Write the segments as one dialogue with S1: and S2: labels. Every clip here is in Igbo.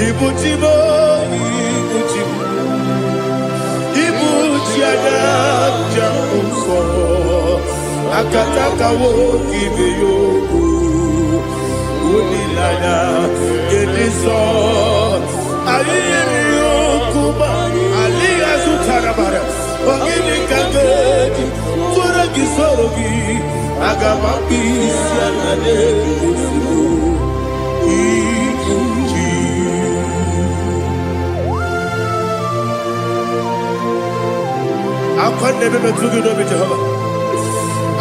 S1: Ibujimo, Ibujimo, Ibujiada, Jamuso, Akataka wo kibeyoku, Unilana, Gediso, Aliyokuba, Aliyazutarabara, Ogini Kageti, Turagi Sorogi, Agamapi, Sianade, I can't never be too good over Jehovah.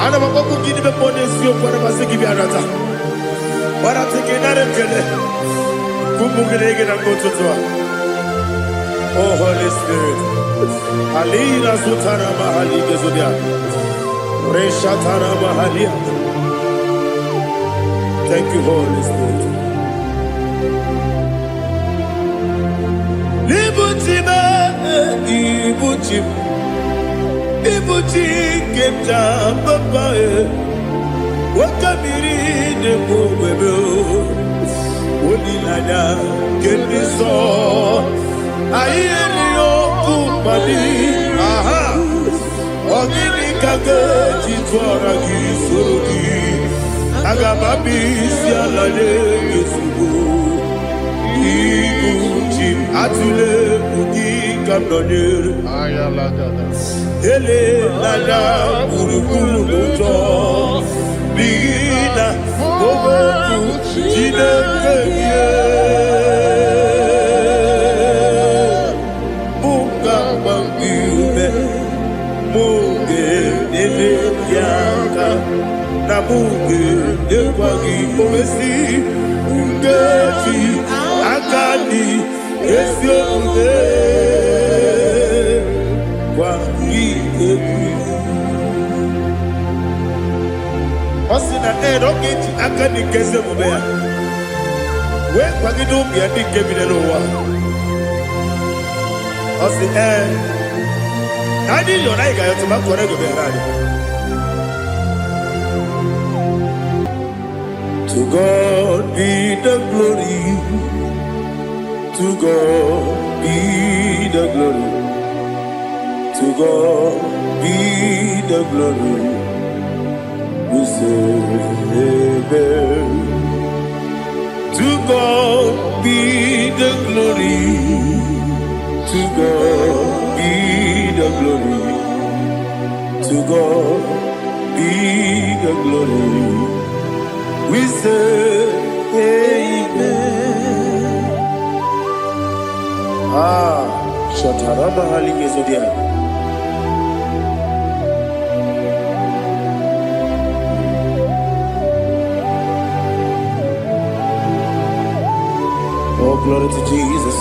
S1: I never go give the bonus you for a give you another. But I'm taking that and get it. Kumbukilegin and go to Tua. Oh, Holy Spirit. Alina Sutana Mahali Gezudia. Reshatana Mahalia. Thank you, Holy Spirit. Libutime, Ibutim. Ibuti kemta papa wakamiri de bobebe onilada keniso ayeni okupadi aha ogini kage titwara gisorogi agababi sialade yesugo ibuti atule ugi kamdonir ayalada ele lada kurukuru moto bina oboku jinekeye munga bangiume munge nene yaka na munge nekwagi omesi ngeti akani esiomude Osina roketi akani keze mubea. We kwagidu biandi kebine lowa. Osi nadi yona iga yote makore goberani. To God be the glory. To God be the glory. To God be the glory. We say amen. To God be the glory. To God be the glory. To God be the glory. We say amen. Shataraba Haligezodia. Oh, glory to Jesus.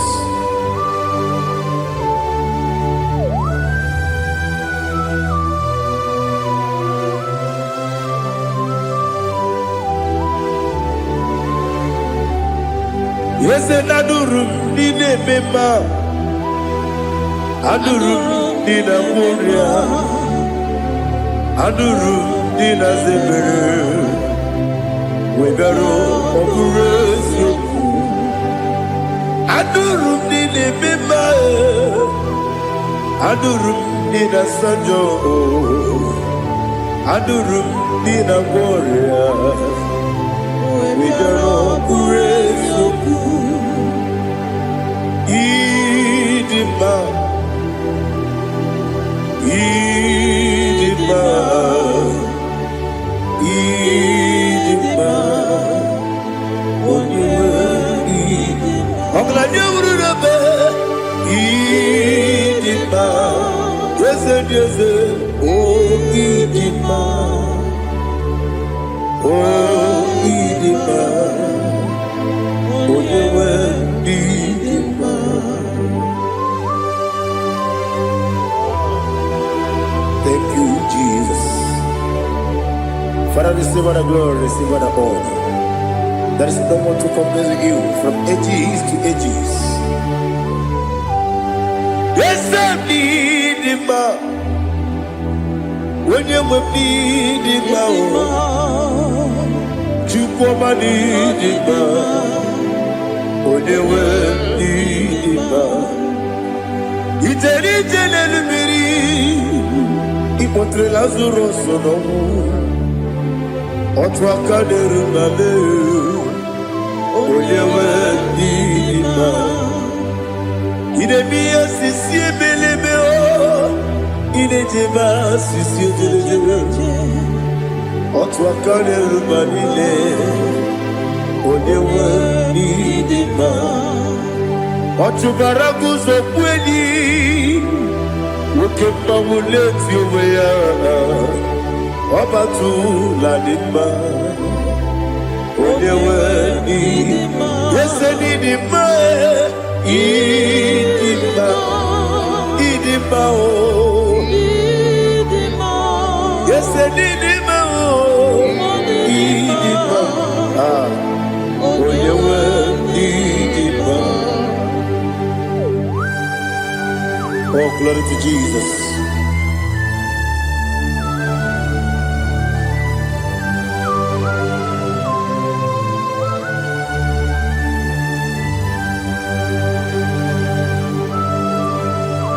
S1: Yes, and Adurum Dine Bema Adurum Dina Moria Adurum Dina Zebere Webero Okuresi Adurum Dine Bema Adurum Dina Sanjo Adurum Dina Moria Webero Okuresi Idima, Idima, Idima, Idima, Idima, yes, oh Idima, oh Idima, thank you, Jesus. Father, receive all the glory, receive all the honor. There is no one to compare with you from ages to ages. Yes, I need him. When you need him, you come and need him. When you Ijenelu miri Ipotre Lazarus sonomu Otu aka n'eru mame Onyewe n'ime Idemiya sisi ebelebe o Idejeba sisi ejelejebe Otu aka n'eru manile Onyewe n'ime Otu baraguzo kweli Woke mawuleti owe ya Obatu la nima Onyewe n'ime Yese n'inima Idima Idima o Yese n'inima o Idima Onyewe n'idima. Oh, glory to Jesus.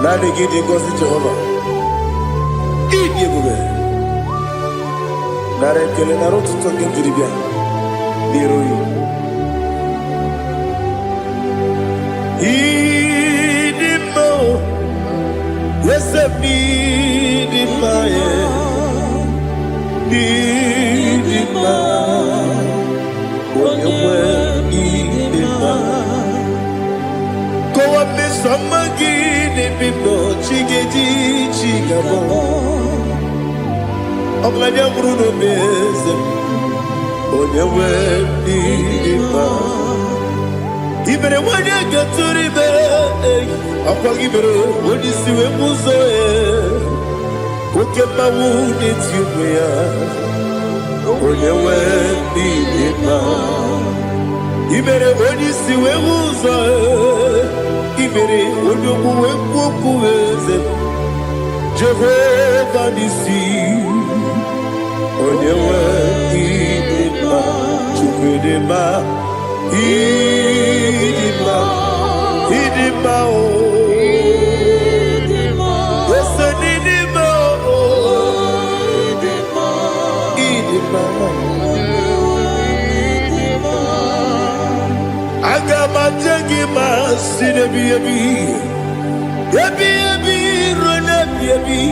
S1: Nani gidi ngozi Jehovah. Idi bube. Nare kele naro tutoke jiribia. Diroi. Idimo. Yes, idimo. Idimo. Onyewe idimo. Kowa mesamagi. Bibo chigedi chigabo Oglanya Bruno Bezem Onyewe Idima Ibere wanya gaturibe Akwa ibere wani siwe muzoe Ukema wuni tiumya Onyewe Idima Ibere wani siwe muzoe Ibere odogu wekuoku eze Jehovah nisi Onyewe idima Chukwedema Idima Idima o Yese nidima o Idima Agama jengima sinebi ebi rona ebi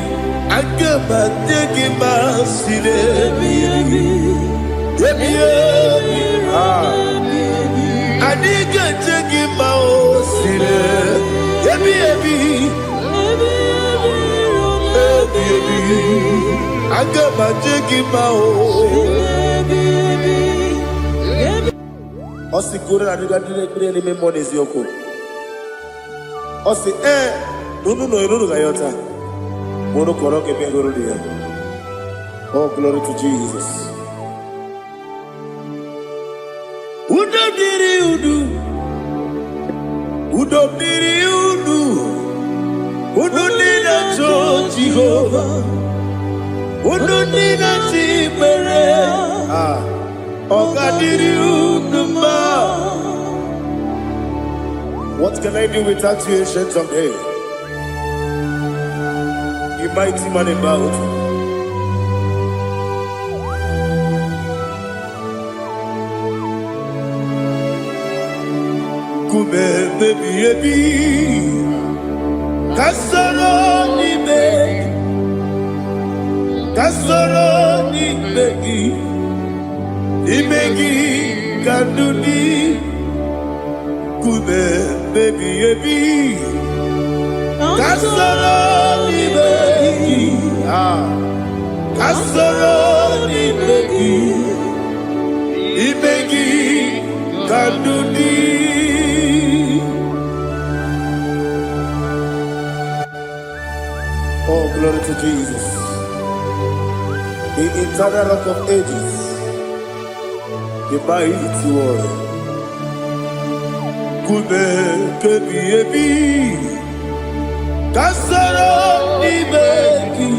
S1: Agama jengima sinebi ebi Adiga jengima o sine ebi Agama jengima o Osi kore na niga dire ni memonies yoko. Osi nunu gayota. Mono koroke pengoro dia. Oh, glory to Jesus. Udo diri udu. Udo nina cho Jehovah. Udo nina chibere. What can I do without you, ancient of days? You mighty man about. Kume baby, kasoro ni begi. Imegi kanduni Kume baby Kasoro ni begi Kasoro ni begi Imegi kanduni Oh, glory to Jesus. The eternal rock of ages, the mighty one. Kume kebi Kasoro ni begi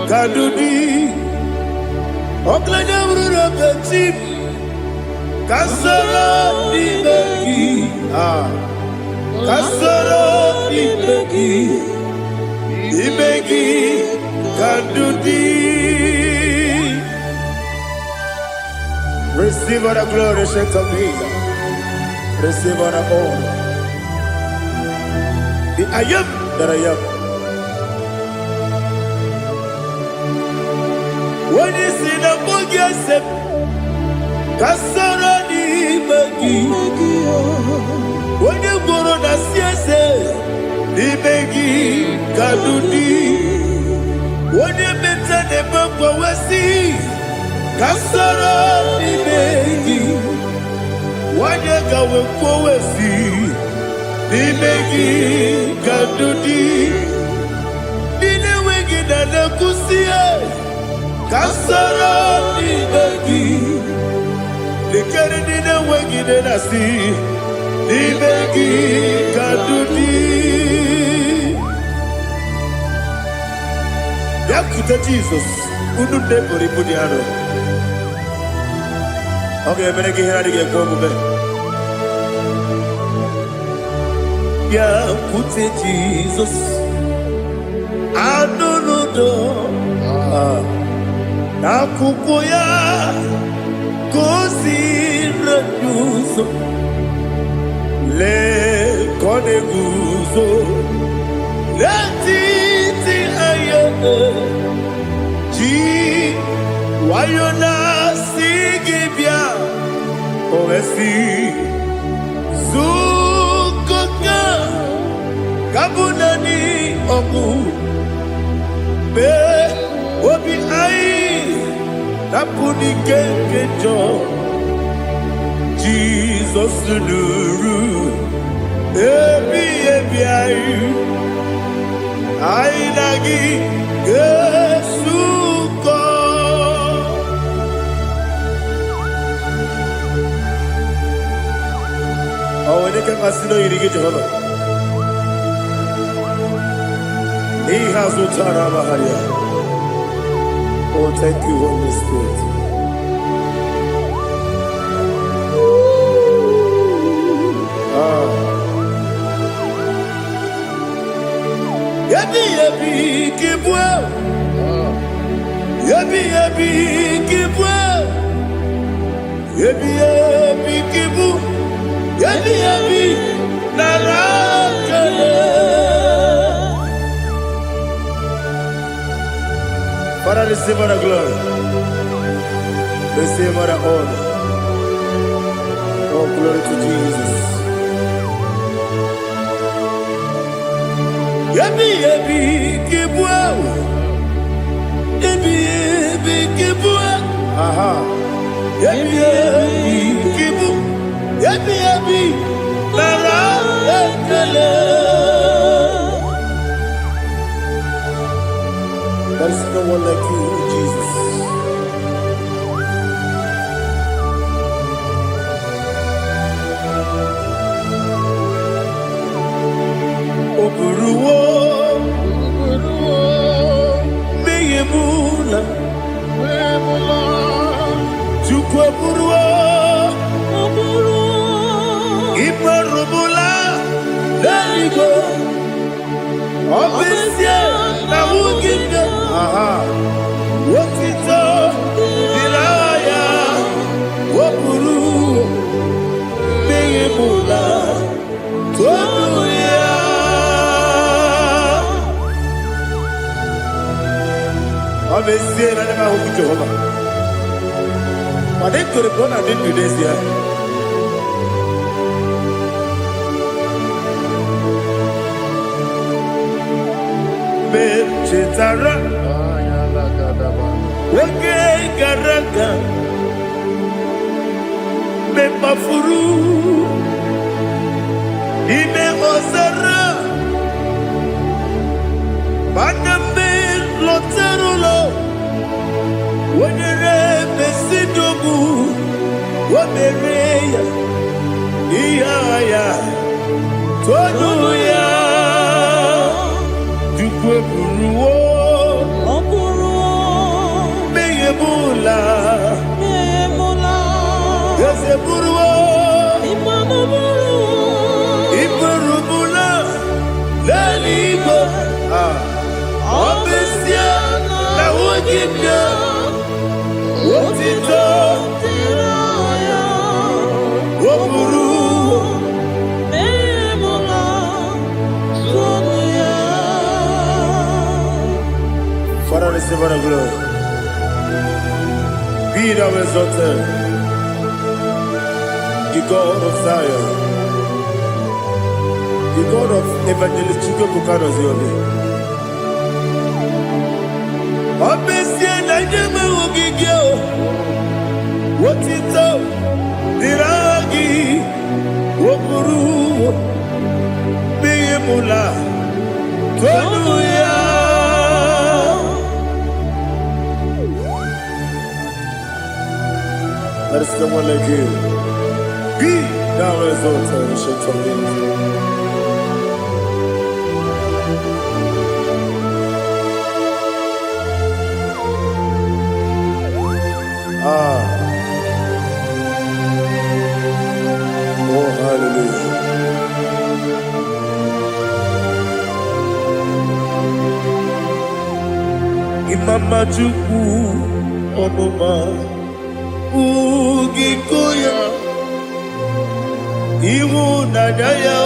S1: Kadudi Oklanya Bruno Petit Kasoro n'imegi. Kasoro n'imegi. Imegi kandudi. Receive all the glory, shake of me. Receive all the honor. The I am that I am. When you see the book, yourself, Kasara ni magi. When you go on the siasa, ni magi kadudi. When you mention the book, wasi, Kasara ni magi. When you go on wasi, ni magi kadudi. Ni ne wegi na nakusia. Kasara ni magi. The Kennedy na wegi na nasi. Ni magi kadudi. Yakuta Jesus. Unu nebo ripudiano. Okay, mene kihara dige kwa mube. Yakuta Jesus. Anunudo. Nakukoya kosi renuso le koneguzo le titi ayane ji wayona sigibia oesi zukoka kabunani oku be obi ai Napuni kekejo Jesus nuru ebi ayu ainagi Yesuko awene ke masino irige Jehovah He has utara baharia. Oh, thank you, Holy Spirit. Yabi kibwa. Yabi kibwa. Yabi kibu. Yabi narakale. Father, receive all the glory. Receive all the honor. Oh, glory to Jesus. Yabi kibwa. Yabi kibwa. Aha. Yabi kibu. Yabi nara ekele. There is no one like you, Jesus. Oburuwo, meyemula, chukweburuwo, iparubula, leligo, obesia, na uginde. Aha. Wotito, dilaya, wopuru, meyemula, tobuya. Obviously, I never hope Jehovah. But they could have gone and did today's year. Chetara, okay, Garaka, me mafuru, ime osara, banambe loterulo, wenere besidobu, wamereya, iya, toduya. Buruwo, meyemula, yes, Seburuo. Iburubula. Lalibo. Obesia. La wogibia. Wotito. Woburu. Father, receive our glory. Be thou exalted, the God of Zion, the God of Evangelist Chico Bukano Ziobi. Obesia na nyama ugigio, wotito, diragi, woburu, biyemula, tonuya. There is no one like you. Be thou exalted, ancient of days. Oh, hallelujah. Imama Chukwu Onuma Ugikoya Iwu Nadaya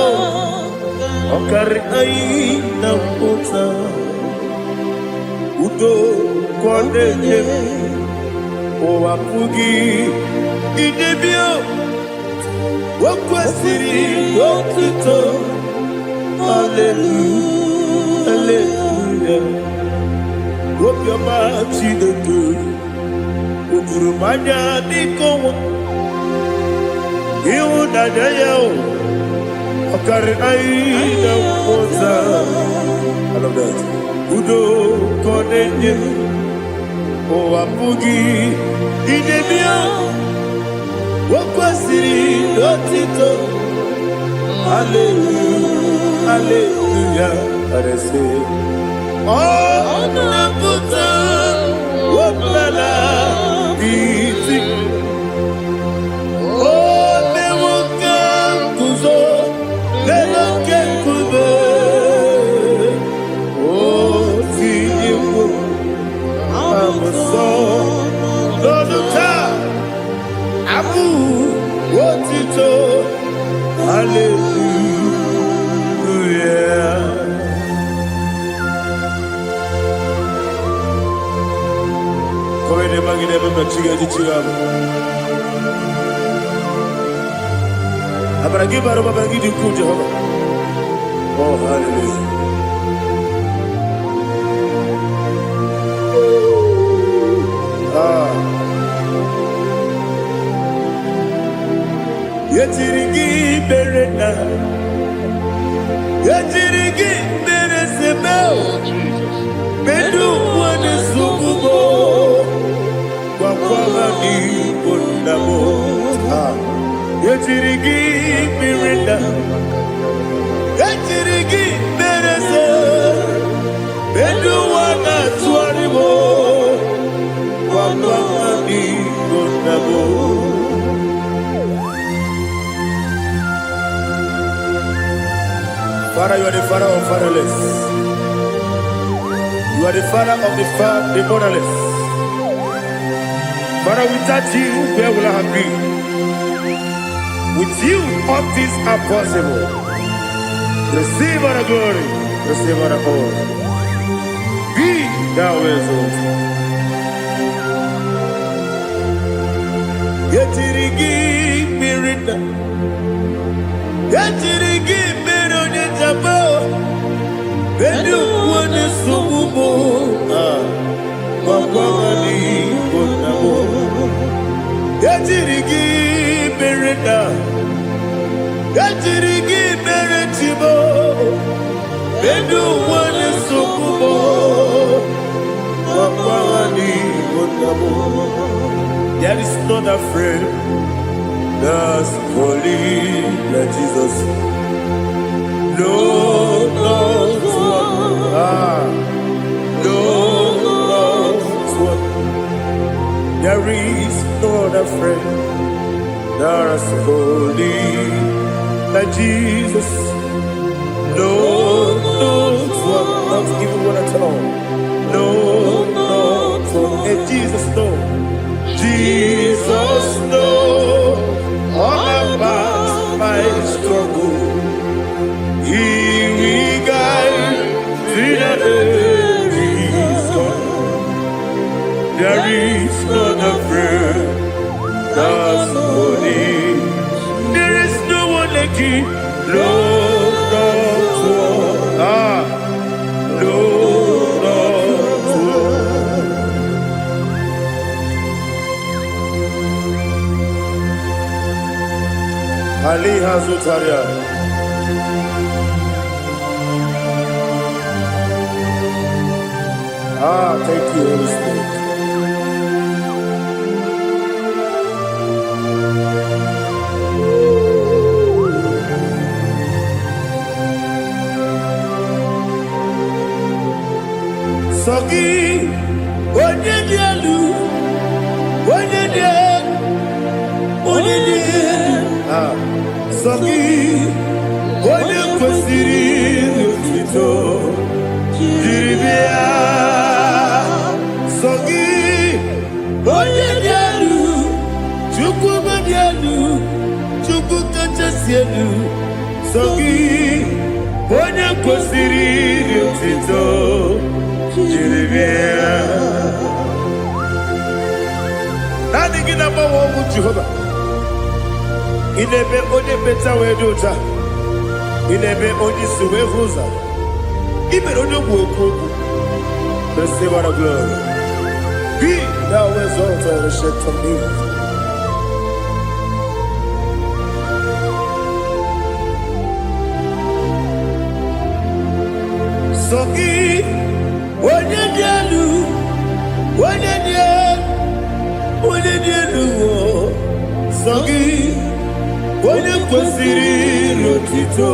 S1: Okari Aina Mota Udo Kondeye Owapugi Idebio Wakwasiri Wakito Hallelujah Hallelujah Wopiama Chinedu Ukurumanya Nikowa Iwu Nadaya Okari Aina Mota I love that Udo Kondeye Owapugi Idebio Wakwasiri Lotito Hallelujah Hallelujah I say Oh Naputa Wapala Biti Oh Mewoka Kuzo Leloke Kubo Oh Tiyiwo Amoso Loduta Abu Wotito Hallelujah Come ne mangi ne bamba chiga di chigamo Abragi baro babangi di ku Jehovah Oh hallelujah Yetirigi berena Yetirigi beresebeo Bedu wane sububo Kwa ni kondamo Yetirigi berena Yetirigi berese Bedu wana tuaribo Kwa ni kondamo Father, you are the father of fatherless. You are the father of the motherless. Father, without you, where will I have been? With you, all things are possible. Receive our glory, receive our honor. Be thou exalted. Yetirigi mirina, yetirigi mironye jabo, bedu wane sumumo, wakwani konamo. Yetirigi mirina, yetirigi miretibo, bedu wane sumumo, wakwani konamo. There is not a friend that's holy like Jesus. No, no, no, no. There is no other friend There's holy like Jesus. No, not even one at all. No, and Jesus, no. Jesus, no. All about my struggle. He will guide through the there is none a friend that's holy. There is no one like you. Lord, not one. Lord, not one. Ali Hazutaria. Thank you, Holy Spirit. Sogi, onye dielu, Sogi, onye kwesịrị otuto, jiri bịa. Sogi, onye dielu, Chukwu dielu, Chukwu kachasị elu. Sogi, onye kwesịrị otuto. Nani gina mawa omu Jehovah. Inebe onye beta we dota. Inebe onye suwe huza. Ibe onye woku. Receive our glory. Be thou exalted and shed from me. Sogi. Onye dielu, Sogi, onye kwesịrị otito,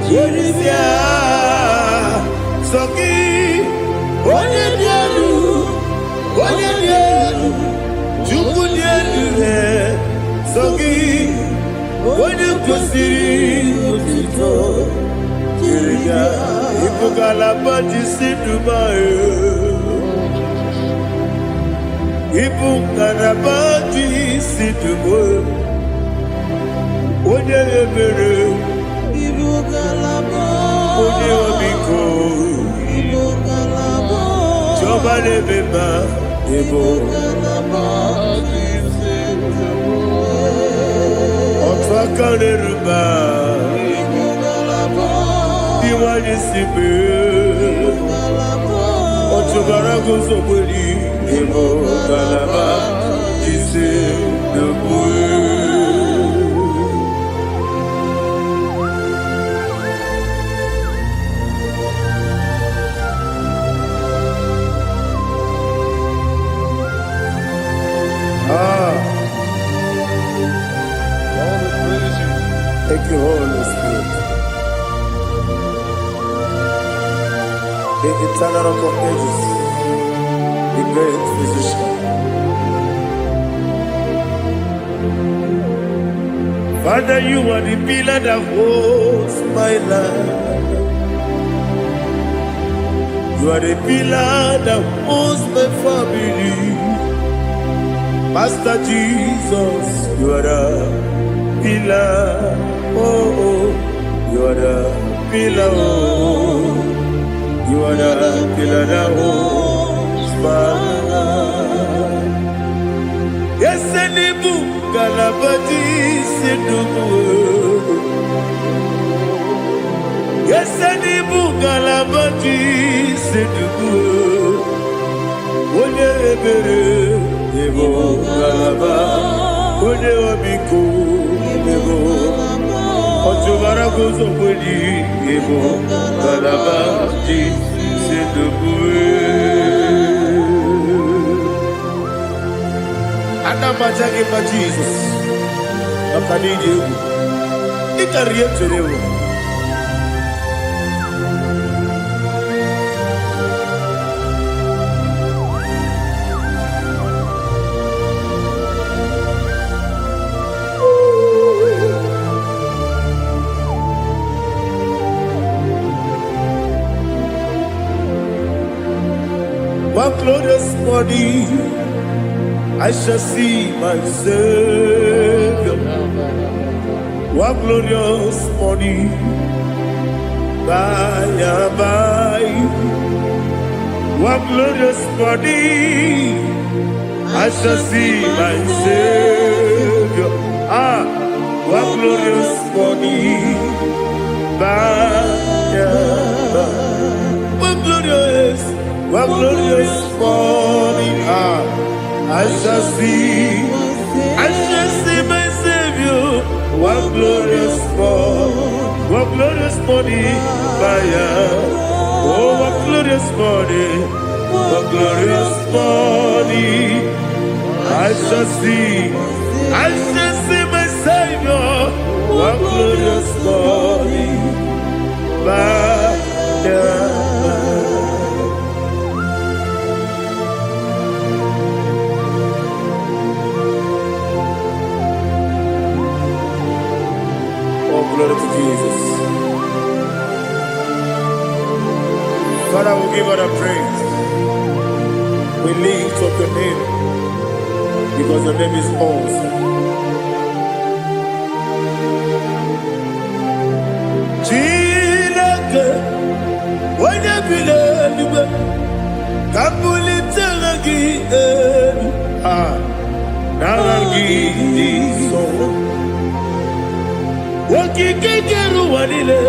S1: jiri bịa. Sogi, onye dielu, Chukwu dielu. Sogi, onye kwesịrị otito, jiri bịa. Ibugalaba jisi Dubai. Ibugalaba jisi Dubai. Onye ebere.
S2: Ibugalaba.
S1: Onye obiko.
S2: Ibugalaba.
S1: Jọba lebeba.
S2: Ibugalaba jisi Dubai.
S1: Ọtụ aka n'eruba. Iwani sibe. Otubara gozo kweli. Ibugalaba jisi Dubai. Thank you, Holy Spirit. The eternal rock of ages, the great physician. Father, you are the pillar that holds my life. You are the pillar that holds my family. Master Jesus, you are the pillar. Oh, you are the pillar. Oh, you are the pillar that holds my life. Yes, Enibu Galabati Sidubu. Yes, Enibu Galabati Sidubu. Onye ebere, Ebo Galaba. Onye obiko, Ebo. Otubara gozo kweli, Ebo Galaba Sidubu. Anamajage pa Jesus. Akanije. Ikariyeterewo. morning I shall see my Savior. What glorious morning, by and by. What glorious morning, I shall see my Savior. Ah, what glorious morning, by and by. What glorious morning, ah, I shall see my Savior. What glorious morning, fire. Oh, what glorious morning, I shall see my Savior. What glorious morning, fire. Glory to Jesus. Father, we give all the praise. We lift up your name because your name is awesome. Chilake, when you believe, Kabuli Telagi, Naragi, so. Wakikeru wanile,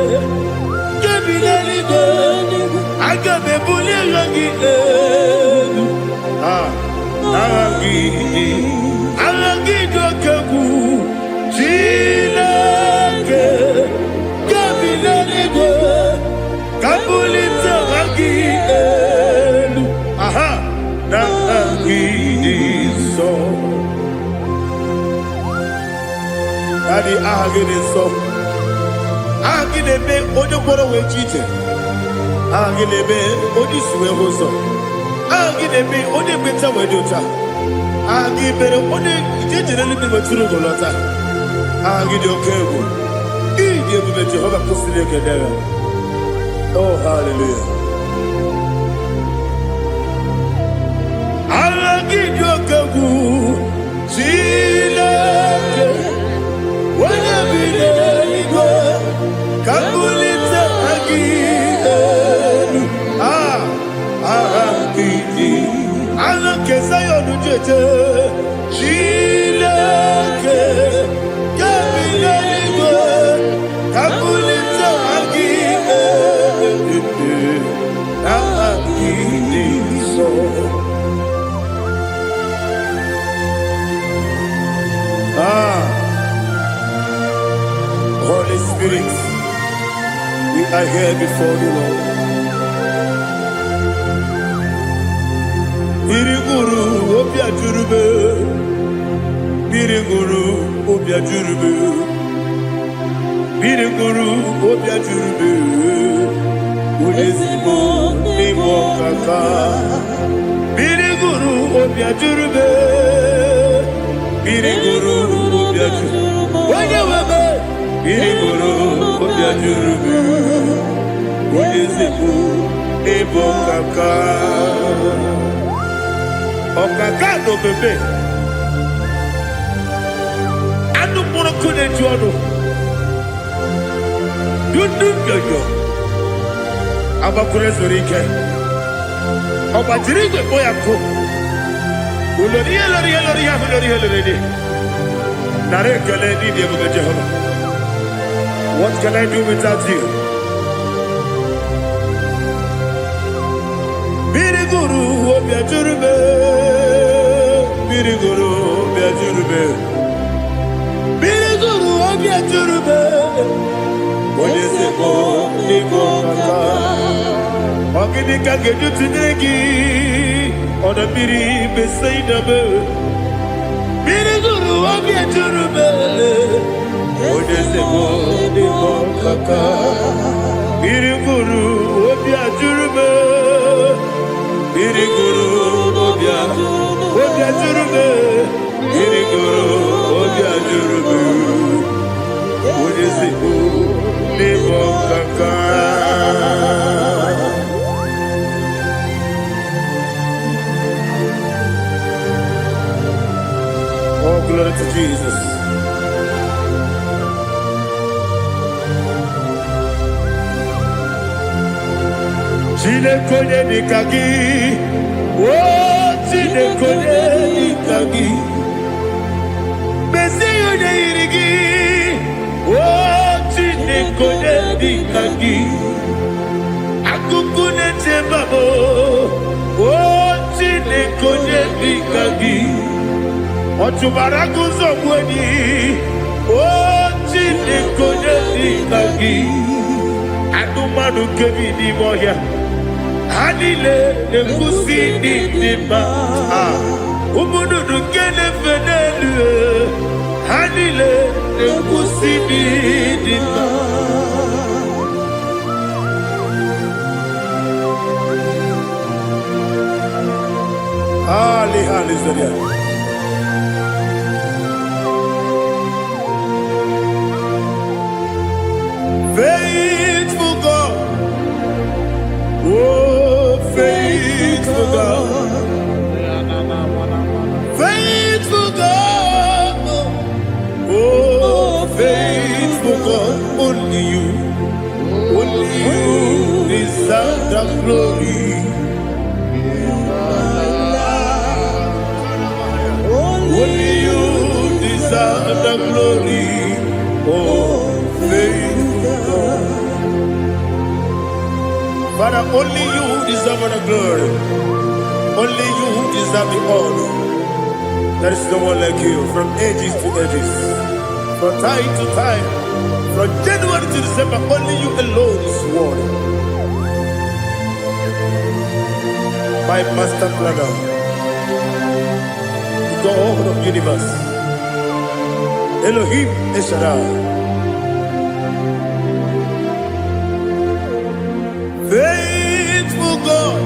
S1: kebilaligo, agabe bulirangi arangi dokeku, chilake, kebilaligo, kabulita rangi narangi so. Daddy, so. Agilebe, Odoboro we cheated. Agilebe, Odiswe Hoso. Agilebe, Odebeta Wedota. Agibere, Ode, generally be Maturu Golota. Agidio Kebu. Igi Jehovah Postile Kedera. Oh, hallelujah. Agidio Kebu. Chilake. Kabulita agidelu agidi alake sayonu jeje chileke kabileligo kabulita agidelu agidi so. Holy Spirit, we are here before you, Lord. Biriguru obia jurube, Biriguru obia jurube, Biriguru obia jurube, Udesibo nimo kaka, Biriguru obia jurube, Biriguru obia jurube, wanyawebe. Biriguru obia jurube, Udesibo nimo kaka. Okaka no bebe. Anu mono kone juano. Yundu yoyo. Abakure zorike. Obajirige boyako. Uloriya. Nare kele ni diye Jehovah. What can I do without you? Biriguru obia jurube, Biriguru obia jurube, Biriguru obia jurube. Odesibo nimo kaka, ogini kagedu tinegi, ona biri besaidabe. Biriguru obia jurube, Odesibo nimo kaka, Biriguru obia jurube. Biriguru obia jurube, Biriguru obia jurube, Odesibo nimo kaka. glory to Jesus. Chinekonye nikagi, oh chinekonye nikagi, Mesiyo ne irigi, oh chinekonye nikagi, Akukune tebabo, oh chinekonye nikagi, Otubaraku zomweni, oh chinekonye nikagi, Adumanu kevini moya. Hanile nekusi nidima, umunudu kene fenelu. Hanile nekusi nidima. Ali Zoria. Faithful God, oh faithful God, faithful God, oh faithful God, only you deserve the glory. Only you deserve the glory, oh faithful God. Father, only you deserve the glory. Only you deserve the honor. There is no one like you, from ages to ages, from time to time, from January to December. Only you alone is worthy. My master planner, the God of the universe, Elohim Eshadai. Faithful God,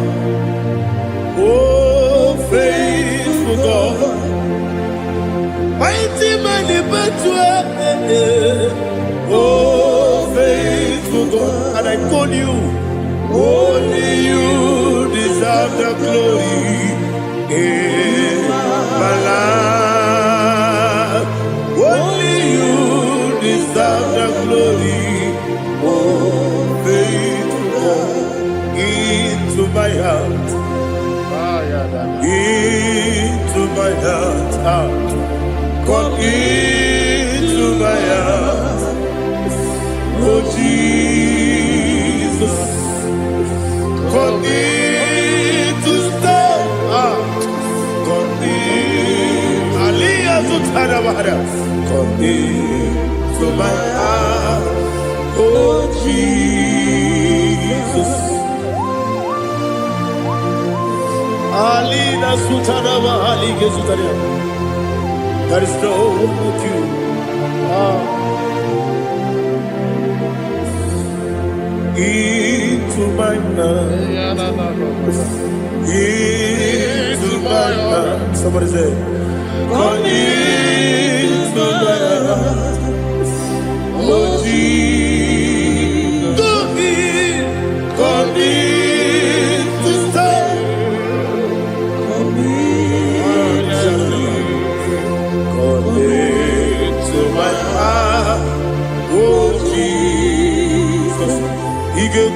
S1: oh faithful God, mighty man in battle, oh faithful God, and I call you, only you deserve the glory in my life, only you deserve the glory, oh faithful God. Into my heart, into my heart, come into my heart, oh Jesus, come in to stay, come in, Aliyah Zutara, come into my heart, oh Jesus. Alina Sutanaba Ali Gezutaria. There is no one like you. Into my heart. Into my heart. Somebody say, come into my heart. Oh Jesus. Come in to stay. To my heart, oh Jesus, He gave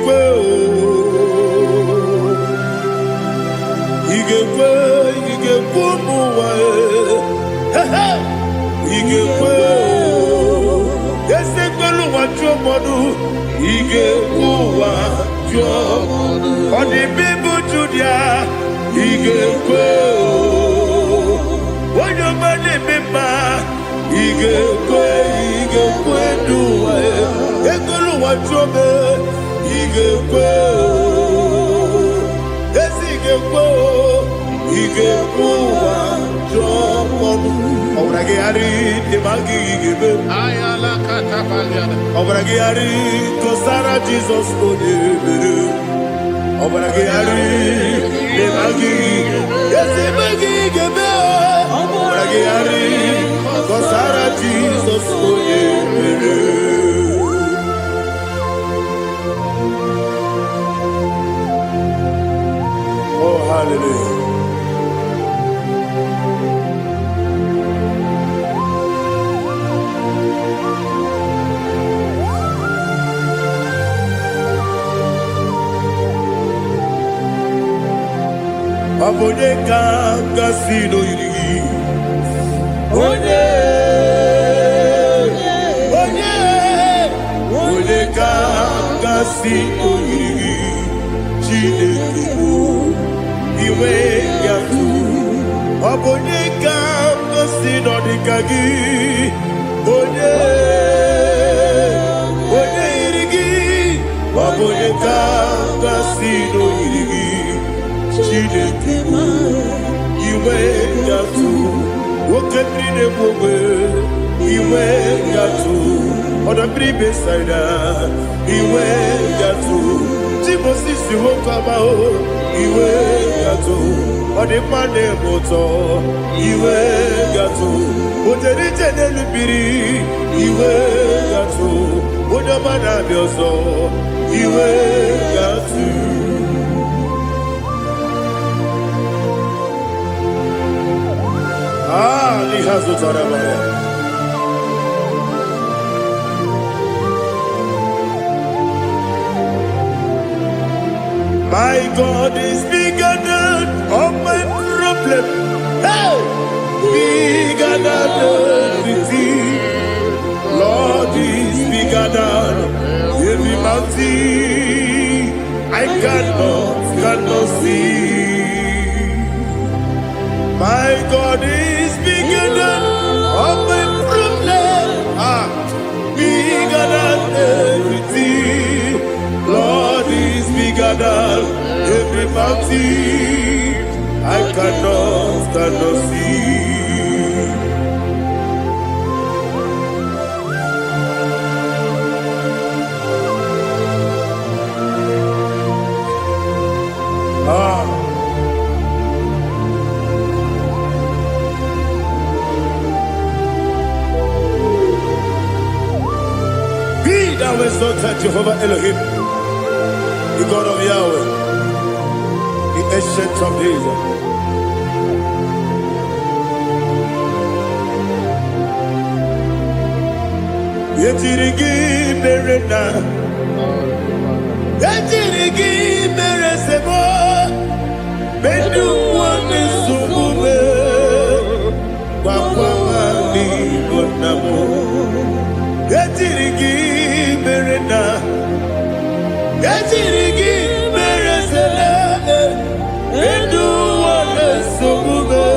S1: Jesus, oh, hallelujah. Obonye kanga no yiri. Onye kanga no yiri. Chineke iwe yatu. Obonye kanga no dikagi. Onye yirigi. Obonye kanga no yirigi. Chineke iwe yatu. Okemine mwe iwe yatu. Oda bribe saida iwe yatu. Timosi si wokama o iwe yatu. Ode mane moto iwe yatu. Ode jene lubiri iwe yatu. Ode mana bioso iwe yatu. Lihazo tarabaya. My God is bigger than all my problem. Hey, bigger than everything. Lord is bigger than every mountain. I cannot see. My God is bigger than all my problem. Bigger than everything. Lord is bigger than every mountain. I cannot see. Thou exalted Jehovah Elohim, the God of Yahweh, the ancient of days. Yetirigi berena, yetirigi beresebo, bedu wane subume, wakwamani bonamo. Yetirigi berena, yetirigi beresele, bedu wane subume,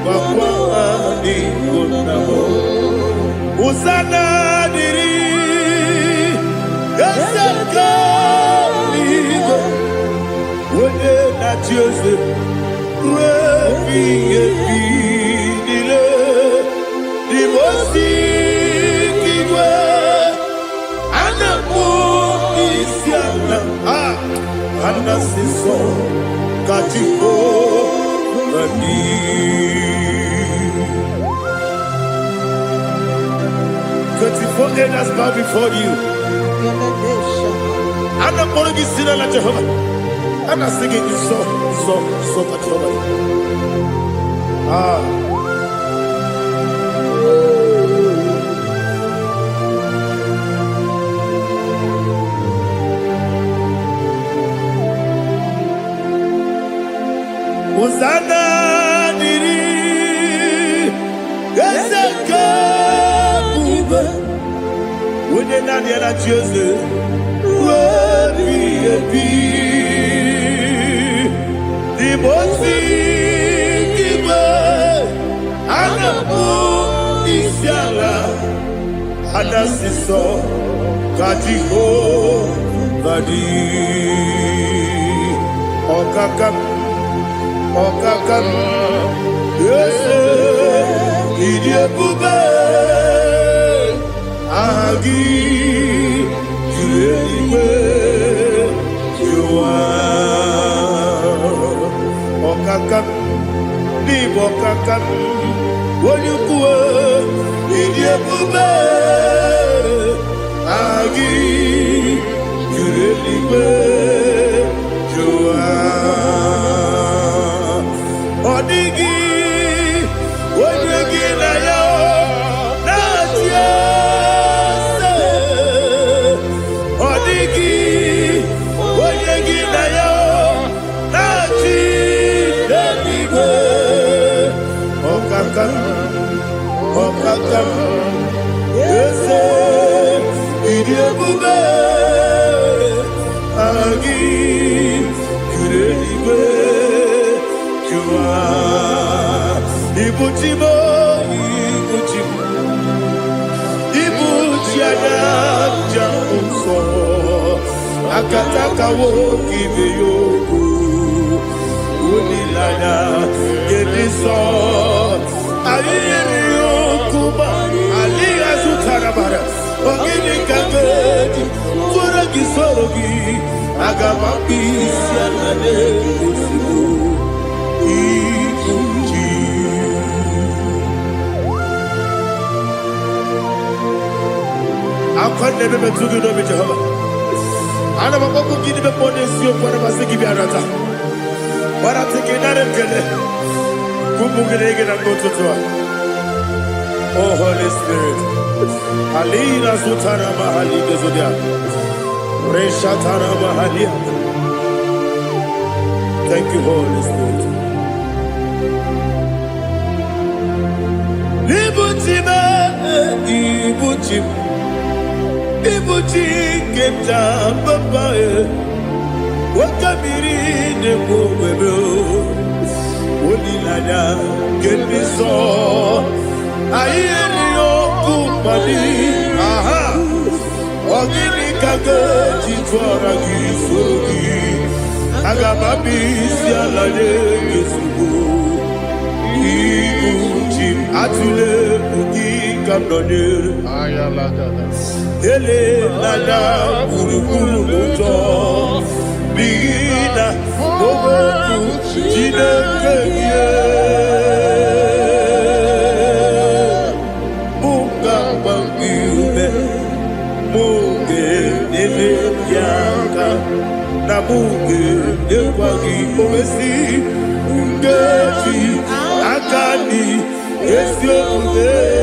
S1: wakwamani bonamo. Usana diri, esaka ligo, wone na Joseph, wepi dile, divosi kiwe, anamu isiana, anasiso katiko gani. 24 elders bow before you. I'm not going to sit like Jehovah. I'm not singing this song like Jehovah. Hosanna diri, Ezeka. When you're not here, that's just the most Anamu Isiala Anasiso Kajiho Vadi Okakam Yes Idiabube Agi Jueliwe Jua Okakam Nibo Kakam Wonyukue Idiabube Agi Jueliwe Jua Odigi Wonyegi na yo Odigi Wonyegi na yo Nachi Okakam Ese Idiabube Agi Kurelibe Jua Ibuchimo Ibuchimo Ibuchiana Jamuso Akataka woki beyoku Unilaya Gediso Aliyeni yokuba Aliya Zutarabara Ogini kagedi Kura gisorogi Agamabisi Alane Kusibu Ikuji Akwande bebe tugi no bi Jehovah Ana makoku gidi be ponesio kwa na basiki bi arata. Wara teke na rekele. Kumugirege na gototoa. Oh Holy Spirit. Alina sutara mahali gezodia. Resha tara mahali. Thank you, Holy Spirit. Ibutime, ibutime. Ibuchi keta babae Wakabiri ne mwebe Unilanya keniso Ayeni yokumali Aha Ogini kage Jitwara gisogi Agamabisi alane Gesugu Ibuchi Atule Ugi kamdonir Ayalagada Ele nana kurukuru muto Bigina Boboku Jine kenye Munga bangiume Munge nene yaka Na munge nekwagi omesi Ungeji akani Esyo ude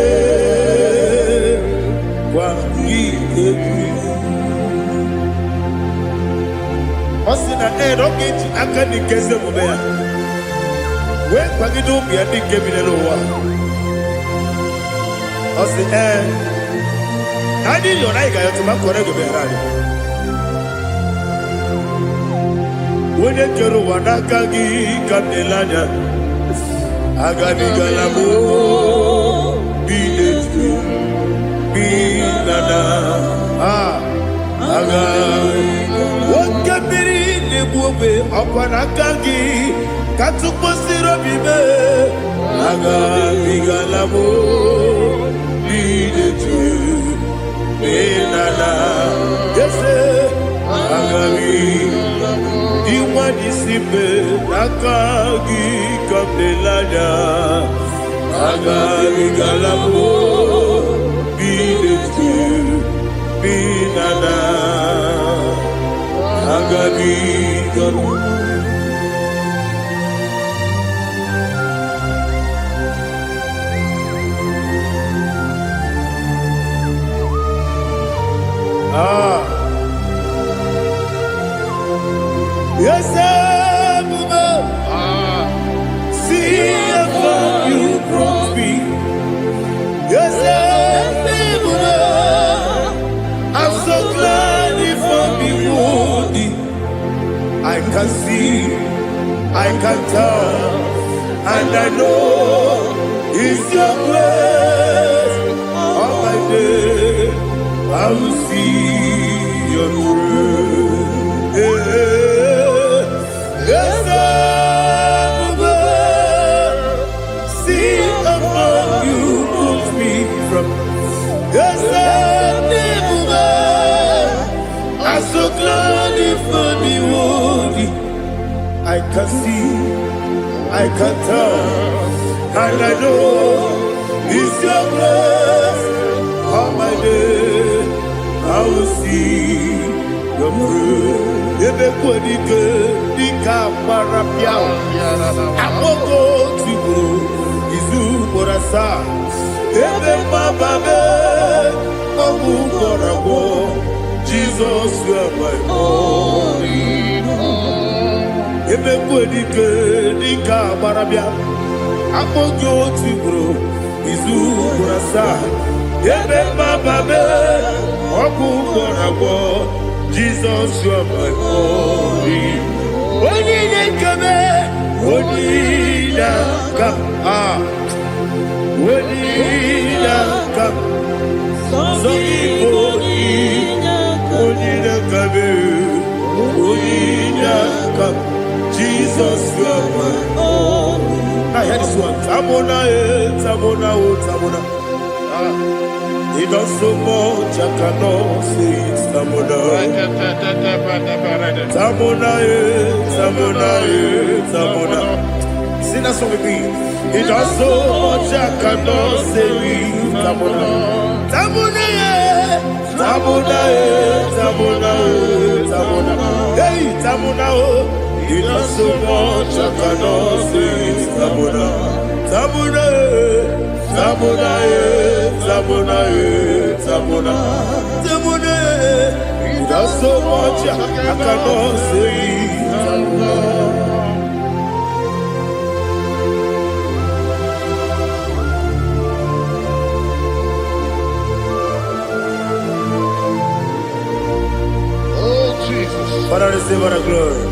S1: Osina rogeji akani keze mubea We kwagidu miadi kemine lowa Osi Nani yona iga yotuma korego beharani Wene kero wanakagi kamnelanya Agani galamu Binetu Binana Aga Wakabiri nebuwe Akwanakagi Katuposiro bibe Aga Bigalamo Binetu Binana Yese Aga Iwani sipe Nakagi Kamdelanya Aga Bigalamo Binana Agami Yes, see how you brought me. Yes, I'm so glad if I'm wounded. I can see, I can tell, and I know it's your grace. All my day, I will see your grace. Yes, see how you moved me from. Yes, I'm so glad if only worthy. I can see, I can tell, and I know it's your grace. All my day, I will see your grace. Ebe kwenike, nika marapiao. Amoko tibu, izu morasa. Ebe mababe, omu morabo. Jesus, you are my only home. Ebe kwenike, nika marabia. akpọghị otu ugboro izu ugboro asaa ebe mama me ọgwụ ugboro abụọ Jesus you are my glory onye na-ekebe onye na-aka onye na-aka sọ Igbo onye na-ekebe onye na-aka Jesus you are my glory. I hear this one. Tamona, Tamona, Tamona. He does so much, I cannot say it. Tamona, Tamona, Tamona, Tamona. Sing that song with me. He does so much, I cannot say it. Tamona, Tamona, Tamona, Tamona, Tamona. Hey, Tamona, he does so much, I cannot say it. Tamona, Tamona, Tamona, Tamona, Tamona, Tamona. He does so much, I cannot say it. Tamona.
S2: Oh, Jesus.
S1: Father, receive all the glory.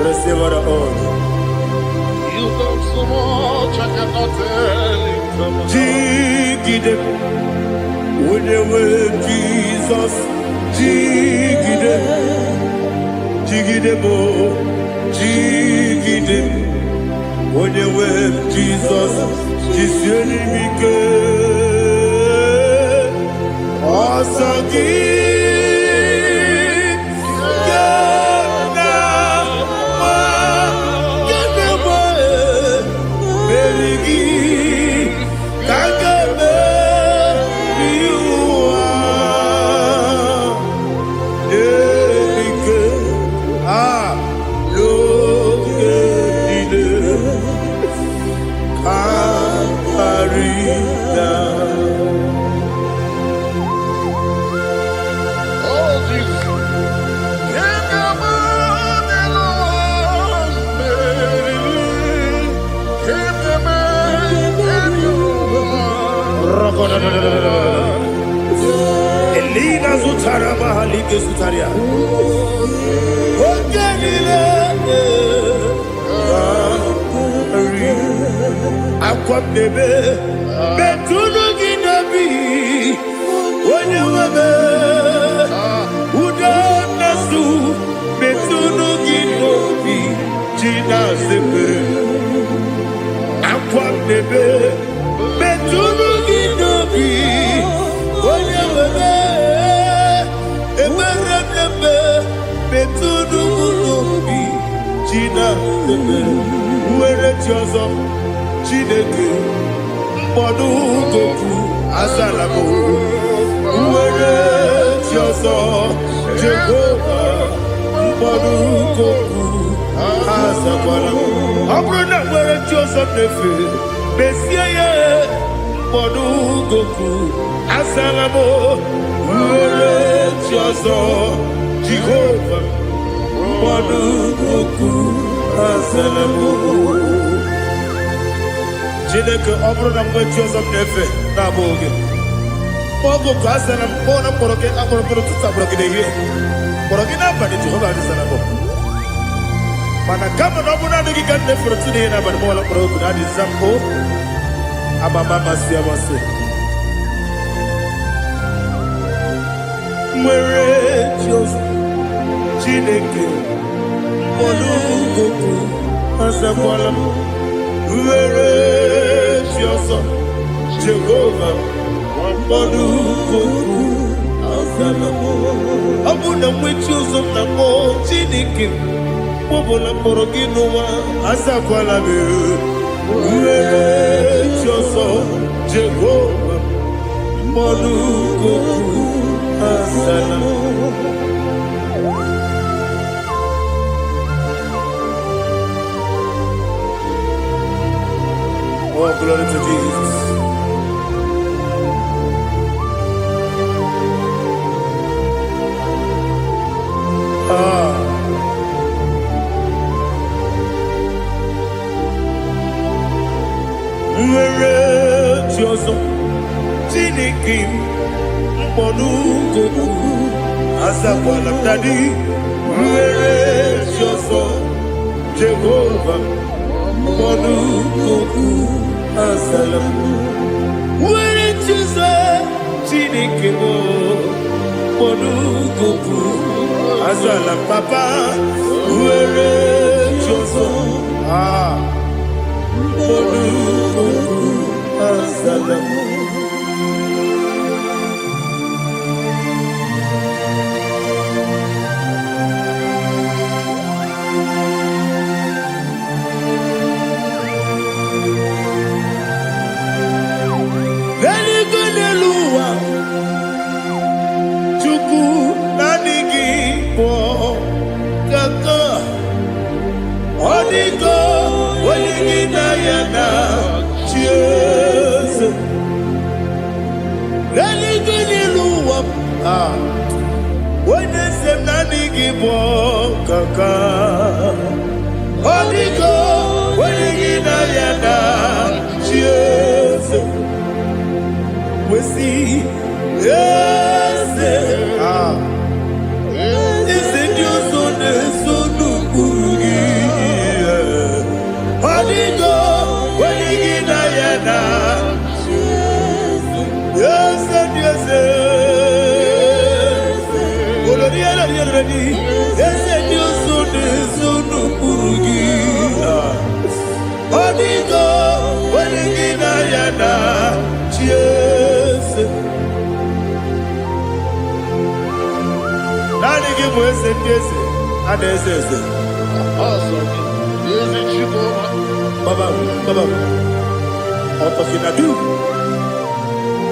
S1: Receive all the honor.
S2: You done so much, I cannot tell it.
S1: Jigide, when you were Jesus, Jigide, Jigide bo, Jigide, when you were Jesus, Jisyenimike, Asagi. Elina Zutara Mahalike Zutaria. Ogenile Akwabebe Betunu Ginabi Onye Webe Uda Nasu Betunu Ginobi Jina Sepe Akwabebe Betunu Ginobi Onye Webe Eberebe Betunu Ginobi Jina Sepe Uwere Tiozo Chineke mkpọdụ goku azalabo uwere chi ọzọ Jehova mkpọdụ goku azakwala ọ bụrụ na nwere chi ọzọ na-efe mesie ya mkpọdụ goku azalabo uwere chi ọzọ Jehova mkpọdụ goku azalabo Chineke ọ bụrụ na mgbe chi ọzọ m na-efe na-abụ oge ọgụ ka a sara m kpọọ na mkpọrọ gị akpọrọ mkpọrọ tutu akpọrọ gị n'ehihie mkpọrọ gị n'abalị Jehova adịzara m mana kama na ọ bụ naanị gị ka m na-efere tụ n'ihe n'abalị mọọla mkpọrọ ogu na adịza m o amama amasị amasị nwere chi ọzọ Chineke mkpọrọ ogu azakwala m Uwere chi ọzọ Jehova mkpọdụ goku azala ọ bụ na nwe chi ọzọ na mkpọ Chineke kpọbụla mkpọrọ gị n'ụwa azakwala m uwere chi ọzọ Jehova mkpọdụ goku azala Oh, glory to Jesus. ọzọ Chineke mkpọnụ goku azakwala m dadi nwere chi ọzọ Jehova mkpọnụ goku azala m nwere chi ọzọ Chineke mkpọnụ goku azala m papa nwere chi ọzọ mkpọnụ goku azala m.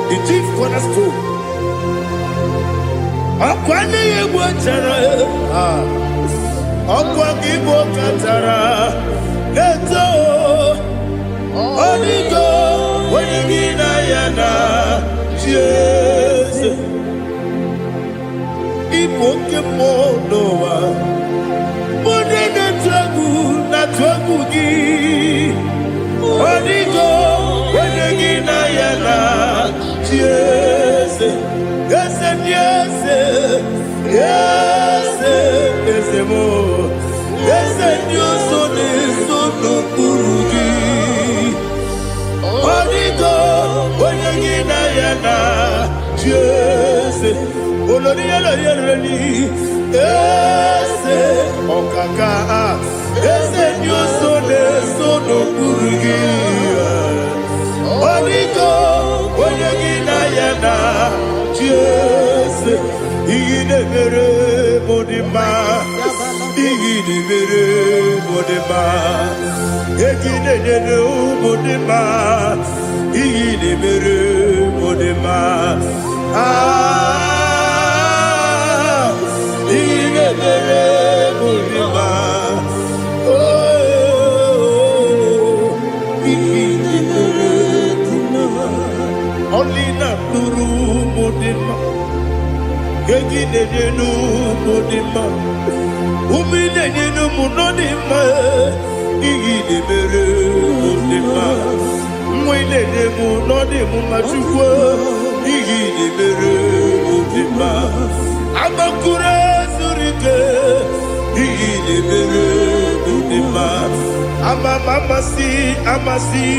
S1: The chief cornerstone. Akwani yebo chara. Akwani yebo chara. Leto. Onigo. Wenigina yana. Jesus. Ipoke monowa. Monene tragu na tragu gi. Onigo. Wenigina yana. Yes, yes, yes, yes, yes, more. Yes, Dios son eso no purugi. Onigo, oyagina yana. Yes, oloria la yereni. Yes, okaka. Yes, Dios son eso no purugi. Onigo, oyagina yana. Yes, igidebere modima, igidebere modima, igidebere modima, igidebere modima. Igidebere modima. Only not Nuru Modima, Gaginu Modima, Umidenu Munodima, Igidebere Modima, Mwidemu Nodimu Machua, Igidebere Modima, Amakura Surike, Igidebere Modima, Amasi.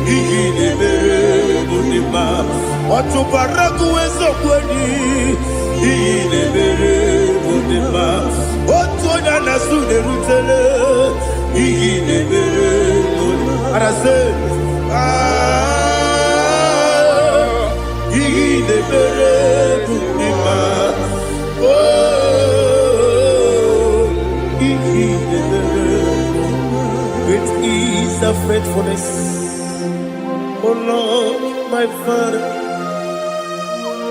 S1: Igidebere modima, otubaraku ezokweni. Igidebere modima, otonya nasude rutele. Igidebere modima, arase. Igidebere modima, oh, igidebere. Great is the faithfulness. Oh Lord, my Father,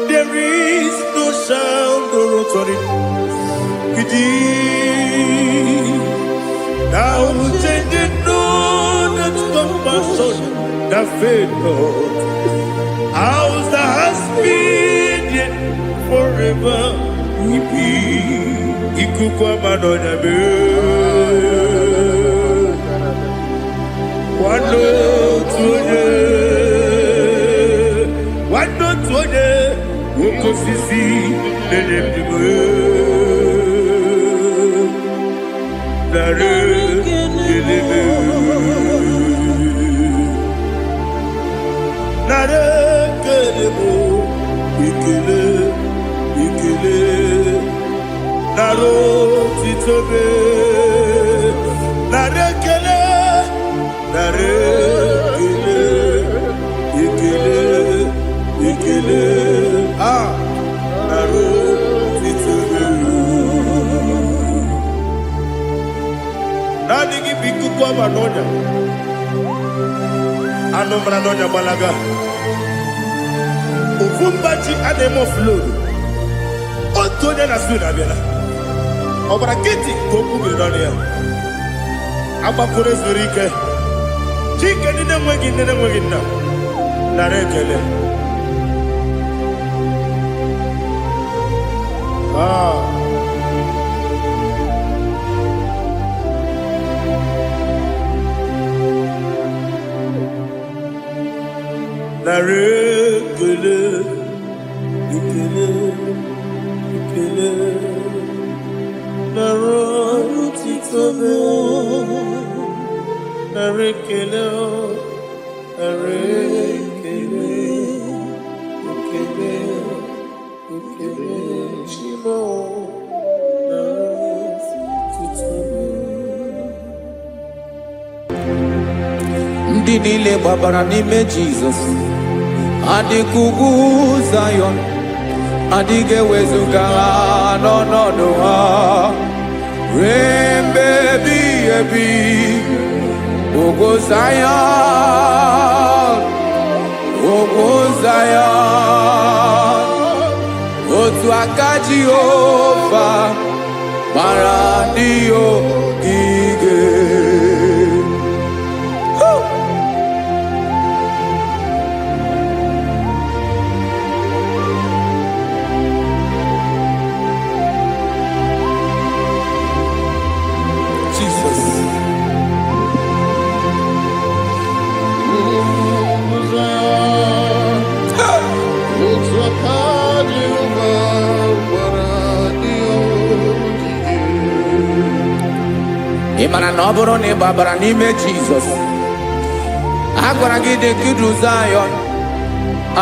S1: there is no sound or authority. Thou changest not that compassion, that faith, Lord. Ours that has been yet forever. Ikukwa madonya be. Wano tunye. isi nenebime nare kelebe nare kelebo ikele ikele naro titobe nare kele nare kele ikele ikele naro titobe nani gibiku kwa manonya anomra nonya balaga ufumbaji anemo flow otonya na suna bela obara kiti koku bironia abakure zurike chike nine mwegi na narekele narekele ikele ikele narotitobe narekele narekele ikele ikele shimo narotitobe
S3: ndị niile gbabara n'ime Jizọs adịghị ugwu Zayọn adịghị ewezuga ha n'ọnọdụ ha ruo mgbe ebighị ebi. Ugwu Zayọn, ugwu Zayọn, otu aka Jehova gbara ndị ogige. Ị mara na ọ bụrụ na ị gbabara n'ime Jizọs, a gwara gị dị ka Ugwu Zayọn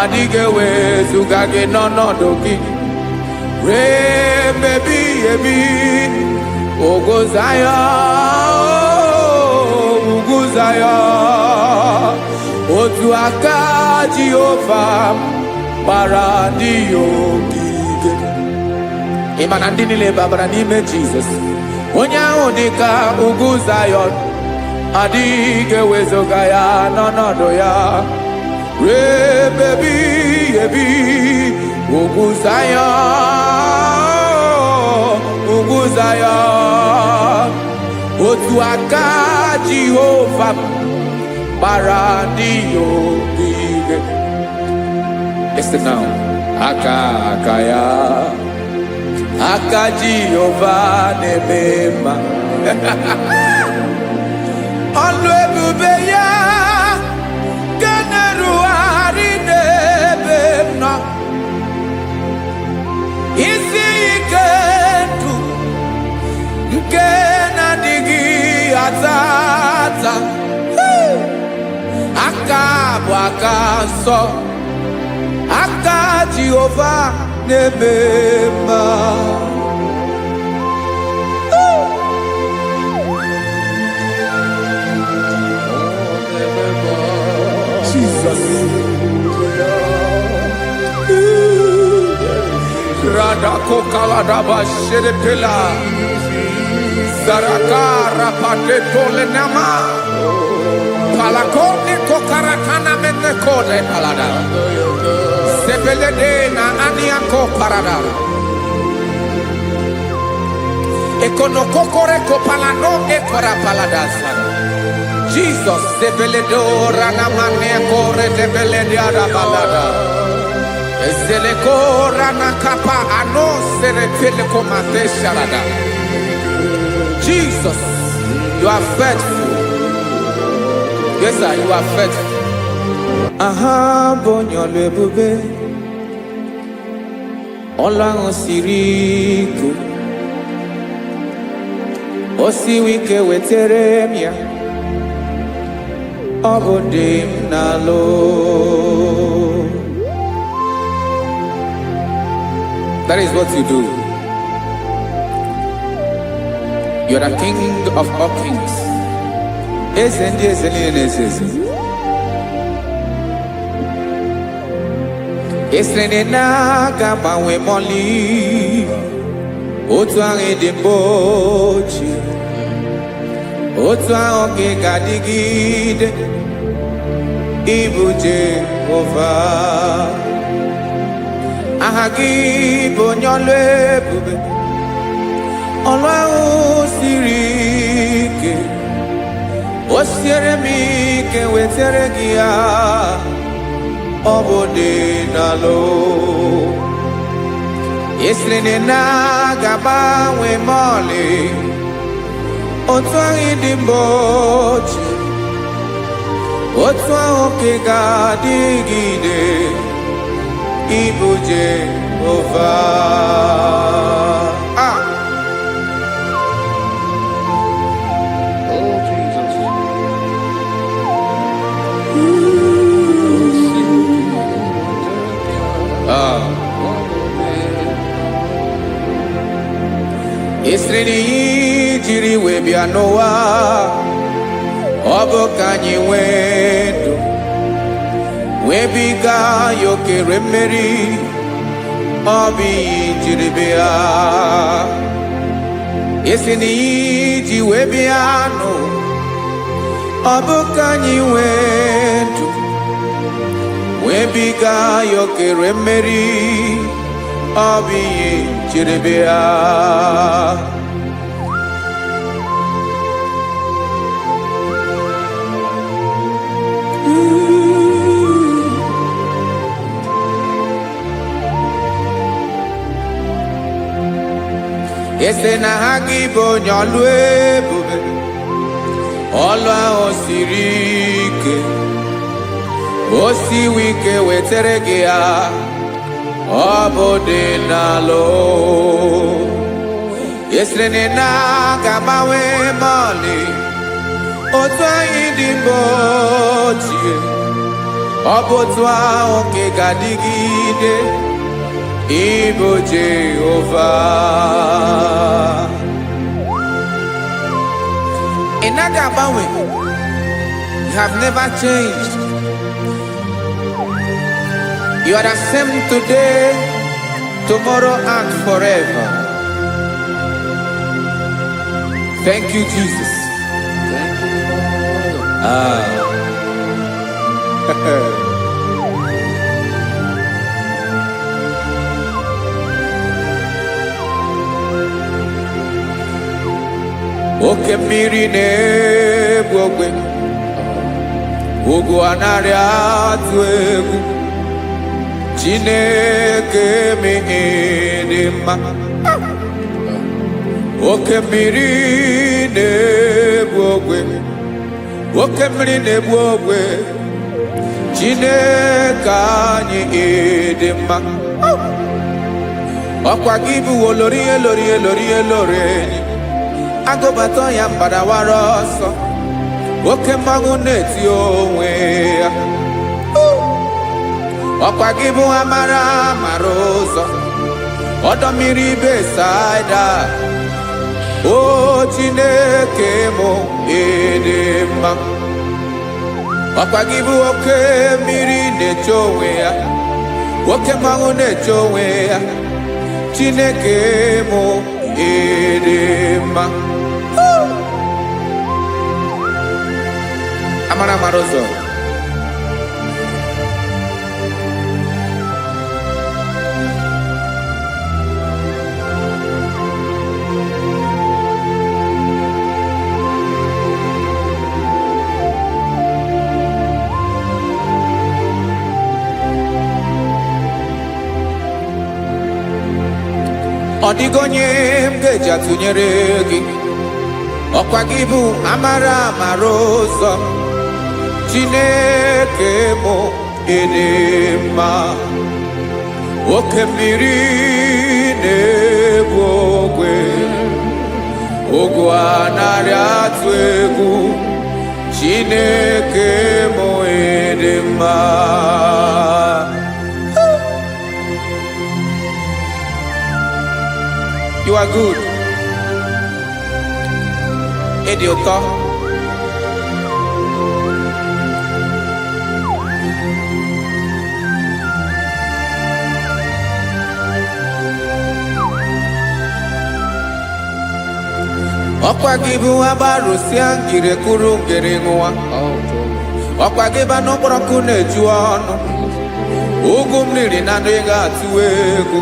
S3: adịghị ewezuga gị n'ọnọdụ gị ruo mgbe ebighị ebi. Ugwu Zayọn, ugwu Zayọn, otu aka Jehova gbara ndị ogige. Ị ma na ndị niile gbabara n'ime Jizọs, onye ahụ dị ka ugwu Zayọn adịghị ewezuga ya n'ọnọdụ ya ruo mgbe ebighị ebi. Ugwu Zayọn, ugwu Zayọn, otu aka Jehova gbara ndị ogige. Listen now, aka ya, aka Jehova na-eme mma. Ọlụ ebube ya ga na-erugharị n'ebe m nọ. Isi ike ndụ nke na-adịghị ata ata. Aka bụ aka nsọ, aka Jehova na-eme mma. Jesus. Radako kaladaba sherepela Zarakara pateto lenama Palakone kokaratana mene kode palada Sebelede na aniako parada Ekonokokore kopalano ekora paladasa Jesus sebeledo rana mane kore debelede arabalada Ezeleko rana kapa ano serepele komate sharada. Jesus, you are faithful. Yes, sir, you are faithful. Aha, bonyo lebube. ọlụ ahụ siri ike o siwe ike wetere m ya ọ bụ dị m n'alụ. That is what you do. You are the king of all kings. Eze ndị eze niile na-eze eze. Esere na-aga gbanwe mọlị otu ahụ dị mgbe ochie, otu ahụ gị ga-adịgide ịbụ Jehova. Aha gị bụ onye ọlụ ebube, ọlụ ahụ siri ike o siere m ike wetere gị ya ọ bụ dị n'alụ. Esiri na-agbanwe mọlị otu ahụ dị mgbe ochie, otu ahụ ka ga-adịgide ịbụ Jehova.
S2: Oh, Jesus.
S3: Esiri na ihe jiri wee bịa n'ụwa ọ bụ ka anyị nwee ndụ wee biga ya okere mmeri, ọ bụ ihe jiri bịa. Esi na ihe ji wee bịa nụ ọ bụ ka anyị nwee ndụ wee biga ya okere mmeri, ọ bụ ihe jiri bịa. Ese na ha gị bụ onye ọlụ ebube, ọlụ ahụ siri ike o siwe ike wetere gị ya ọ bụ dị n'alụ. Esere na-agbanwe mọlị otu anyị dị mgbe ochie, ọ bụ otu ahụ ka ga-adịgide ịbụ Jehova. Ị naghị agbanwe. You have never changed. You are the same today, tomorrow and forever. Thank you, Jesus.
S2: Thank you, Father.
S3: Oke mmiri na-egbu ogwe, ugwu anaghị atụ egwu. Chineke mee dị mma. Oke mmiri na-egbu ogwe, oke mmiri na-egbu ogwe. Chineke anyị dị mma. Ọkwa gị bụ olori elori elori elori enyi, agụbata ya mbadawara ọsọ, oke mmanwụ na-eti onwe ya. Ọkwa gị bụ amara amara ụzọ, ọdọ mmiri Besaida. O Chineke mụ ịdị mma. Ọkwa gị bụ oke mmiri na-eche onwe ya, oke mmanwụ na-eche onwe ya. Chineke mụ ịdị mma. Amara amara ụzọ. Ọ dịghị onye m ga-eji atụnyere gị, ọkwa gị bụ amara amara ụzọ. Chineke mụ ịdị mma. oke mmiri na-egbu ogwe ogwu anarị atụ egwu Chineke m ịdị mma. You are good. Ịdị ụtọ. Ọkwa gị bụ agbarụsịa ngire kụrụ ngere nwa. Ọkwa gị bụ n'ụkpọrọkụ na-eju ọnụ. Ugwu mmiri na ndị ga-atụ egwu.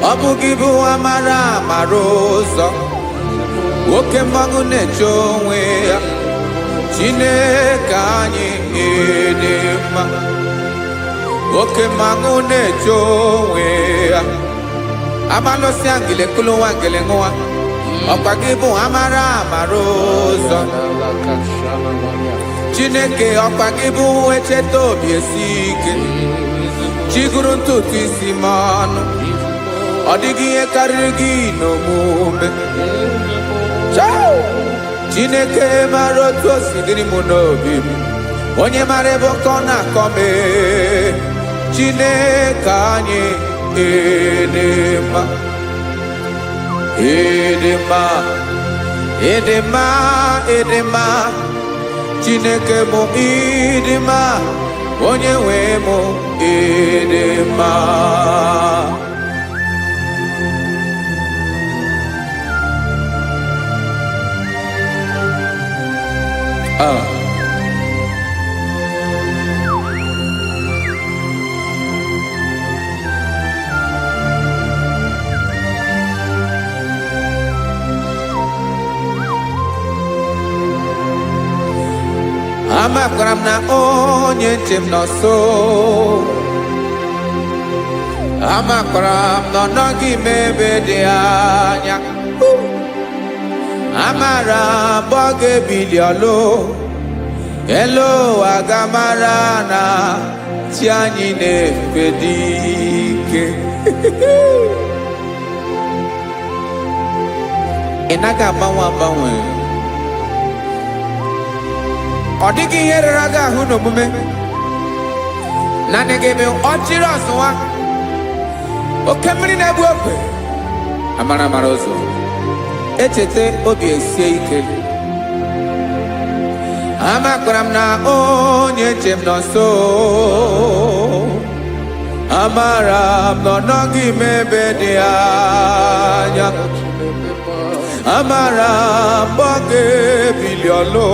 S3: Ọ bụ gị bụ amara amara ụzọ. Oke mmanwụ na-eche onwe ya. Chineke anyị ịdị mma. Oke mmanwụ na-eche onwe ya. Abalụsịa ngile kụrụ nwa ngele nwa. Ọkwa gị bụ amara amara ụzọ. Chineke ọkwa gị bụ echeta obi esi ike. Chigụrụ ntutu isi m ọnụ. Ọ dịghị ihe karịrị gị n'omume. Chineke mara otu o si dịrị m n'obi m. Onye mara ebe ọkọ na-akọ m. Chineke anyị ịdị mma. Ịdị mma. Ịdị mma. Ịdị mma. Chineke m ịdị mma. Onye nwe m ịdị mma. Amakwara m na onye nche m nọ nso. Amakwara m na ọ nọghị m ebe dị anya. Amara m ọ ga-ebili ọlụ. Elu aga mara na chi anyị na-efe dị ike. Ị naghị agbanwe agbanwe. Ọ dịghị ihe rere gị ahụ n'omume. Naanị gị bụ ọchịrị ọzụwa. Oke mmiri na-egbu ogwe. Amara amara ụzọ. Echete obi esie ike. Amakwara m na onye nche m nọ nso. Amara m na ọ nọghị m ebe dị anya. Amara m ọ ga-ebili ọlụ.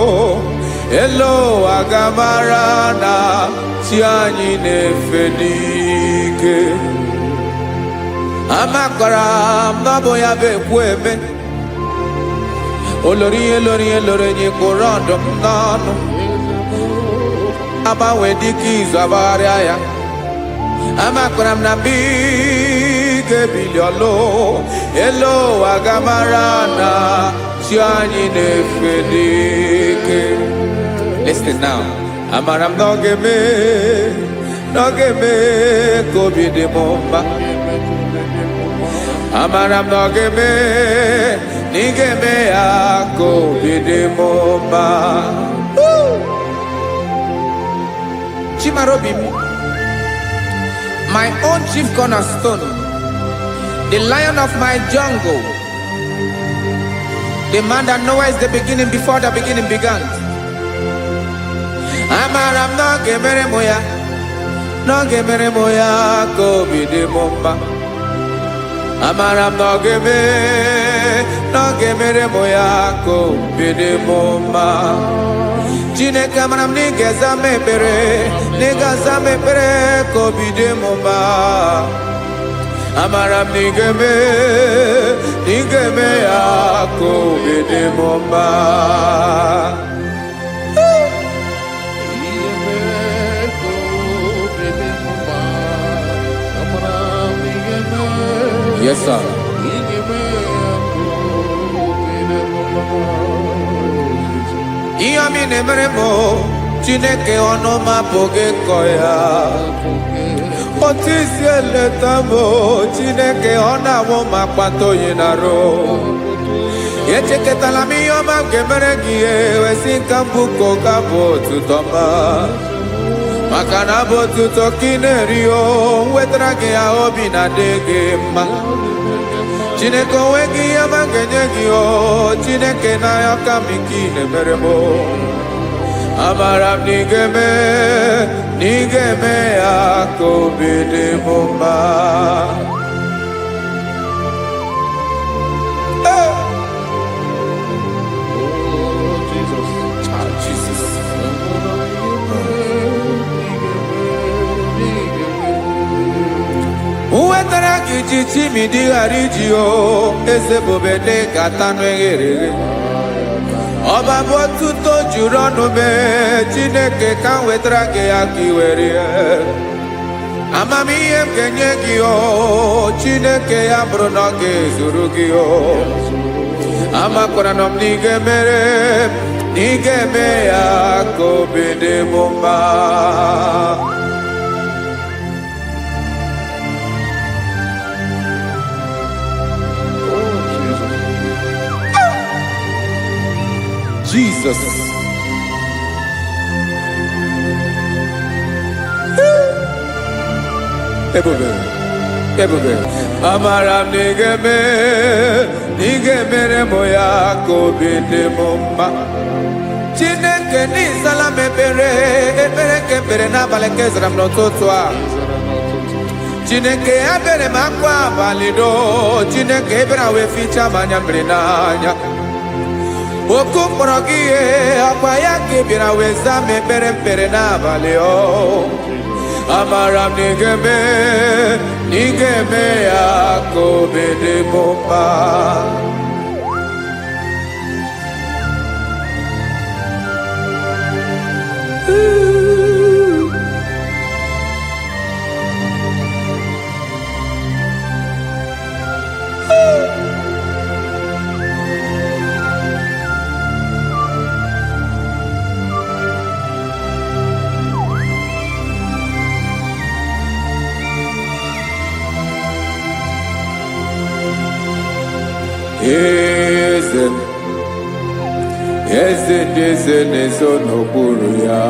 S3: Elu aga mara na chi anyị na-efe n'ike. Amakwara m na ọ bụ ya bụ ekwu eme. Olori ihe lori ihe lori enyi kpụrụ ọdụm n'ọnụ. Agbanwe dịka izu agbagharịa ya. Amakwara m na mgbe ị ga-ebili ọlụ. Elu aga mara na chi anyị na-efe n'ike. Listen now. Amara m na ọ ga-eme ka obi dị m mma. Amara m na ọ ga-eme na ị ga-eme ya ka obi dị m mma. Chimara obi m. My own chief cornerstone. The lion of my jungle. The man that knows the beginning before the beginning began. Amara m na ọ ga-emere m ya. Na ọ ga-emere m ya ka obi dị m mma. Amara m na ọ ga-emere m ya ka obi dị m mma. Chineke amara m na ị ga-aza m ekpere. Na ị ga-aza m ekpere ka obi dị m mma. Amara m na ị ga-eme ya ka obi dị m mma. Yes, sir. Ihe ọmị na-emere m Chineke ọnụ m apụghị ịkọ ya. Otisi eletamo Chineke ona wo makpato yinaro. Echeketala mi yoma kemere giye wesinka buko kabo tutoma. Makana bo tuto kinerio wetrage ya obi na dege ma. Chineke wegi yama genye o Chineke na yakamiki meremo. Amaram nigeme akobede mumba. Uwetara kichichi midi harijio eze bobede katano egere. Oba botuto juronu me Chineke kan wetara ke akiwere. Amamiye kenye giyo Chineke ya bruno ke zuru giyo. Amakora nom nigeme ya kobede mumba. Jesus. Ebube. Amaram nigeme moya kobede mumba. Chineke ni salame ebere kebere na baleke zram no totwa. Chineke abere makwa balido. Chineke ebera we ficha manya mrenanya. Oku morogie apaya kibira weza mepere na baleo. Amaram nigeme ya kobede mumba. Eze nezo n'okpuru ya.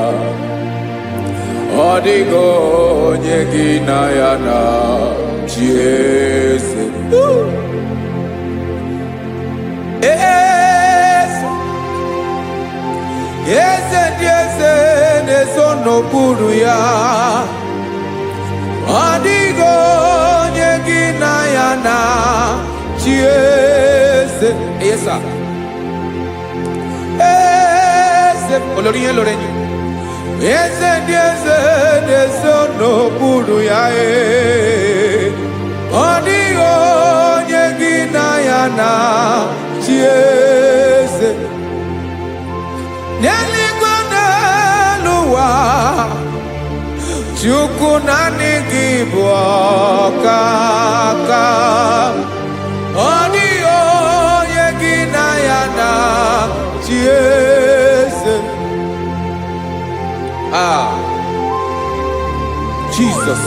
S3: Ọ dịghị onye gị na ya na chi eze. Eze ndị eze nezo n'okpuru ya. Ọ dịghị onye gị na ya na chi eze. Yes, sir. Olórí lóreño. Eze n'okpuru ya Ọ dịghị onye gị na ya na chi eze. N'eluigwe n'elu ụwa Chukwu naanị gị bụ ọkaka. Ọ dịghị onye gị na ya na chi eze. Jesus.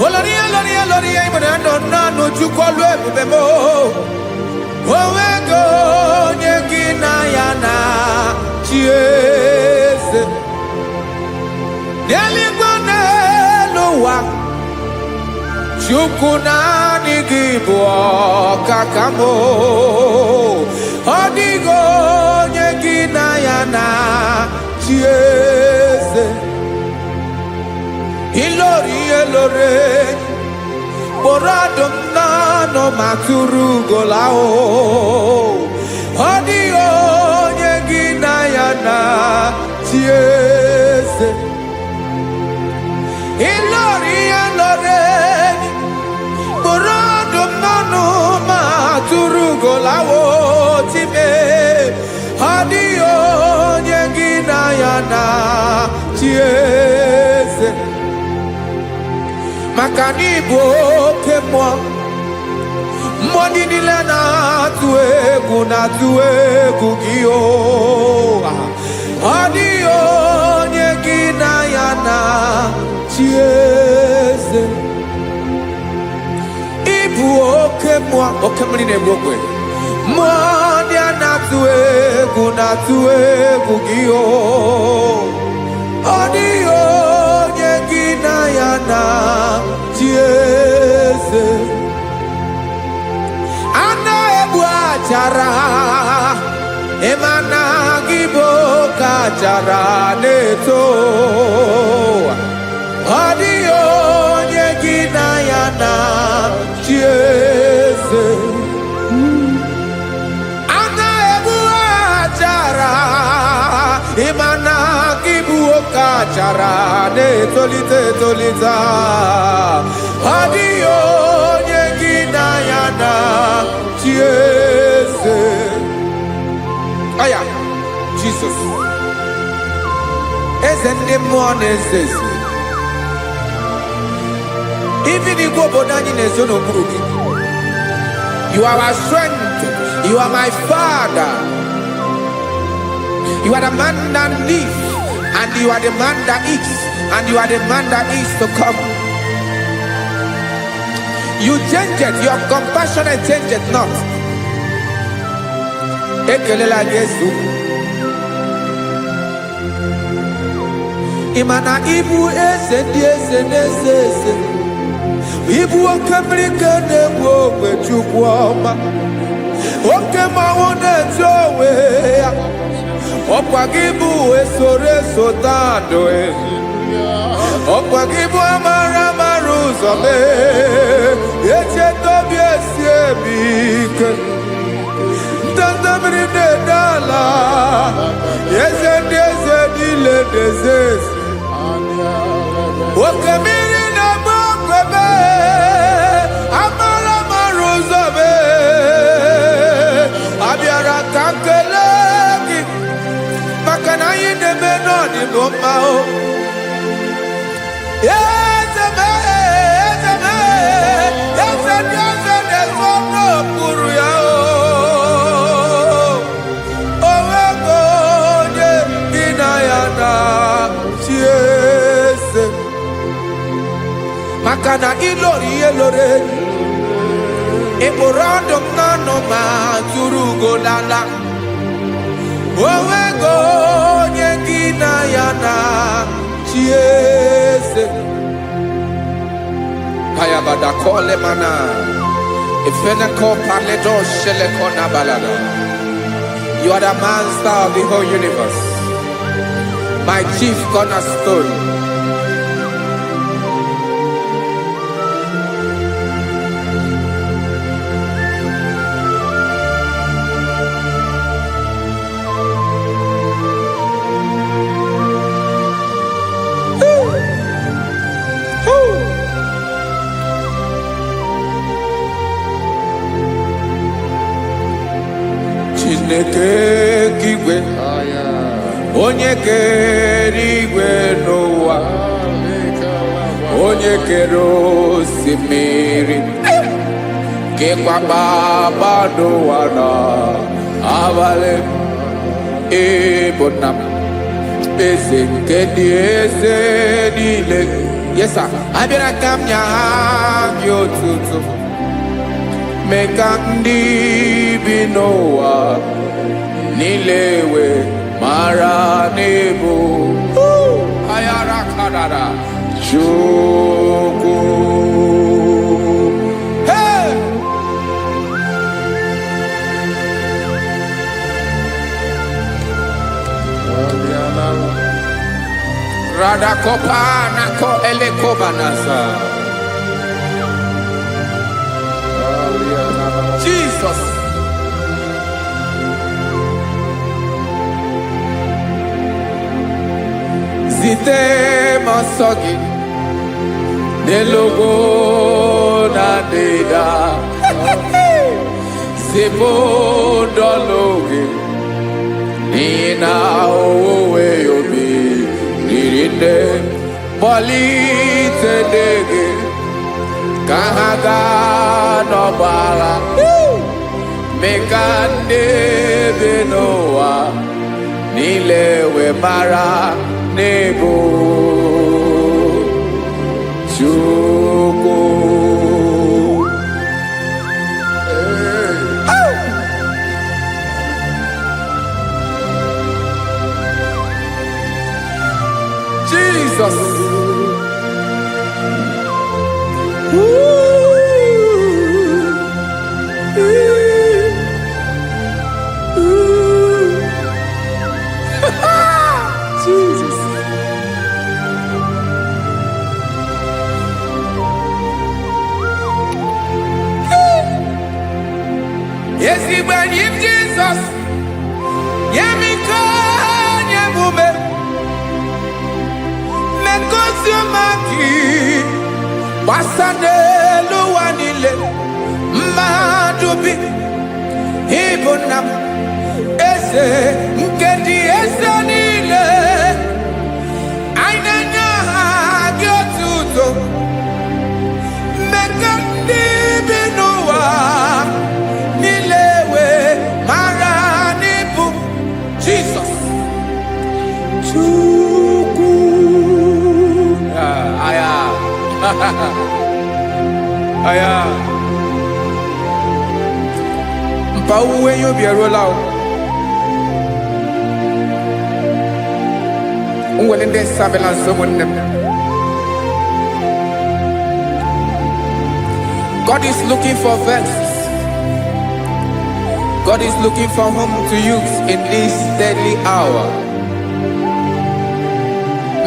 S3: Oloria imonando nanu chukolu ebubemo. Owego onye gị na ya na chi eze. N'eluigwe n'elu ụwa Chukwu naanị gị bụ ọkaka m. Ọ dịghị onye gị na ya na chi eze. Ilori kpọrọ ọdụm n'ọnụ ma tụrụ ugola o. Ọ dịghị onye gị na ya na chi eze. Ilori kpọrọ ọdụm n'ọnụ ma tụrụ ugola o time. Ọ dịghị onye gị na ya na chi eze. maka na ịbụ oke mmụọ. Mmụọ niile na-atụ egwu gị o. Ọ dịghị onye gị na ya na-achị eze. Ịbụ oke mmụọ, oke mmiri na-egbu ogwe. Mmụọ ndị a na-atụ egwu gị o. Ọ dịghị onye gị na ya na-achị eze. A na-egbu achara, ịma na gị bụ oke achara na-eto. Ọ dịghị onye gị na ya na-achị eze. A na-egbu achara, ịma na gị bụ oke achara na-etolite etolite. Ọ dịghị onye gị na ya na-achị eze. Aya, Jesus. Eze ndị mmụọ na-eze eze. Even igwe obodo anyị na-ezo n'okpuru gị. You are our strength. You are my Father. You are the man that lives, and you are the man that eats, and you are the man that is to come. You change it. Your compassion change it not. Ekelela Yesu. Imana ibu eze ndị eze na-eze eze. Ibu oke mmiri ka na-egbu ogwe Chukwu ọma. Oke mmanwụ na-eji onwe ya. Ọkwa gị bụ eso tando. Ọkwa gị bụ amara ụzọ mee. Echeta obi esi ebi ike. Ndanda mmiri na-ede ala. Eze ndị eze niile na-eze eze. Oke mmiri na-agba ogwe mee. Amara ụzọ mee. Abịara ka nkele gị. Maka na anyị na-eme n'ọdịbụ mma o. Eze mee, eze mee. Eze ndị eze na-ezo n'okpuru ya o. O nwego onye gị na ya na-achị eze. Maka na ịlọrọ ihe lọrọ enyi. Ịkpụrụ ọdụm n'ọnụ ma tụrụ ugo n'ala. O nwego onye gị na ya na-achị eze. Kayabada kole mana. Ifeneko paledo sheleko nabalada. You are the master of the whole universe. My chief cornerstone. Chineke kigwe, onye kere igwe n'ụwa, onye kere osimiri, kekwa kpakpando ụwa n'abalị. Ịbụ nna m, eze nke ndị eze niile. Yes sir, abịara ka m nye gị otuto. Mee ka ndị bi n'ụwa niile wee mara n'ebu ayara kadara Chukwu. Hey! Radakopa nako elekobanasa. Jesus. Zite masogi nelogo na deda. Zibo dologe nina owe yobi nirinde bolite dege kahaga no bara mekande benoa nilewe mara nebo chuko Jesus. Jesus. Yes, he believe Jesus. Yemiko, Yemume. Mekosumaki. Wasane luwanile. Madubi. Ibunam. Ese. Nkedi ese nile. Ainanya hagyotuto. Mekandi binuwa. Nilewe maranibu. Jesus. Chuku. Aya. Aya. Mpauwe yo bierolao. Unwelende sabela someone. God is looking for verses. God is looking for whom to use in this deadly hour.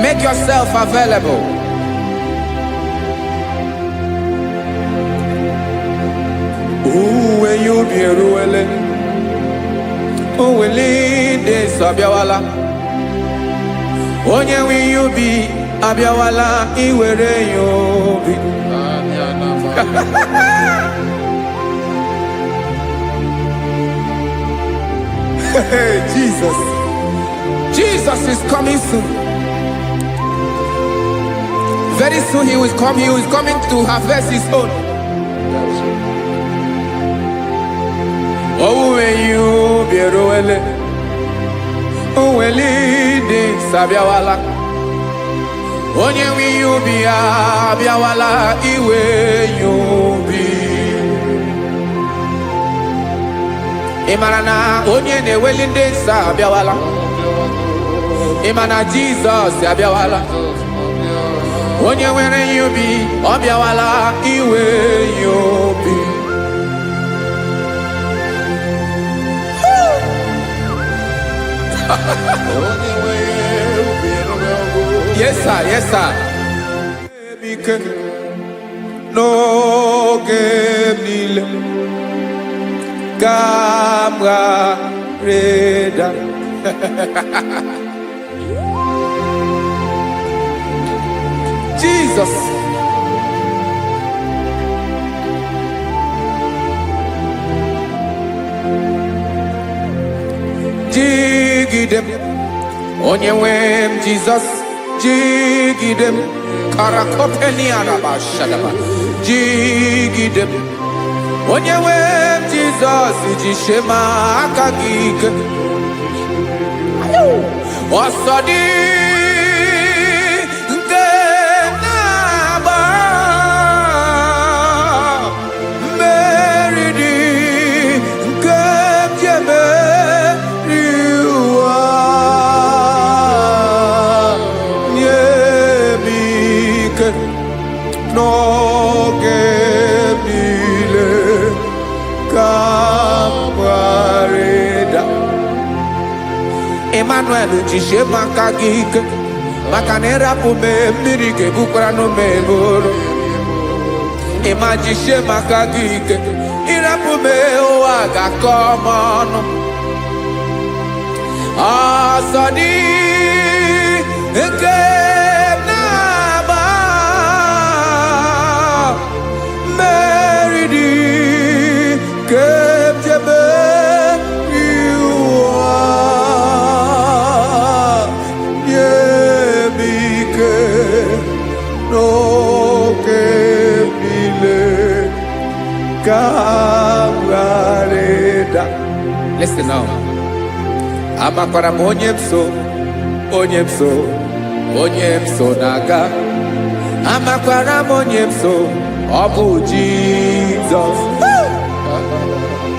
S3: Make yourself available. Uwe you be ruele. Uwe linde sabiawala. Onye wi you be abiawala iwere you be. Jesus. Jesus is coming soon. Very soon he will come. He is coming to harvest his own. Oh, when you be roele, oh, when leading sabiawala, onye wi you be abiawala, iwe you be. Imarana onye ne welinde sabiawala, imana Jesus sabiawala, onye were you be abiawala, iwe you be. Yes, sir. Yes, sir. No game Gamra Reda. Jesus. Jigidem. Onyewem Jesus. Jigidem. Karakopeni arabashadaba. Jigidem. Onyewem Jesus. Jishema akagike. Osodi. No gemile camarada Emmanuel jishe makagike makanera pume mirike bukrano meboro Ema jishe makagike irapume oaga komono Asadi eke no que Kawareda. Listen now. Amakwara monyemso, onyemso, onyemso naga. Amakwara monyemso, Obu Jesus.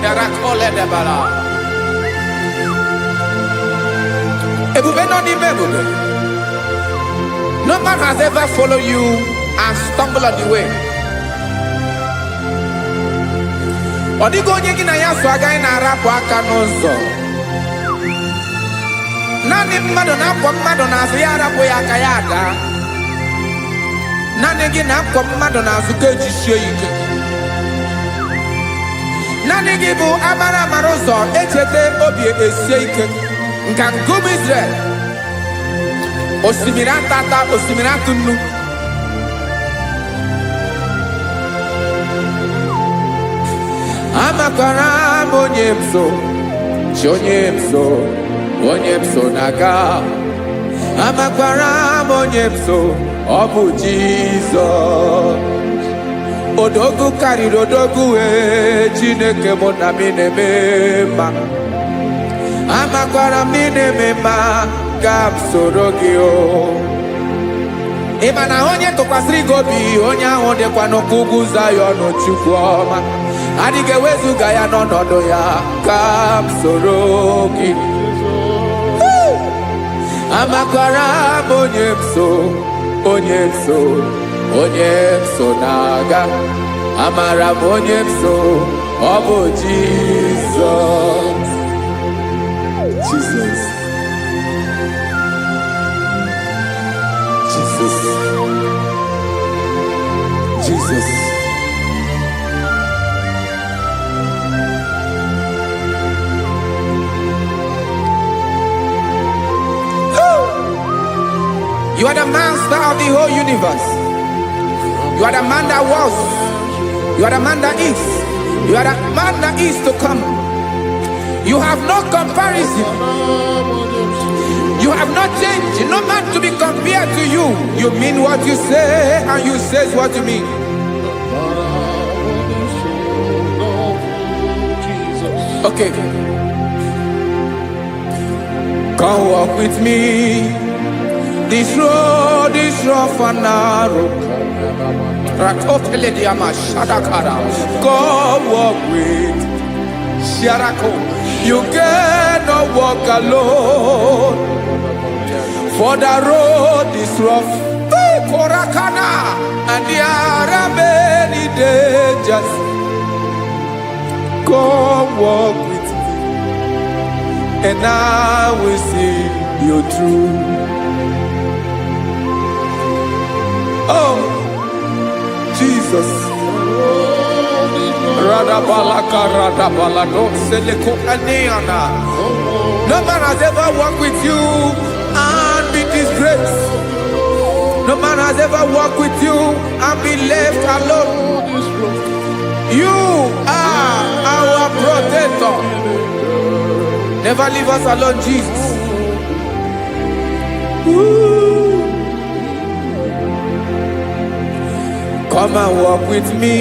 S3: Yarakole debala. Ebube no ni mebube. No man has ever followed you and stumbled on the way. Odigo onye gị na ya so agaghị na-arapụ aka n'ụzọ. Naanị mmadụ na-akwọ mmadụ n'azụ ya arapụ ya aka ya ada. Naanị gị na-akwọ mmadụ n'azụ ka ejisie ike. Naanị gị bụ amara amara ụzọ echete obi esie ike. Nka ngụm Israel. Osimiri atata, osimiri atụ nnu. Amakwara monyemso, chonyemso, onyemso naga. Amakwara monyemso, Obu Jesus. Odogu karịrị odogu Chineke mụ na mi na-eme mma. Amakwara mi na-eme mma ka m soro gị o. Ị ma na onye tụkwasịrị gị obi, onye ahụ dịkwa n'ụkwụ ugwu Zayọn Chukwu ọma. Adịghị ewezuga ya n'ọnọdụ ya ka m soro gị. Amakwara m onyemso, onyemso, onyemso na-aga. Amara m onyemso, ọ bụ Jizọs. Jesus. Jesus. Jesus. You are the master of the whole universe. You are the man that was. You are the man that is. You are the man that is to come. You have no comparison. You have not changed. No man to be compared to you. You mean what you say and you say what you mean. Okay. Come walk with me. This road is rough and narrow. Come walk with Sharako. You cannot walk alone. For the road is rough. Korakana. And there are many dangers. Come walk with me. And I will see you through. Oh, Jesus. No man has ever walked with you and be disgraced. No man has ever walked with you and be left alone. You are our protector. Never leave us alone, Jesus. Woo. Come and walk with me.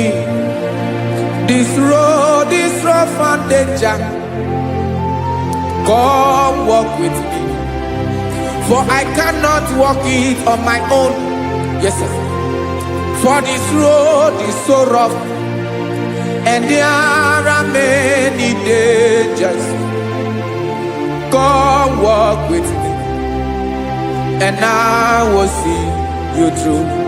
S3: This road is rough and danger. Come walk with me. For I cannot walk it on my own. Yes, sir. For this road is so rough. And there are many dangers. Come walk with me. And I will see you through.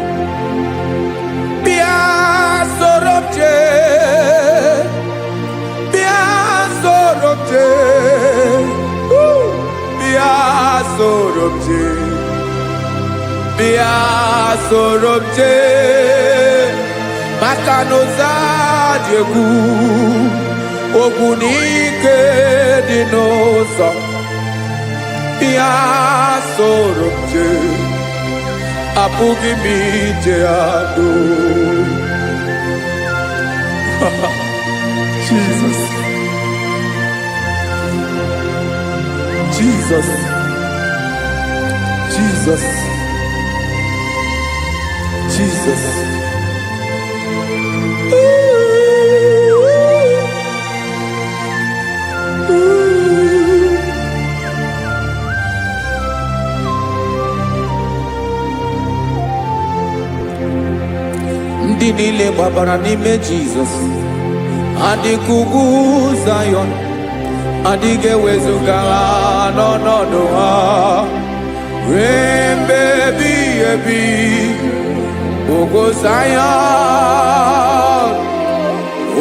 S3: Sorobje Makanoza Diegu Ogunike Dinosa Bia Sorobje Apugi Mijeado. Jesus. Jesus. Jesus. Jesus. Ooh. ndị niile gbabara n'ime Jizọs adịghị ugwu Zayọn adịghị ewezuga ha n'ọnọdụ ha ruo mgbe ebighị ebi. Ugwu Zayọn,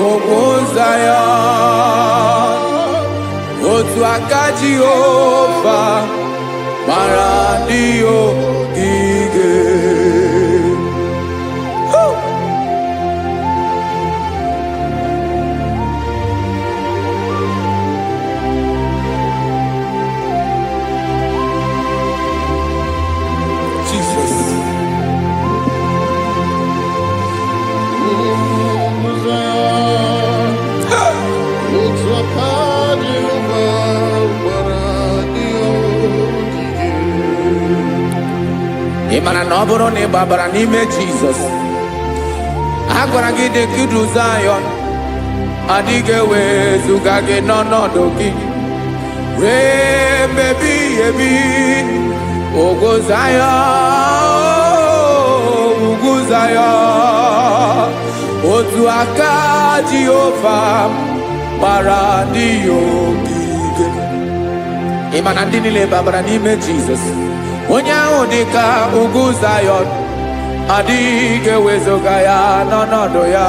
S3: ugwu Zayọn, otu aka Jehova mara ndị ogige. Ị mara na ọ bụrụ na ị gbabara n'ime Jizọs, a gwara gị dị ka Zayọn adịghị ewezuga gị n'ọnọdụ gị ruo mgbe ebighị ebi. Ugwu Zayọn, ugwu Zayọn, otu aka Jehova gbara ndị ogige. Ị ma na ndị niile gbabara n'ime Jizọs, onye ahụ dị ka ugwu Zayọn adịghị ewezuga ya n'ọnọdụ ya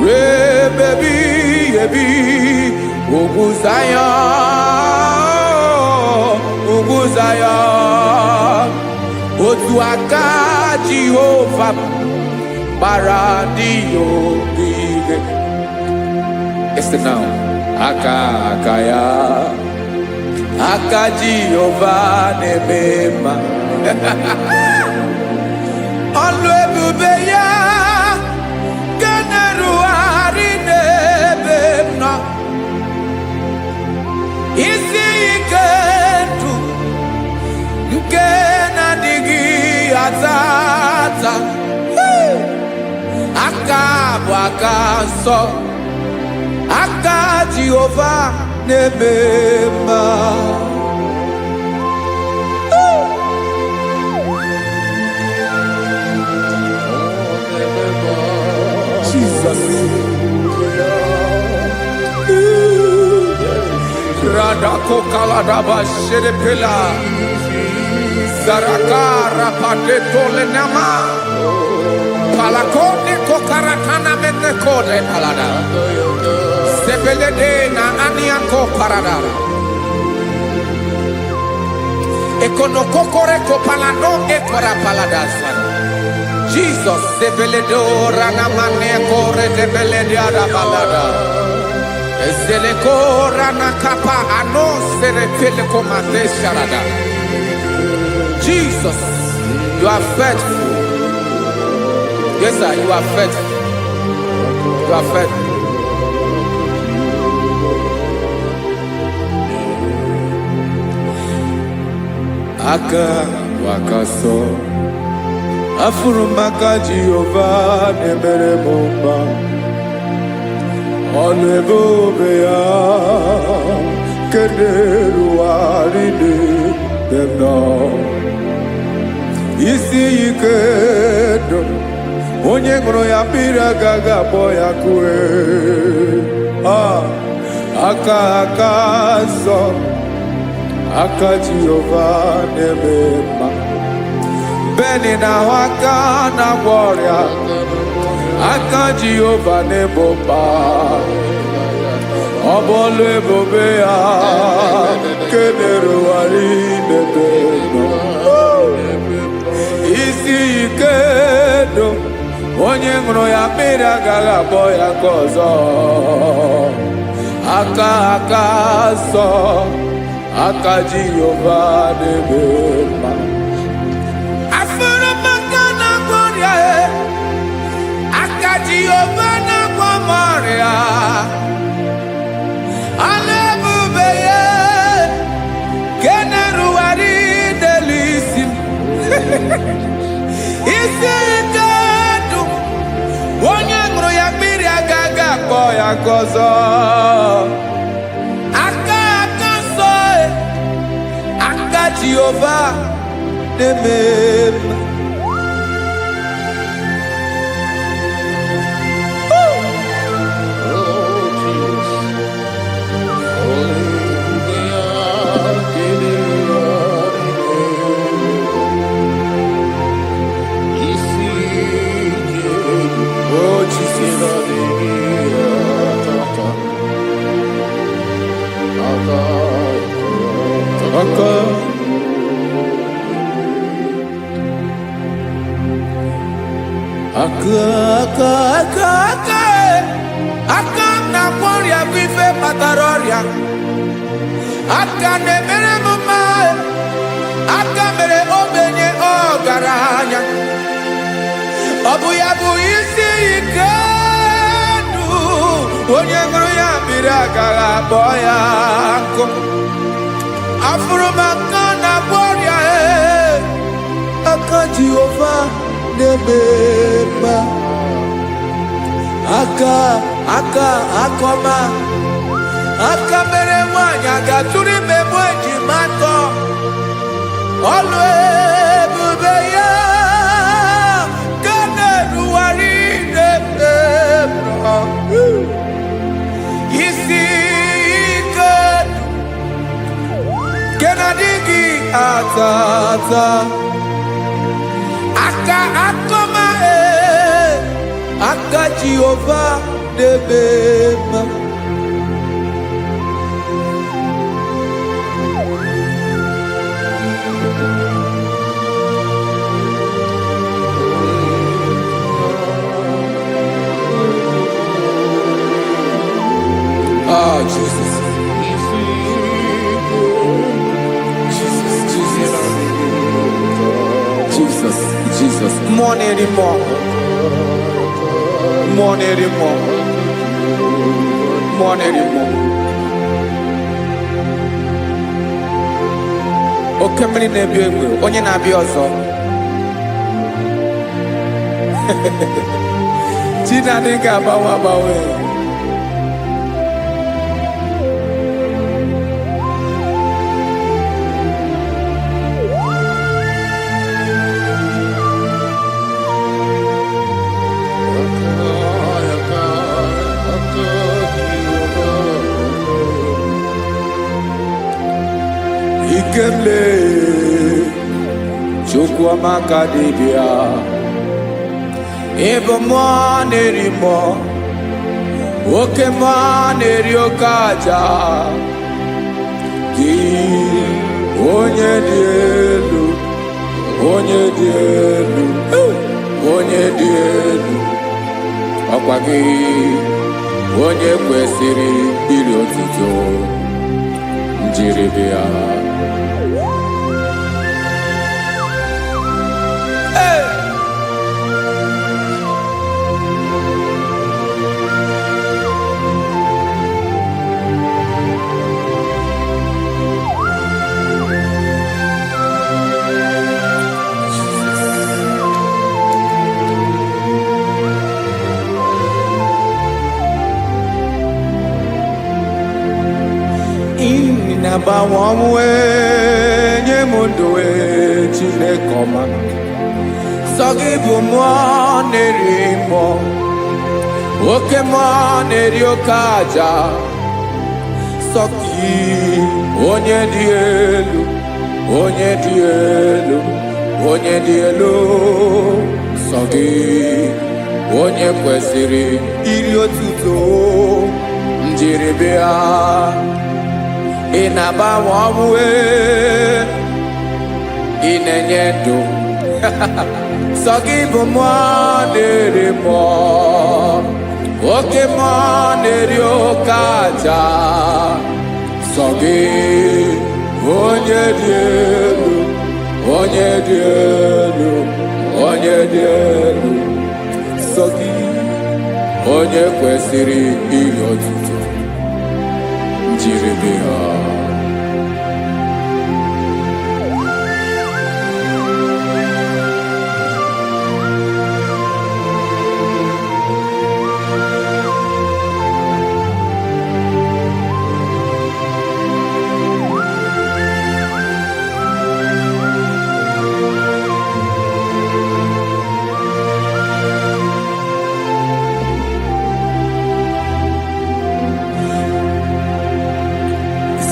S3: ruo mgbe ebighị ebi. Ugwu Zayọn, ugwu Zayọn, otu aka Jehova gbara ndị ogige. Listen now, aka ya, aka Jehova na-eme mma. Ọlụ ebube ya ga na-erugharị n'ebe m nọ. Isi ike ndụ nke na-adịghị ata ata. Aka bụ aka nsọ, aka Jehova na-eme mma. Jesus. Radako kaladaba sherepela zarakara pateto lenama palakone kokaratana mene kode palada sebelede na aniako parada ekono kokore ko palano ekora paladasa. Jesus sebeledo rana mane kore debelede ada balada. Ezele kora na kapa ano serepele komate sharada. Jesus, you are faithful. Yes, sir, you are faithful. You are faithful. Aka wakaso afurumaka Jehova nemere mumba. Ọlụ ebube ya kenerughari n'ebe m nọ. Isi ike ndụ onye ṅụrụ ya mmiri agaghị akpọ ya kue. Aka nsọ, aka Jehova na-eme mma. Beni na-ahụ aka na-agwọ ọrịa, aka Jehova na-ebo mma. Ọ bụ ọlụ ebube ya kenerughari n'ebe m nọ. Isi ike ndụ onye ṅụrụ ya mmiri agaghị akpọ ya ka ọzọ. Aka nsọ, aka Jehova na-eme mma. Afụrụmaka na-agwọ ọrịa, aka Jehova na-agwọ m ọrịa. Ọlụ ebube ya kenerughari n'elu isi m. Isi ike ndụ onye ṅụrụ ya mmiri agaghị akpọ ya ka ọzọ. Aka nsọ, aka Jehova na-eme mma. aka na kwọrịa bụ ife kpatara ọrịa, aka na-emere m mma, aka mere ogbenye ọgaranya, ọ bụ ya bụ isi ike ndụ, onye ṅụrụ ya mmiri agaghị akpọ ya nkụ. Afụrụ m aka na kwọrịa, aka Jehova na-eme mma, aka akọma, aka mere nwanyị ga-atụrụ ime mụ ejima atọ, ọlụ ebube ya ka na-erugharị n'ebe isi ike nke na-adịghị ata ata, aka akọma, aka Jehova na-eme mma. Oh, Jesus. Jesus. More anymore. More anymore. More anymore. Oke mmiri na-ebi egbe, onye na-abịa ọzọ. Chi na-adị ga-agbanwe agbanwe. Ikemle Chukwuamaka dibịa, ịbụ mmụọ na-eri mmụọ, oke mmụọ na-eri oke aja, gị onye dị elu, onye dị elu, onye dị elu, ọkwa gị onye kwesịrị iri otuto, njiribịa. Na-agbanwe ọnwụ nye m ndụ Chineke ọma, sọ gị bụ mmụọ na-eri mmụọ, oke mmụọ na-eri oke aja, sọ gị onye dị elu, onye dị elu, onye dị elu, sọ gị onye kwesịrị iri otuto, njiribịa. Ị na-agbanwe ọnwụ, ị na-enye ndụ, sọ gị bụ mmụọ na-eri mmụọ, oke mmụọ na-eri oke aja, sọ gị onye dị elu, onye dị elu, onye dị elu, sọ gị onye kwesịrị iri otuto, njiribịa.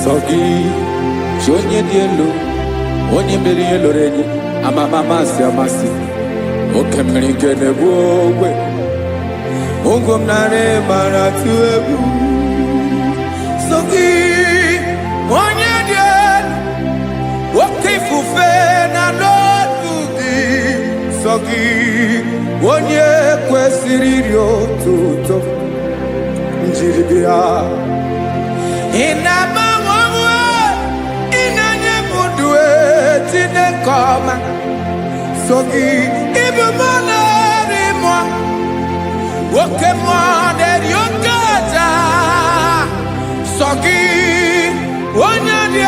S3: Sọ gị chi onye dị elu, onye mere ihe lụrụ enyi, amama amasị amasị, oke mmiri nke na-egbu ogwe, ụgwọ m narị mara atụ egwu. Sọ gị onye dị elu, oke ifufe na n'ọdụ gị, sọ gị onye kwesịrị iri otuto njiri bịa. Ị na-agbanwe onwe, ị na-enye m ndụ Chineke ọma. So gị ịbụ mmụọ na-eri mmụọ, oke mmụọ na-eri oke aja. So gị onye dị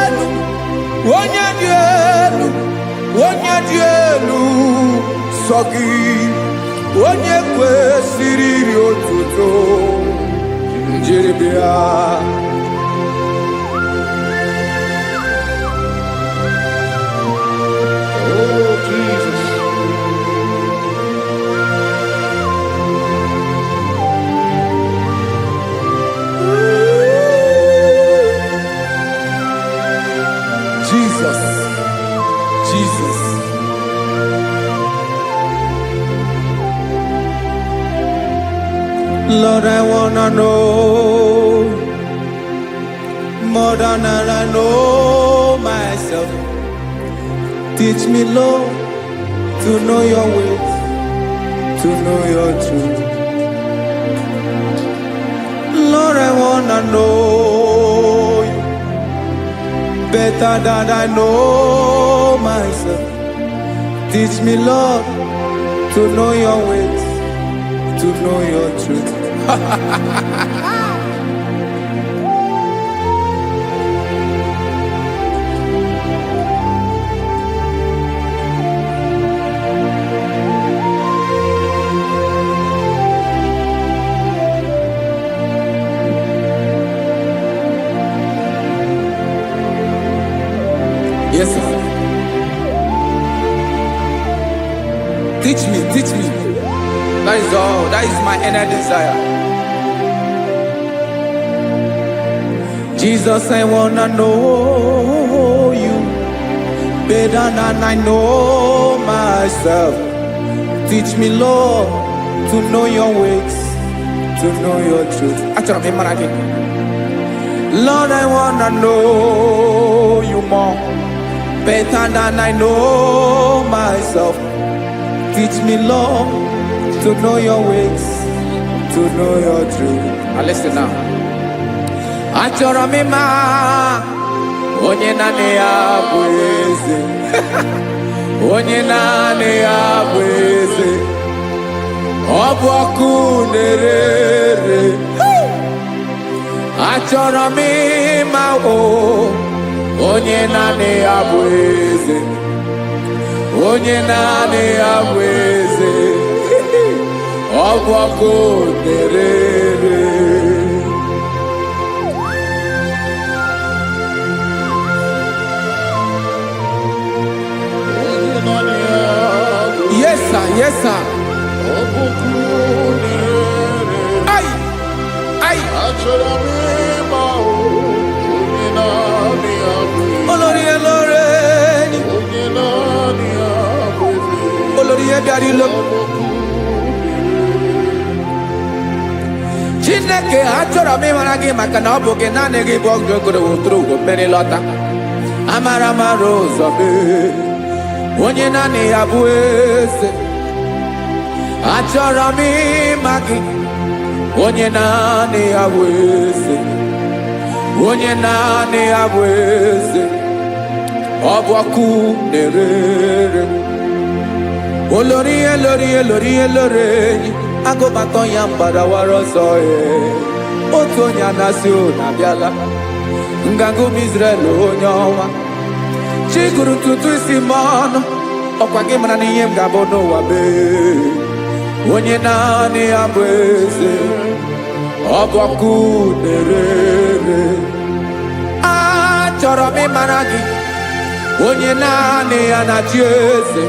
S3: elu, onye dị elu, onye dị elu. So gị onye kwesịrị iri otuto njiri bịa.
S2: Oh, Jesus.
S3: Jesus, Jesus. Lord, I wanna know more than I know myself. Teach me, Lord, to know your ways, to know your truth. Lord, I wanna know you better than I know myself. Teach me, Lord, to know your ways, to know your truth. Yes, sir. Teach me, teach me. That is all. That is my inner desire. Jesus, I wanna know you better than I know myself. Teach me, Lord, to know your ways, to know your truth. Lord, I wanna know you more better than I know myself. Teach me, Lord, to know your ways, to know your truth. Now listen now. Achọrọ m ịma onye naanị ya bụ eze. Onye naanị ya bụ eze. Ọ bụ ọkụ na-ere. Achọrọ m ịma onye naanị ya bụ eze. Onye naanị ya bụ eze. Ọ bụ ọkụ na-ere. Yes, sir. Yes, sir. Ay, ay. Olórí elóore ni. Olórí ebiari lo. Chineke achọrọ m ịmara gị maka na ọ bụ gị naanị gị bụ ọgụ ogoro wotoro ugo mmeri lọta. Amara mara ụzọ mee. Onye naanị ya bụ eze. Achọrọ m ịma gị. Onye naanị ya bụ eze. Onye naanị ya bụ eze. Ọ bụ ọkụ na-ere. Olórí elórí elórí elóore enyi. Agụbatọ ya mgbadawara ọsọ ya. Otu onye anasị na-abịala. Nganga ụmụ Izrel onye ọma. Chi gụrụ ntutu isi m ọnụ. Ọkwa gị mara na ihe m ga-abụ n'ụwa mee. Onye naanị ya bụ eze. Ọ bụ ọkụ na-ere. Achọrọ m ịmara gị. Onye naanị ya na-achị eze.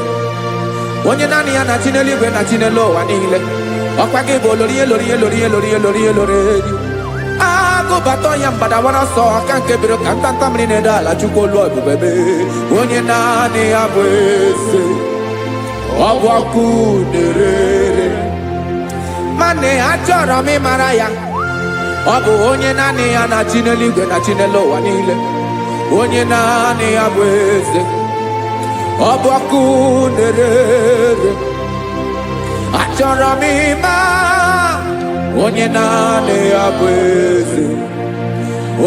S3: Onye naanị ya na-achị n'eluigwe na-achị n'elu ụwa niile. Ọkwa gị bụ olórí elórí elórí elórí elórí elórí enyi. Agụbatọ ya mgbadawara ọsọ aka nke biri ka ntanta mmiri na-ede ala Chukwu olu ebube mee. Onye naanị ya bụ eze. Ọ bụ ọkụ na-ere. Mane achọrọ m ịmara ya. Ọ bụ onye naanị ya na-achị n'eluigwe na-achị n'elu ụwa niile. Onye naanị ya bụ eze. ọbọkụ na-ere achọrọ m ịma onye naanị ya bụ eze,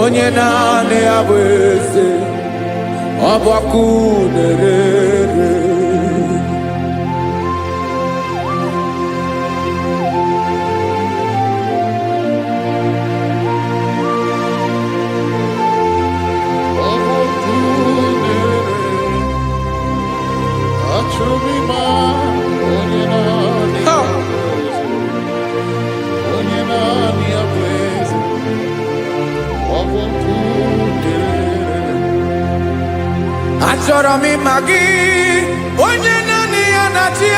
S3: onye naanị ya bụ eze, ọbọkụ na-ere. Achọrọ m ịma gị, onye naanị ya na-achị,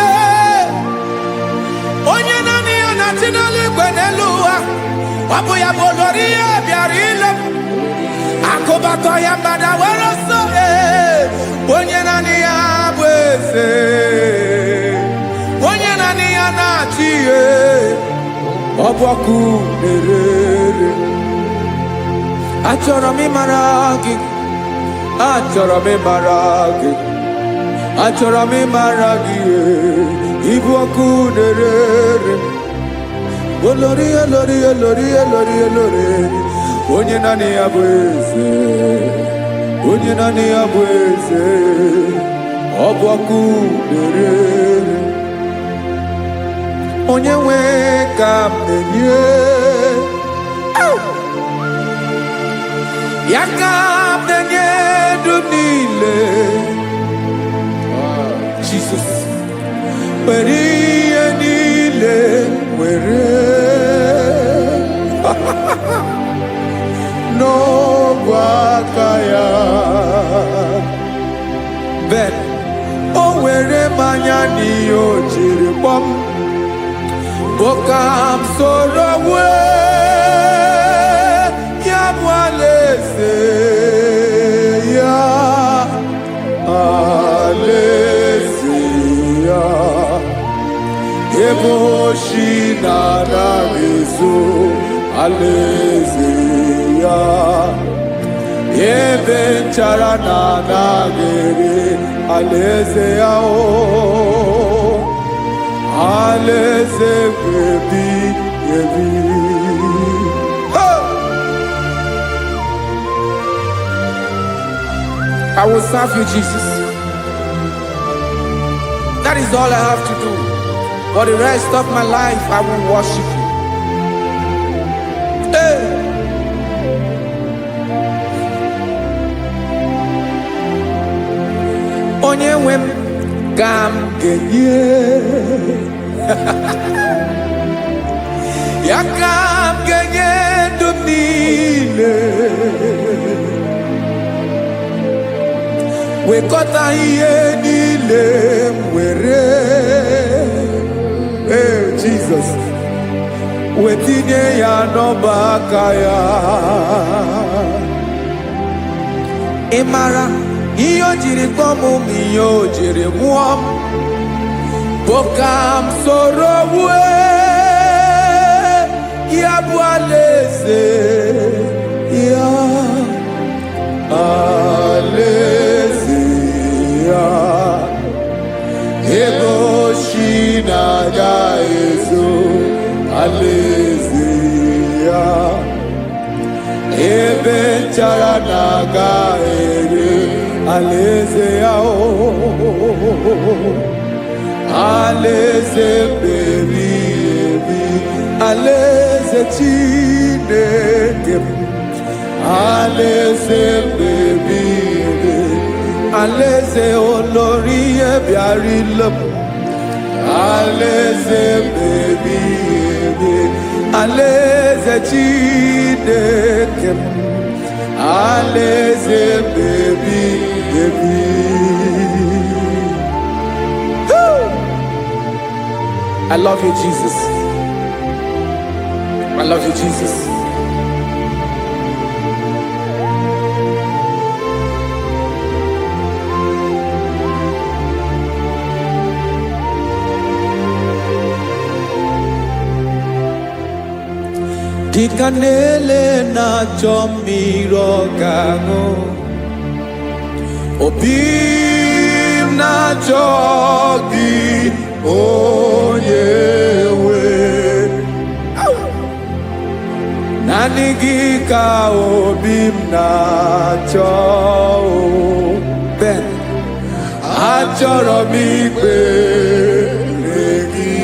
S3: onye naanị ya na-achị n'eluigwe n'elu ụwa. Ọ bụ ya bụ olori ya bịara ile m, akụbatọ ya mgbada were ọsọ. Onye naanị ya bụ eze, onye naanị ya na-achị ihe, ọbọkụ na-ere. Achọrọ m ịmara gị, achọrọ m ịmara gị, achọrọ m ịmara gị, ịbụ ọkụ na-ere. Olori olori olori olori olori, onye naanị ya bụ eze, onye naanị ya bụ eze, ọ bụ ọkụ na-ere. Onye nwe ka m na-enye, ya ka m na-enye dum niile. Jesus, were ihe niile were n'ọbụ aka ya. Ben o were mmanya n'ihe o jiri kpọọ m, bụ ka m soro wee ya bụ alaeze ya, alaeze ya, ebe oshi na-anaghị ezo, alaeze ya, ebe nchara na-anaghị ere, alaeze ya. Alaeze ebi ebi. I will serve you, Jesus. That is all I have to do. For the rest of my life, I will worship you. Hey. Onye nwe m ka m ga-enye, ya ka m ga-enye ndụ m niile, wekọta ihe niile m were, Jesus, wetinye ya n'ọba aka ya. Ị mara ihe o jiri kpọọ m, ihe o jiri mụọ m, bụ ka m soro wee ya bụ alaeze ya, alaeze ya, ebe oshi na-agaghị ezo, alaeze ya, ebe nchara na-agaghị ere, alaeze ya. Alaeze ebi ebi, alaeze Chineke m, alaeze ebi ebi, alaeze olori ya bịara ile m, alaeze ebi ebi, alaeze Chineke m, alaeze ebi ebi. I love you, Jesus. I love you, Jesus. Dikanele na chomiro gago, obi na-achọ gị onye nwe naanị gị ka obi m na-achọ Ben achọrọ m ikpere gị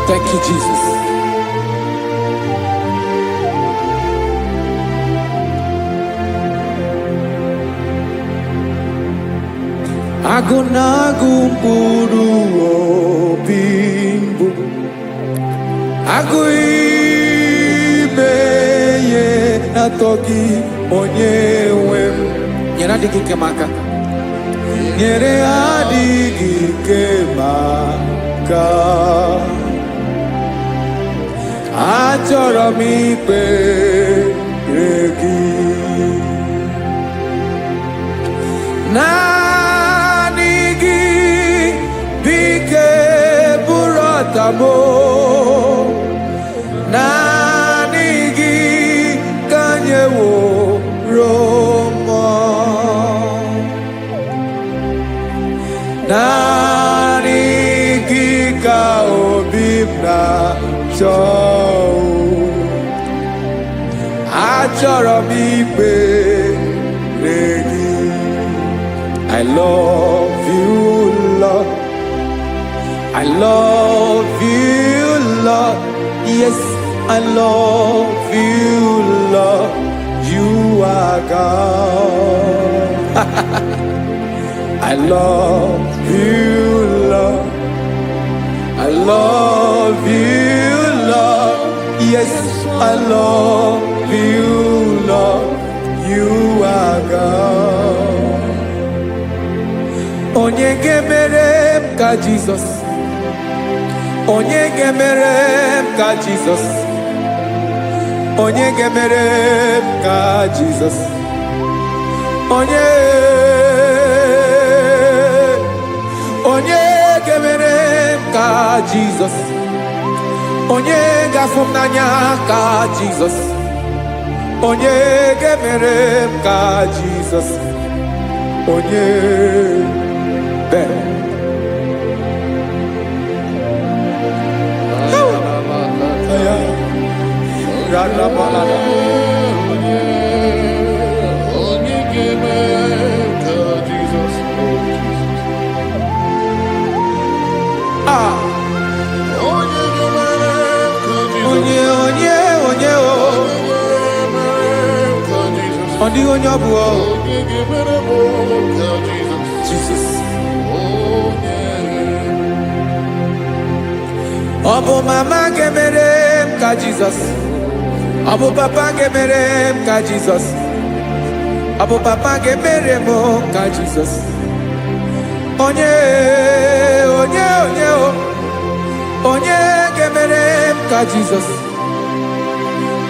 S3: Thank you, Jesus. Agụ na-agụ mkpụrụ obi mbụ, agụ ime ihe na-atọ gị onye nwe m. Nyere adịghị ike m aka, nyere adịghị ike m aka. Achọrọ m ikpere gị naanị gị bike bụrụ ọtabo naanị gị ka nyeworo m naanị gị ka obi m na-achọ achọrọ m ikpere gị. I love you, Lord. I love you, Lord. Yes, I love you, Lord. You are God. I love you, Lord. I love you, Lord. Yes, I love you, Lord. You are God. Onye ga-emere m ka Jizọs, onye ga-emere m ka Jizọs, onye ga-emere m ka Jizọs, onye ga-emere m ka Jizọs, onye ga-afụ m n'anya ka Jizọs, onye ga-emere m ka Jizọs, onye Ben. Onye ọ bụ Jesus. Ọ bụ mama ga-emere m ka Jizọs, ọ bụ papa ga-emere m ka Jizọs, ọ bụ papa ga-emere m ka Jizọs, onye ga-emere m ka Jizọs,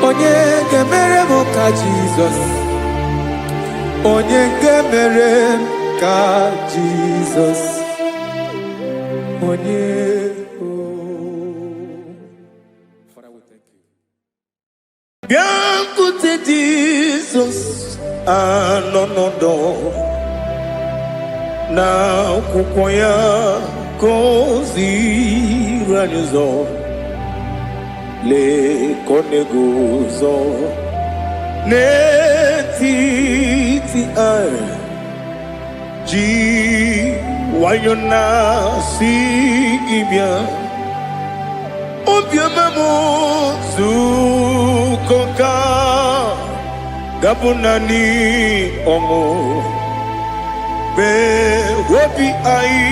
S3: onye ga-emere m ka Jizọs, onye ga-emere m ka Jizọs, onye
S1: Bịakwute Jizọs anọ n'ọdụ n'akwụkwọ ya ka o ziri anyị ụzọ lee ka ọ na-eguzo n'etiti anyị ji nwayọọ na-asị gị bịa obiọma m zukọ ka gabụ naanị ọṅụ mgbe obi anyị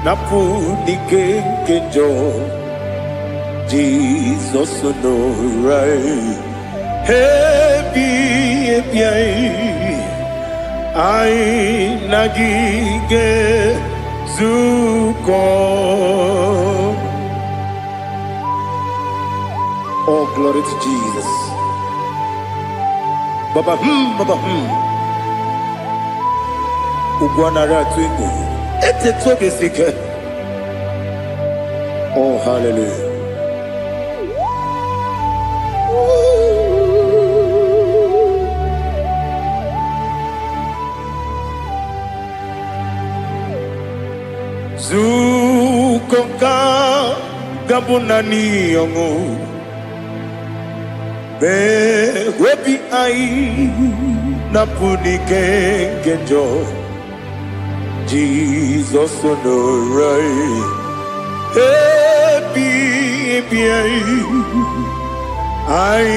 S1: na-apụ n'ike nke njọ Jizọs nọrọ anyị ebi anyị na gị ga-ezukọ Oh, glory to Jesus. Baba, Baba, Ugwanara twingo. Ete tobe sike. Oh, hallelujah. Zukonka gabunani yongo. Be webi ai napuni kenjo. Jesus onorai. Happy ai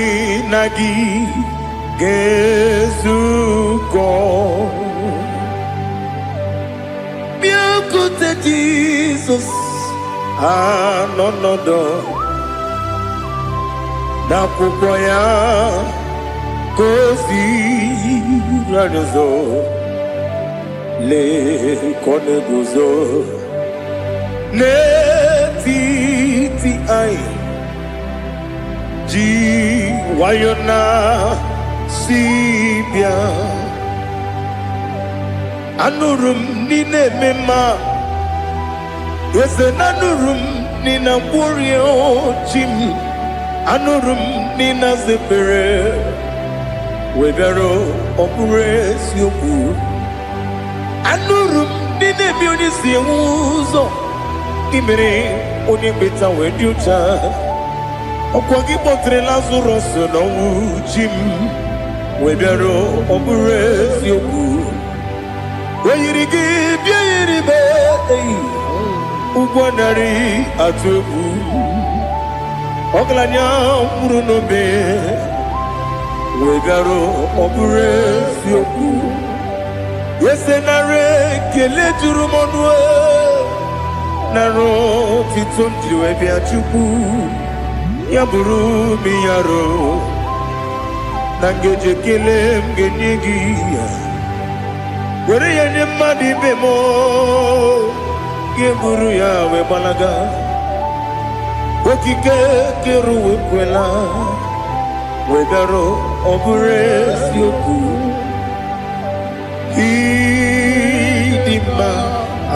S1: nagi gezuko. Biakute Jesus anonodo. Nakupoya kozi radozo le koneguzo ne ti ai ji wayona sibia anurum nine mema yese nanurum nina burio chim anurum nina zepere webero opure sioku anurum nine bioni siuzo imere oni beta wediucha okwagi potre Lazarus no chim webero opure sioku weyirigi biiribe ugwanari atubu oglanya murunobe wegaro obure sioku yesenare kele jurumonwe naro titondiwe biachuku yaburu miyaro nangeje kele mgenyigi were yene madi bemo geburu ya we balaga okike keru kwela wegaro obure sioku idima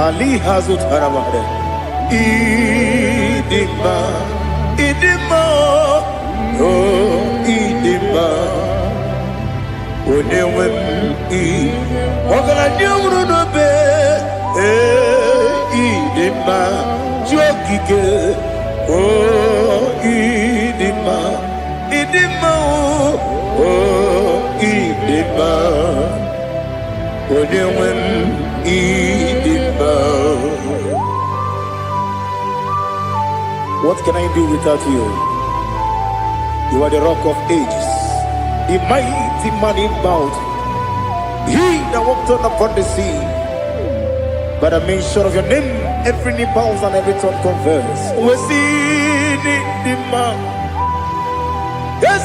S1: ali hazut haramade idima oh idima onewem ogala nyumru no be idima jokike oh idima oh idima onewem idima. What can I do without you? You are the rock of ages, the mighty man in mountain, he that walked on upon the sea. By the mention of your name, every knee bows and every tongue confess. We see the man. Yes,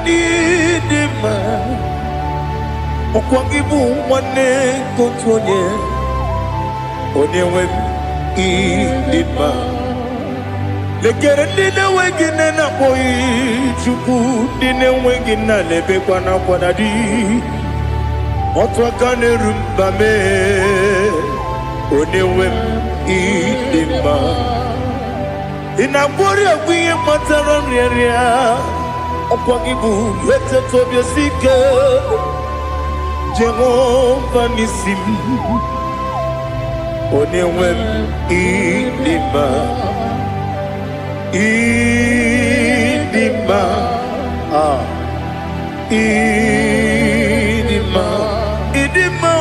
S1: the man. Okwangibu wane kontonye. Onyewe idima. Lekere nina wengine na boy chuku nina wengine lebe kwa na kwa nadi. Otwa kane rumba me. Onewem idima inabori agwiye matara nria okwagibu yete tobye sike Jehova nisim onewem idima idima idima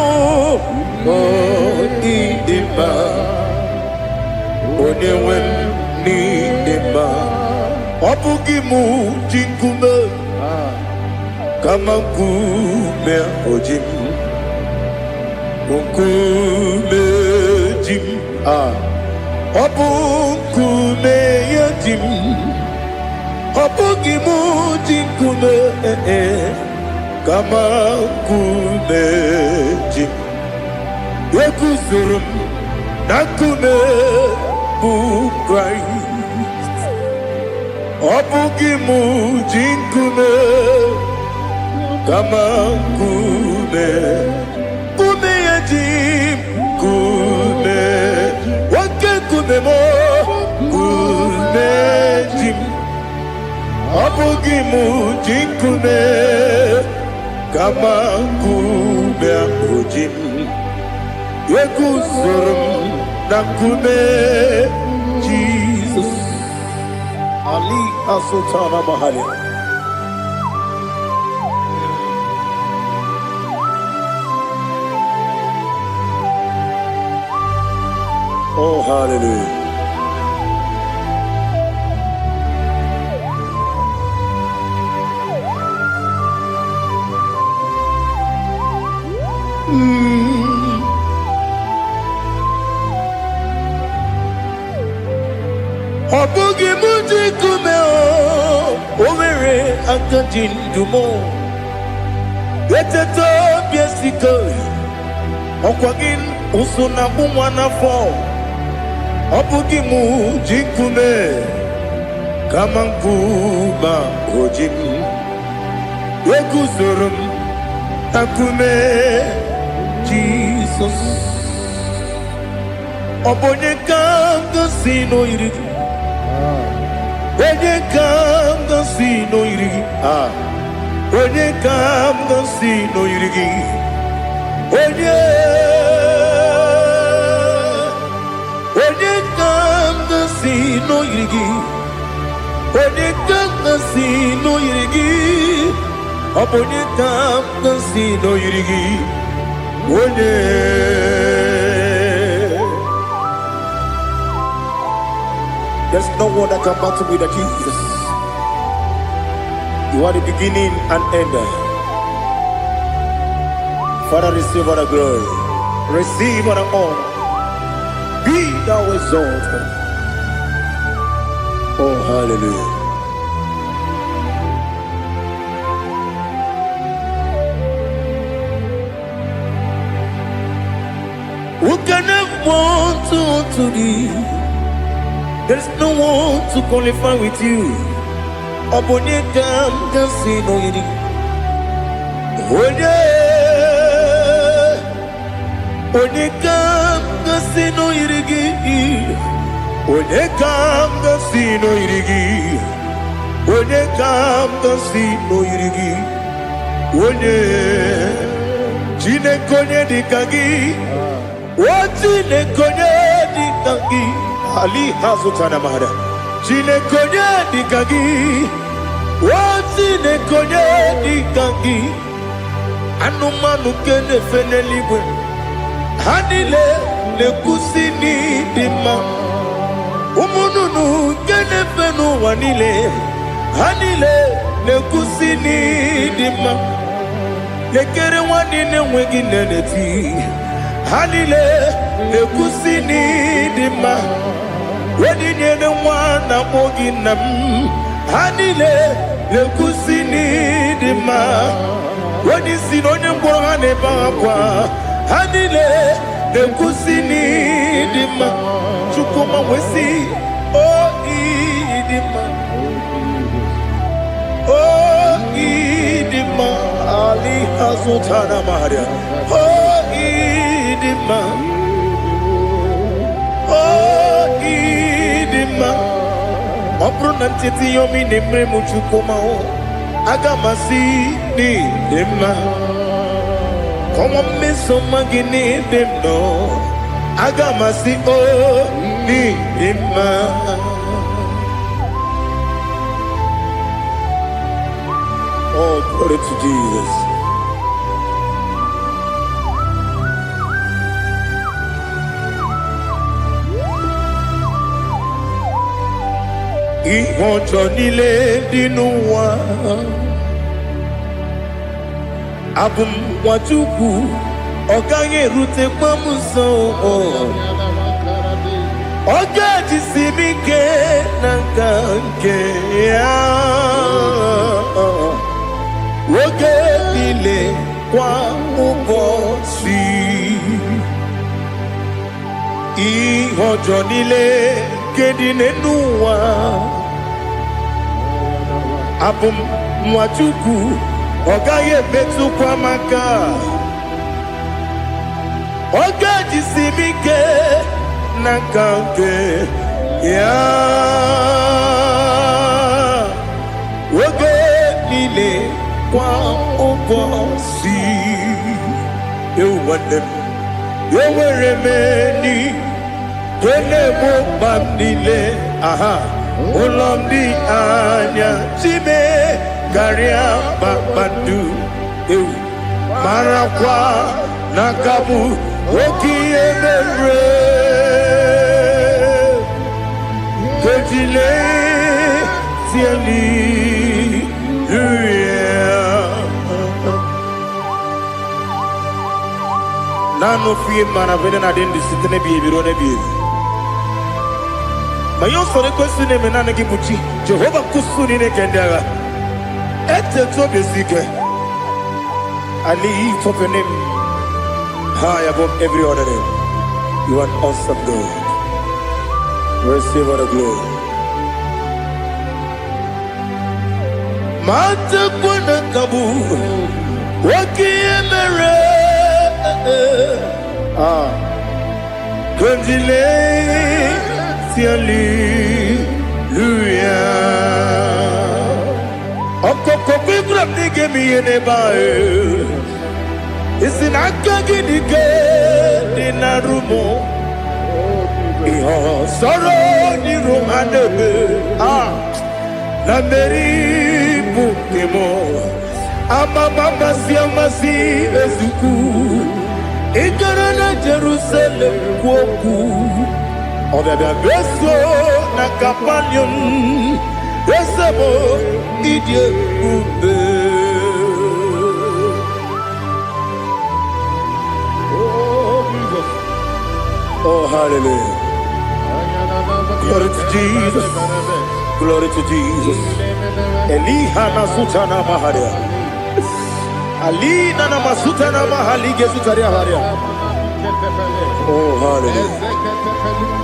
S1: oh idima onewem idima obugimu jinkume kama nkume ojim nkume jim obukume yajim obugimu jinkume kama nkume jim Yekusurum nakume bu Christ Obugi mujinkume kama kume kume yajim kume wake kume mo kume jim. Obugi mujinkume kama kume ujim yekuzurum na kume Jesus. Ali Asultana Mahali. Oh, hallelujah. Obugi mujikume owere akadindumo eteto biesiko okwagin usuna umwana fo. Obugi mujikume kama nkuba ojim yekuzurum akume Jesus. Obonye kanga sino irigi Onye kam gansi no irigi, onye kam gansi no irigi, onye kam gansi no irigi, onye kam gansi no irigi, onye kam gansi no irigi, onye. There's no one that can battle with Jesus. You are the beginning and end. Father, receive all the glory. Receive all the honor. Be thou exalted. Oh, hallelujah. Who can have one to thee? There is no one to qualify with you. Obonye kam gansi no yiri. Onye kam gansi no yiri. Onye kam gansi no yiri. Onye kam gansi no yiri. Onye chine konye dikagi. Chine konye dikagi. Ali Hazutana Mahara. Chine konye dikagi. Chine konye dikagi. Anumanu kene feneligwe. Hanile le kusini dima. Umununu kene fenu wanile. Hanile le kusini dima. Lekere wanine wegi neneti. Hanile le kusini dima. Wedi nyene wana mogi nam. Hanile le kusini dima. Wedi sinonye mborane bakwa. Hanile le kusini dima. Chukuma wesi oh idima. Oh idima. Ali Hazutana Maria. Oh idima. Oh idima. Opronantiti yomi nemre muchukoma o. Agamasi ni dema. Come on, miss some magini dem no. Agamasi o ni dema. Oh, glory to Jesus. Ihojo nile dinuwa Abum wajuku Oganye rute kwa muso Oga jisimike nangange Woge nile kwa ubosi Ihojo nile kedine nuwa abụ m nwa Chukwu ọ gaghị emetụkwa m aka ọ ga-ejisi m ike n'aka nke ya oge niile kwa ụbọchị ewu nwanne m enwere m enyi na-egbu mkpa m niile aha ụlọ m dị anya chime karịa kpakpando ewu marakwa n'aka bụ oke ihe mere kejile tieli nanu fie mana vene na den disitene bi ebiro ne bi mayo sore kwesi ne menana ki buchi Jehova kusuni ne kendaga ete to besike ali top your name high above every other name. You are awesome God. Receive all the glory. Mata kuna kabu wakiemere Kundile Hallelujah. Okoko bibra nige mi enebae. Isin akagi nige dinarumo. Iho soro ni rumanebe. Na meri bukemo. Ama mama si ezuku. Ikarana Jerusalem woku. Obebe beso na kapanion. Besebo idie ube. Oh, hallelujah. Glory to Jesus. Glory to Jesus. Elihana sutana maharia. Alina na masutana mahalige sutaria haria. Oh, hallelujah.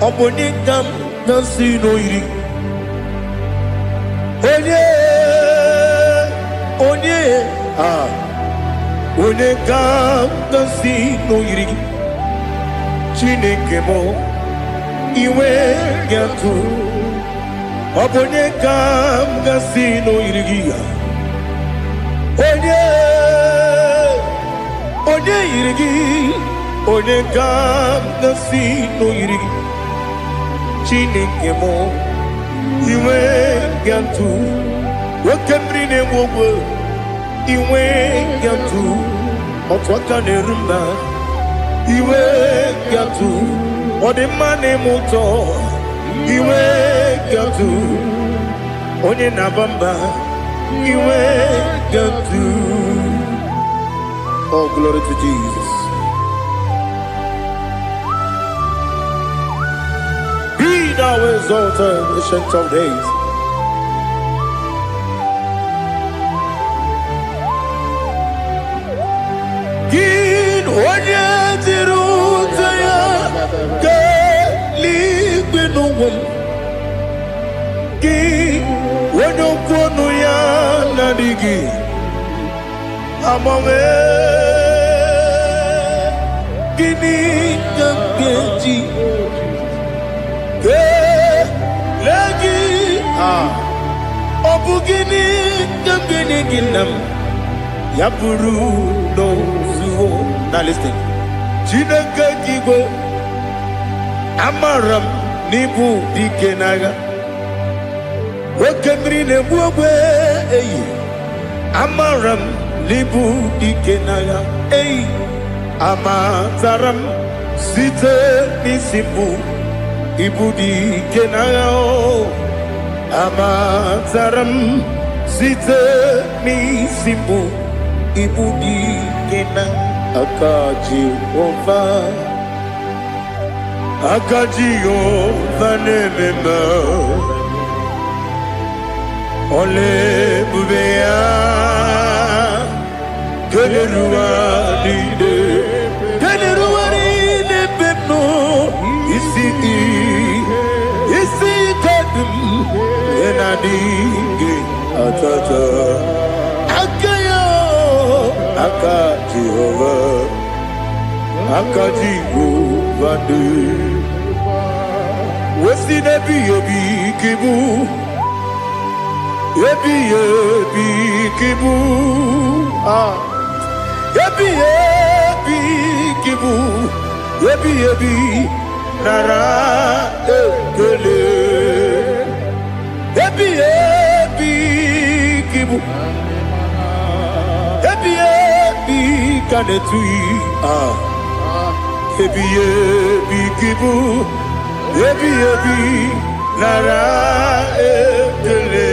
S1: Obonikam nasino iri. Onye Onekam nasino iri. Chineke mo iwe gatu. Obonekam nasino iri. Onye iri. Onekam nasino iri. Chineke mo iwe gatu wakemri ne wowo iwe gatu otwaka ne rumba iwe gatu odemane moto iwe gatu onye nabamba iwe gatu. Oh, glory to Jesus. Thou exalted, ancient of days. Gin onye dirutaya keligbinugum. Gin onye kwonu ya nadigi. Amame gini kamgeji. Lagi obugini kambini ginam yapuru no zuo. Now listen. Chineke kigo amaram nibu dikenaga. Wakemri ne buwe eyi amaram nibu dikenaga eyi amataram site nisimbu. Ibudi kenao amataram site ni simbu ibudi kena akaji ova nemema ole bubea kelerua dide kene aka Jehovah, aka Jehovah de. Wesi nebi ebi kibu, ebi kibu, ebi kibu, ebi nara ekele, ebi kibu. Ebi kanetui ebi kibu ebi nara ekele.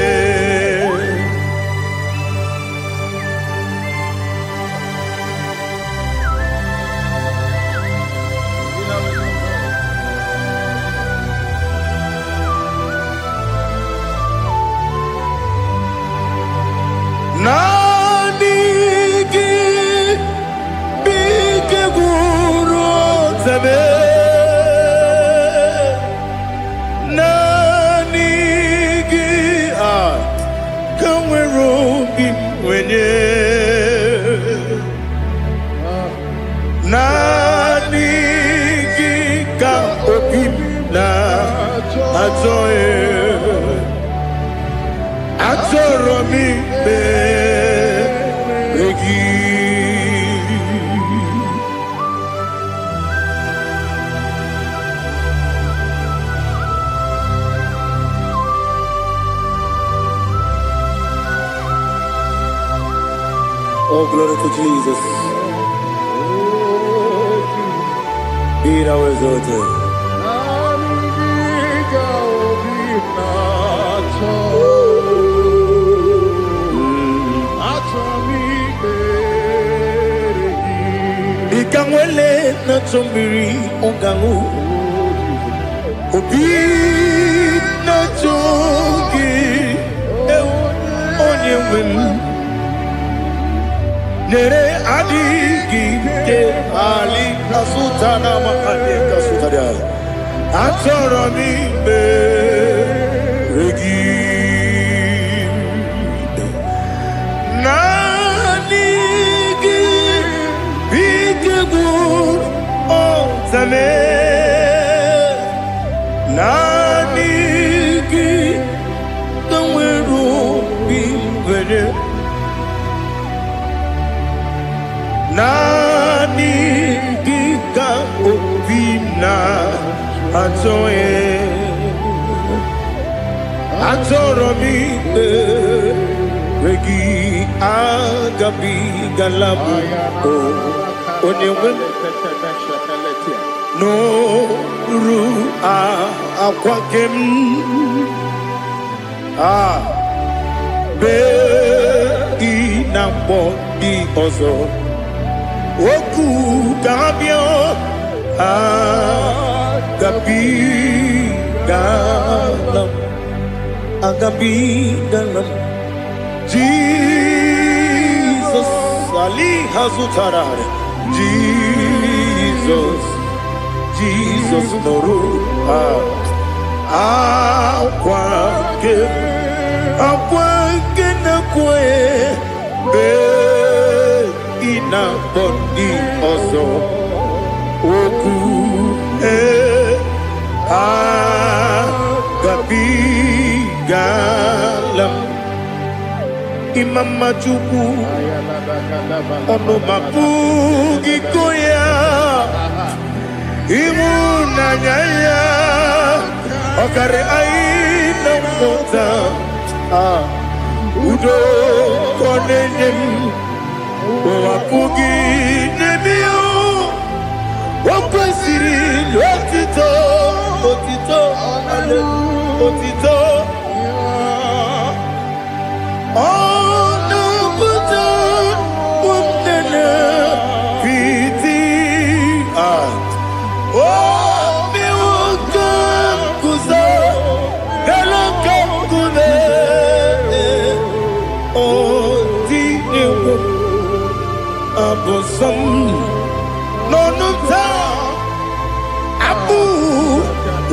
S1: Oh, glory to Jesus. Be thou exalted. Ikangwele na chombiri ongangu obi na chogi onye wem nere adigi ke ali kasutana ma ali kasutaria atoro mi be regi nanigi bigegu o zame nanigi kanweru bingwere nani gika obina atoye atoromi regi agabi galabu onyewe no ru akwakem be inambo di ozo oku kabio agabi galam Jesus ali hazutarare Jesus noru akwake na kwe be ina bondi ozo oku gabi galam imam majuku ono mapugi koya imuna nyaya okare aina mota udo konenem wapugi nebio wakwasiri otito otito ono buto umnene fiti mi wakam kuzo galakam kune abosom nonuta abu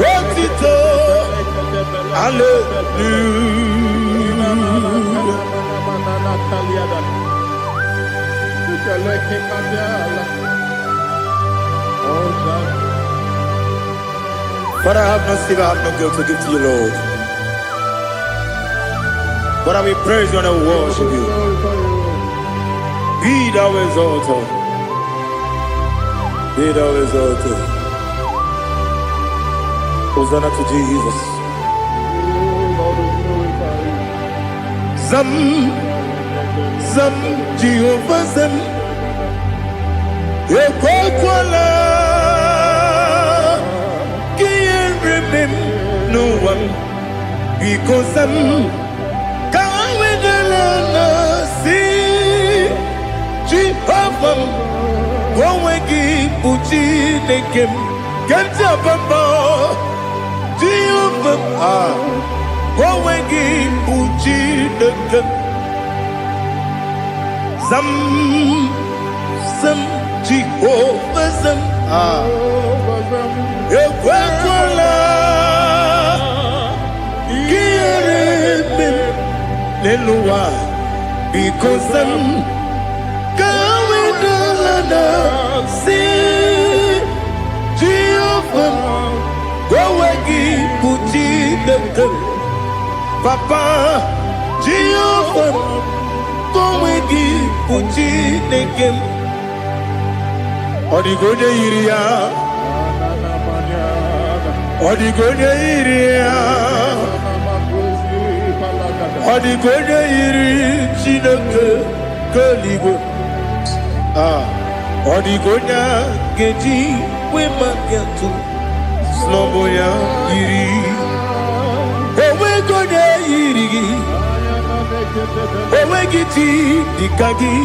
S1: rotito hallelujah But I have no sin, I have no guilt to give to you, Lord. But I will praise you and I will worship you. Be thou exalted. Be thou exalted. Hosanna to Jesus. Zam, Zam, Jehovah Zam. Ekwakwala, can't remember no one because I'm can't wait to see Jehovah. Go and give Puchi the game. Get up and bow. Jehovah. Go and give Puchi the game. Some Jehovah Zam. Ekwakwala, Kiribim, Lelua, because I'm going to see Jehovah. Go and Puchi the girl, Papa Jehovah. Go and Puchi the girl. Odigoje iria, Odigoje iria, Odigoje iri chineke keligo. Odigonya geji we magetu sloboya iri. Owe goje iri, owe giti dikagi.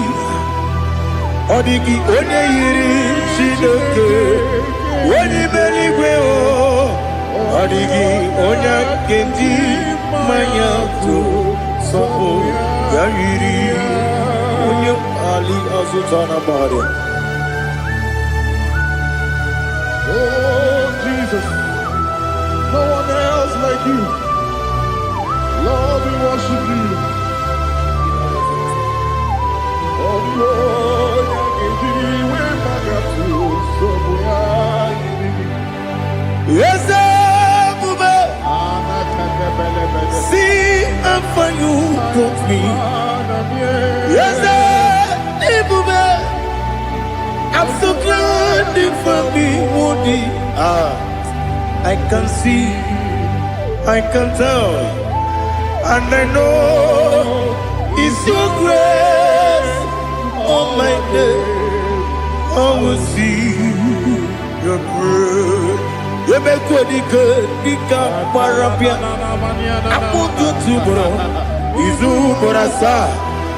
S1: Odigi onye yiri Chineke, onye meligwe o. Odigi onye kendi manya to sopo ya yiri. Onye ali azutana bari.
S2: Oh Jesus, no one else like you. Lord, we worship you. Oh Lord.
S1: Yes, see how you got me. Yes, I'm so glad for me, Woody. I can see, I can tell, and I know it's your grace. Oh my God, I will see your grace. You make good, Nika Parapia. I put you to bro. Izu Borasa.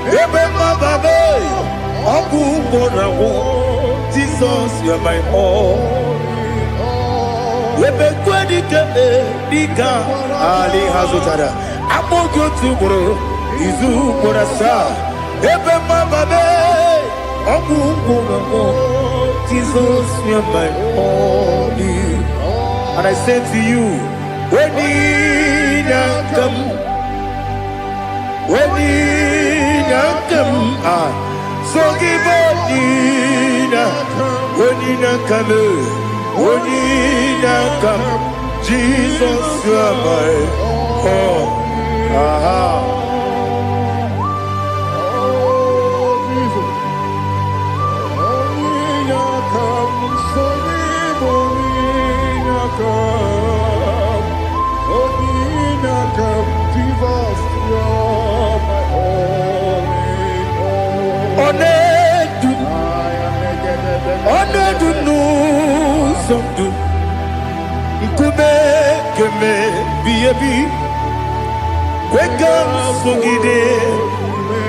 S1: You make my baby. Aku Borawo. Jesus, you're my all. You make good, Nika Ali Hazutara. I put you to bro. Izu Borasa. You make my baby. Aku Borawo. Jesus, you're my all. And I say to you, when you come, so give up, when you come, Jesus, you are my all.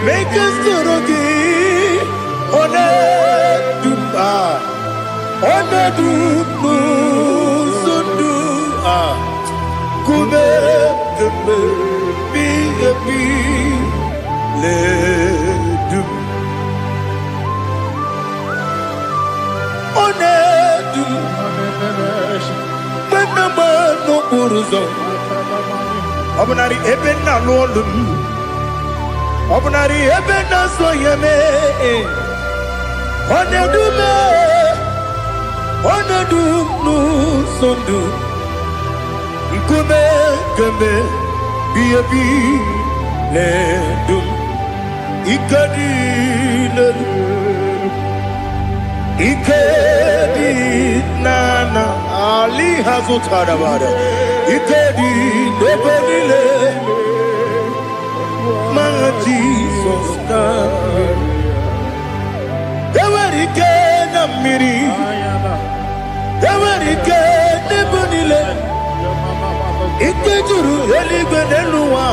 S1: Make us Obunari ebena lolum, Obunari ebena soyeme, Onedume, onedunu sondu, ikume keme biyebi ledum, ikadi ikedi nana ali hazutara bada, ikedi lebelile, my Jesus God. Ewerike na mmiri, ewerike n'ebunile, ike juru eluigwe n'elu ụwa,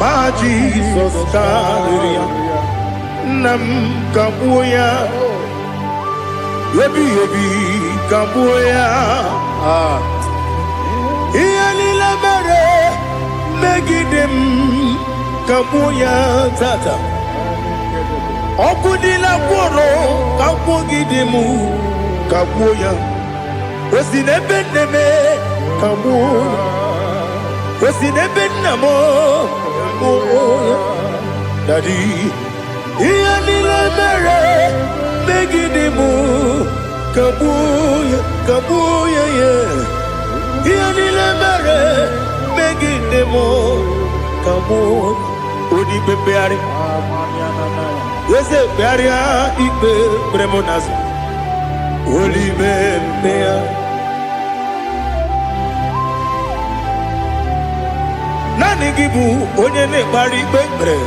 S1: ma Jizọs karịrị ya, nna m kagbuo ya, ebighị ebi kagbuo ya. Ihe niile mere megide m kagbuo ya tata. Ọkụ niile gwụrụ ka gwụgide m kagbuo ya. O si n'ebe nne m kagbuo ya. O si n'ebe nna m kagbuo ya. Daddy, ihe niile mere megide m kagbuo ya, kagbuo ya ya. Ihe niile mere megide m kagbuo ya. Odi pepeari. Yese pearia ikpe premonazo. Oli bempea. Nani gibu onye ne-ekpari ikpe kpere.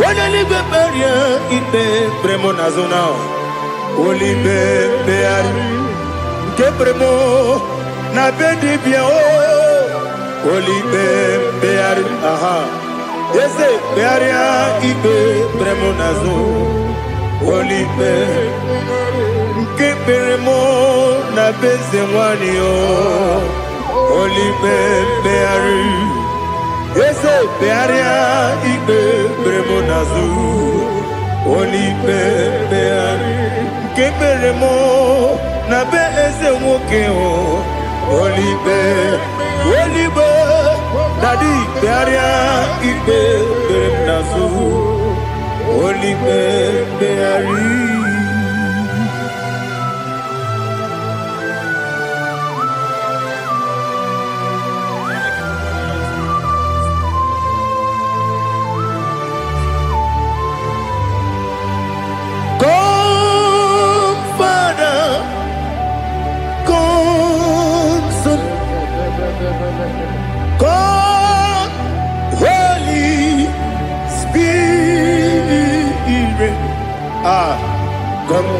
S1: Onye n'igwe peria ikpe premonazo na. Oli bempeari. Nke premo na bedibia o. Oli bempeari. Aha. Ese pearia ibe premonazo olipe nke peremo na beze nwani o olipe peari. Ese pearia ibe premonazo olipe peari nke peremo na beze nwoke o olipe olipe. Daddy, pearia ibe premonazo olipe peari. Come, Father, come, Son, come, Holy Spirit. Come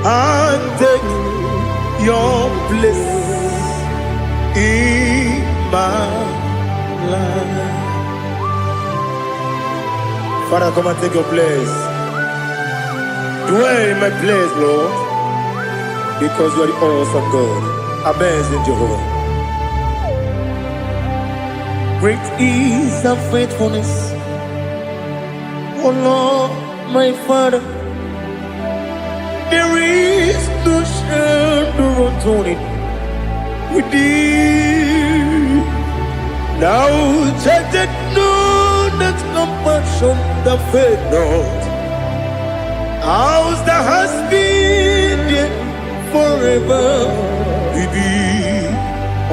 S1: and take your place in my life. Father, come and take your place. Dwell in my place, Lord, because you are the awesome God, amazing Jehovah. Great is thy faithfulness, oh Lord, my Father. There is no shadow of turning with thee. Now check that no, that compassion that faith not. Ours that has been there forever. Bibi,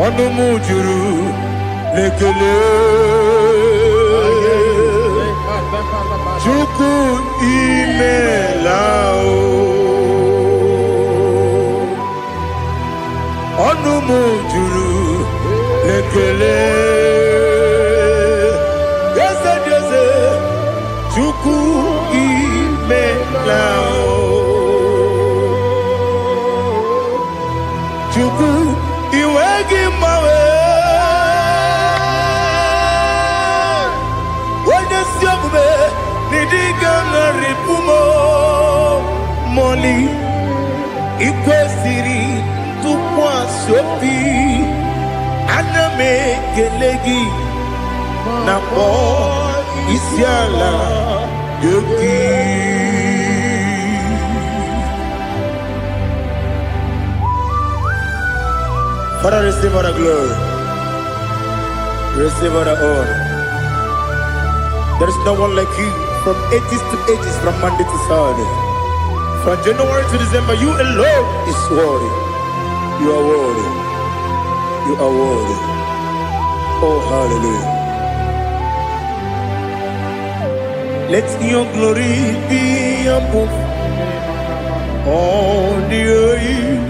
S1: ono mujuru lekele. Chuku imelao. Ono mujuru lekele. Yese yese. Chuku imelao. Chuku iwegi mawe. Wende siogbe nidiga na ripumo moli ikwesiri tukwa sopi aname kelegi na po isiala yoki. Father, receive all the glory. Receive all the honor. There is no one like you from ages to ages, from Monday to Saturday. From January to December, you alone is worthy. You are worthy. You are worthy. Oh, hallelujah. Let your glory be above all the earth.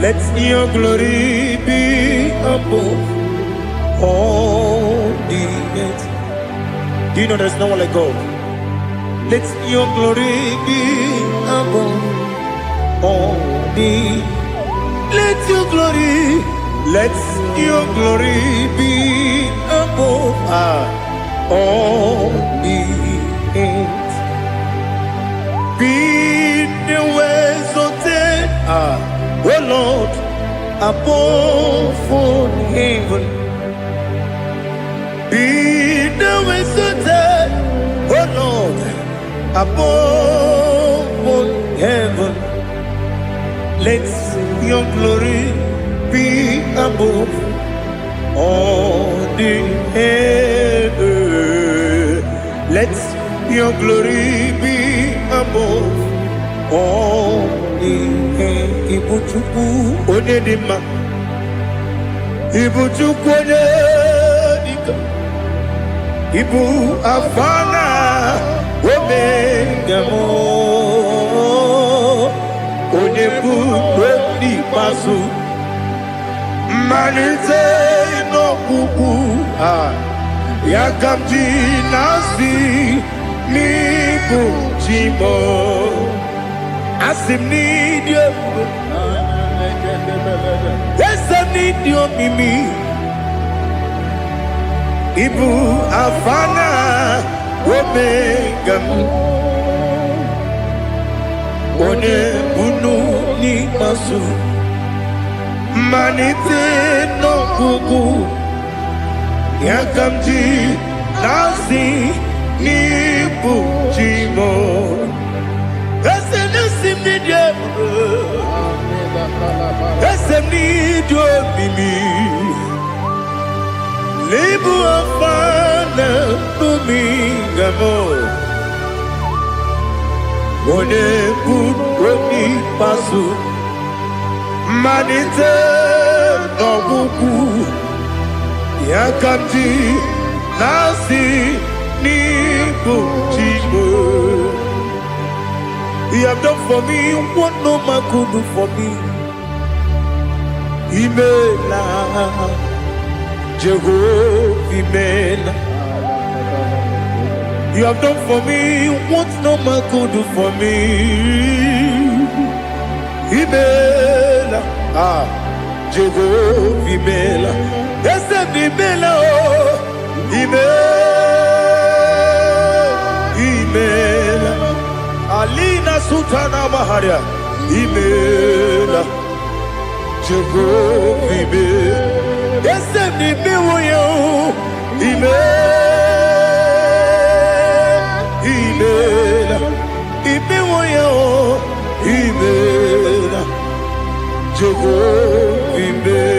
S1: Let your glory be above all the earth. Do you know there's no one like God? Let your glory be above all the. Let your glory be above all the earth. Be the ways of death, oh Lord, above all heaven. Be the ways of death, oh Lord, above all heaven. Let your glory be above all the earth. Let your glory be above all the earth. Ibuchukwu onedima, Ibuchukwu onedika, Ibu afana omega mo, onebu odi pasu, manite no kuku yakamji nasi nibu chimo asim nidio esa nidio mimi ibu afana omega one bunu ni masu manite no kuku yakamji nasi nibu chimo ese nasi nidio ese nidio mimi libu afana bumingamo one buoni pasu manite no buku yakamji nasi nibu chimo. You have done for me what no man could do for me. Imela Jehovah Imela. You have done for me what no man could do for me. Imela Jehovah Imela. Yes, Imela, Imela. Alina Sultana Maharia, Imela Jehovah Imela. Yes, Imela, Imela, Imela, Jehovah Imela.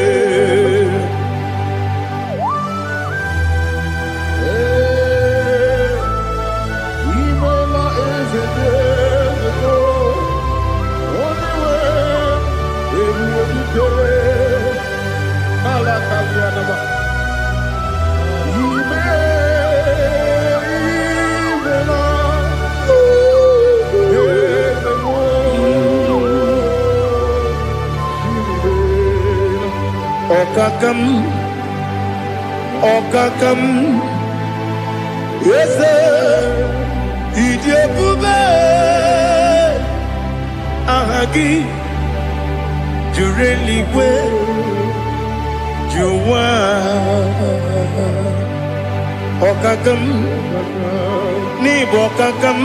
S1: Okakam, yes, Idiabube, Ahagi, Jureli, where you are. Okakam, Nibokakam,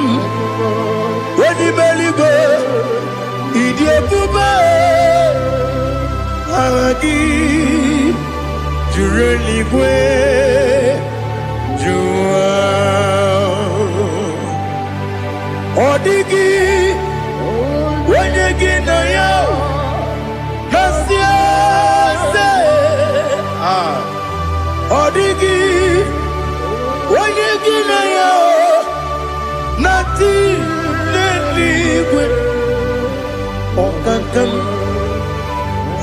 S1: where the belly go, Idiabube, Ahagi. You really where you are. Odigi, when you get on you, Odigi, when you get on you, nothing.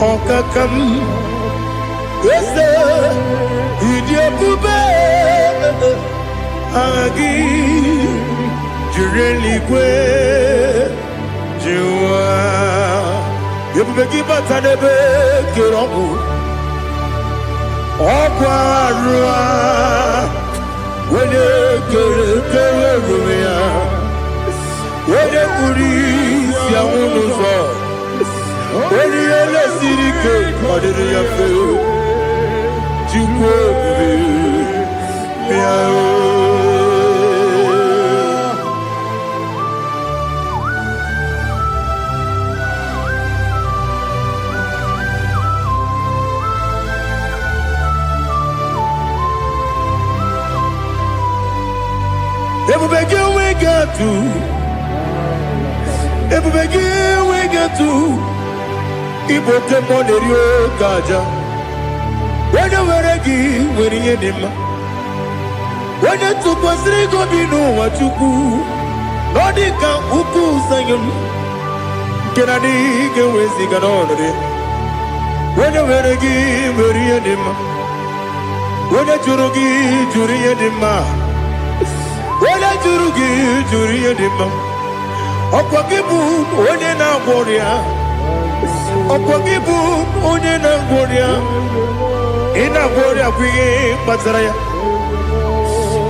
S1: Okakam, yes, idiot, Agi, Jureligwe, Jua, you begin but I never get on. Okwarua, when you get when you police, Yamuno, when you let it go, what did you feel? You we get to Ibo Temonerio Gaja. When you were a gay, when you did when you took was Rigo Bino, what you do, Nodika Uku Sayon Kennedy, get with the Ganonade. When you were a gay, when you did when you Jurugi, Juria Dima. When I Jurugi, Juria Dima. Okwagibu onye na-agwọrịa Okwagibu onye na-agwọrịa Ị na-agwọrịa bụ ihe kpatara ya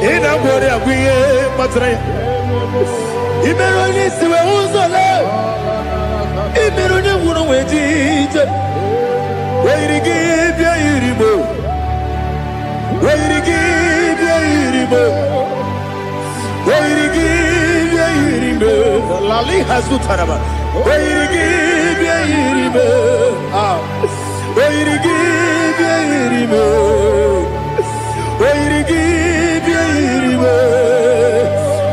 S1: Ị na-agwọrịa bụ ihe kpatara ya Ị mere onye isi wee ụzọ lee Ị mere onye nwụrụ wee dị ije Wee yiri gị bịa yiri mo Wee yiri gị bịa yiri mo Wee yiri gị bịa yiri mo Lali Hazutaraba. Where give ye, where give ye, where give ye,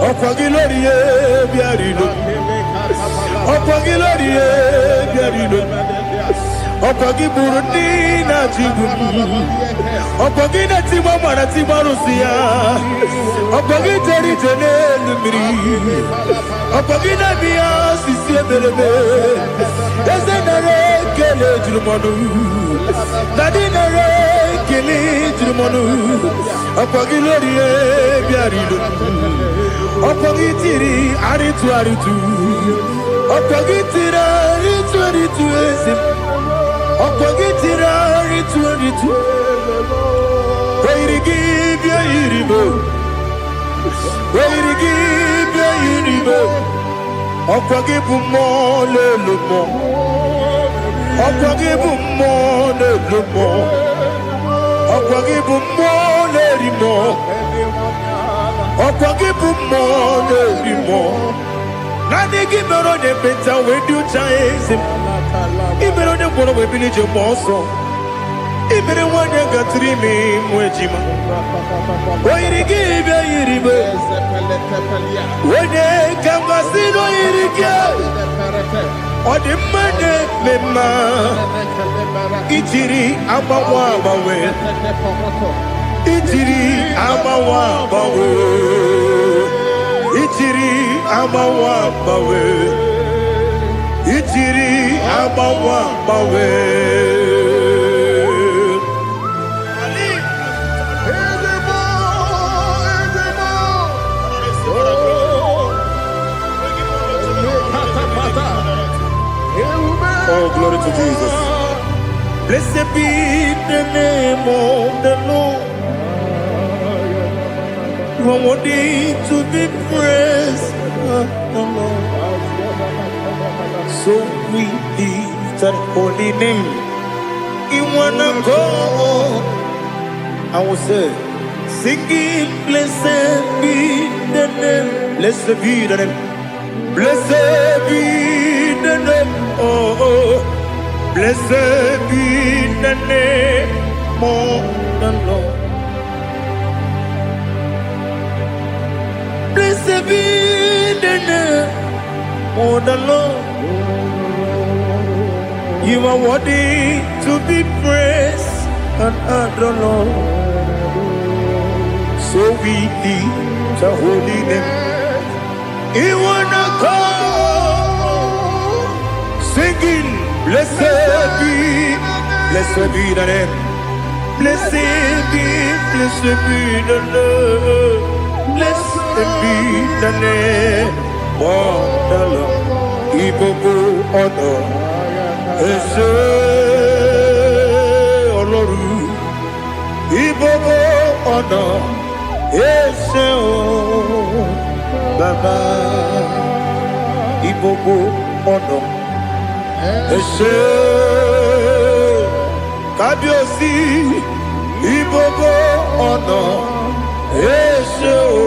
S1: Opagilorie, Biarino, Opagilorie, Biarino, Opagiburdina Tibun, Opagina Timamana Timarusia, Opagitari Tenelmi. Opagina Bia, Sissia Belebe, Ezenare, Kele Jumanu, Nadinare, Kele Jumanu, Opagilorie, Biarido, Opagitiri, Aritu Aritu, Opagitira, Aritu Aritu, Opagitira, Aritu Aritu, where you give your iribo, where you give your iribo. Okwagibu mo le lumo, Okwagibu mo le lumo, Okwagibu mo le rimo, Okwagibu mo le rimo. Nani gimero de beta we do chase him. Imero de bono we village moso. Imere wanya gatrimi mwejima. Oiri give ya iribe. Wene kamasino irike. Odi mane mema. Itiri amawa bawe. Itiri amawa bawe. Itiri amawa bawe. Itiri amawa bawe. Oh, glory to Jesus. Blessed be the name of the Lord. You are worthy to be praised. So we lift that holy name. You wanna go? I will say, singing, blessed be the name. Blessed be the name. Blessed be the name. Oh, blessed be the name of the Lord. Blessed be the name of the Lord. You are worthy to be praised and adored, Lord. So we lift the holy name. You wanna call singing. Blessed be the name. Blessed be the name. Blessed be the name of the Lord. Ibobo honor. Ese Oloru. Ibobo honor. Ese o Baba. Ibobo honor. Ese Kabiosi. Ibobo honor. Ese o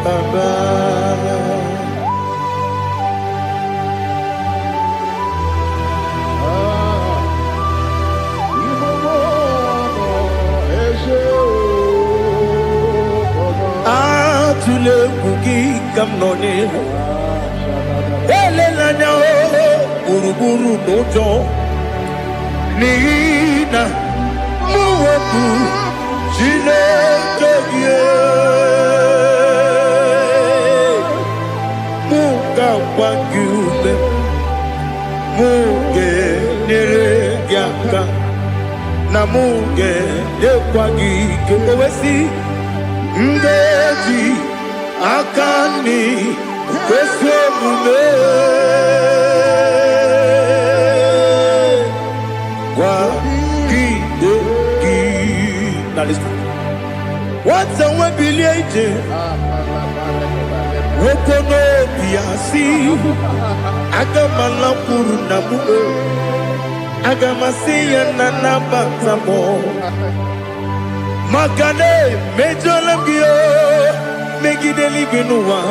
S1: Baba. Atule kuki kamnoni. Ele nanya o buruburu nojo. Nina muwaku Chineke ye. Muka wakyume. Muge neregyaka. Na muge dekwagike. Owesi. Ndeji akani kwesemume wa kideki. Now listen. What's a webileje? Wokono biasi. Agamala kuru namu. Agamasiya nanabatamo. Makane mejolamgio megideli binua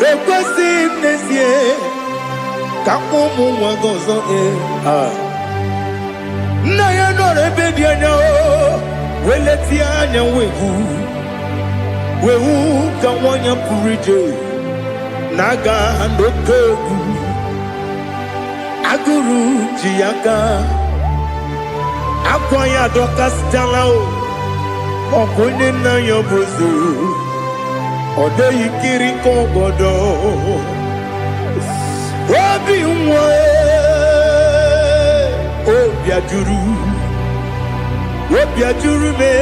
S1: rekwesi nesie kakumu wagozo na ya nore bedi anya weleti anya wehu kawanya purije naga ndokogu aguru jiyaka Akwanya dokas jalao Okonye na yobozo Ode yikiri kogodo Obi mwe Obi ajuru me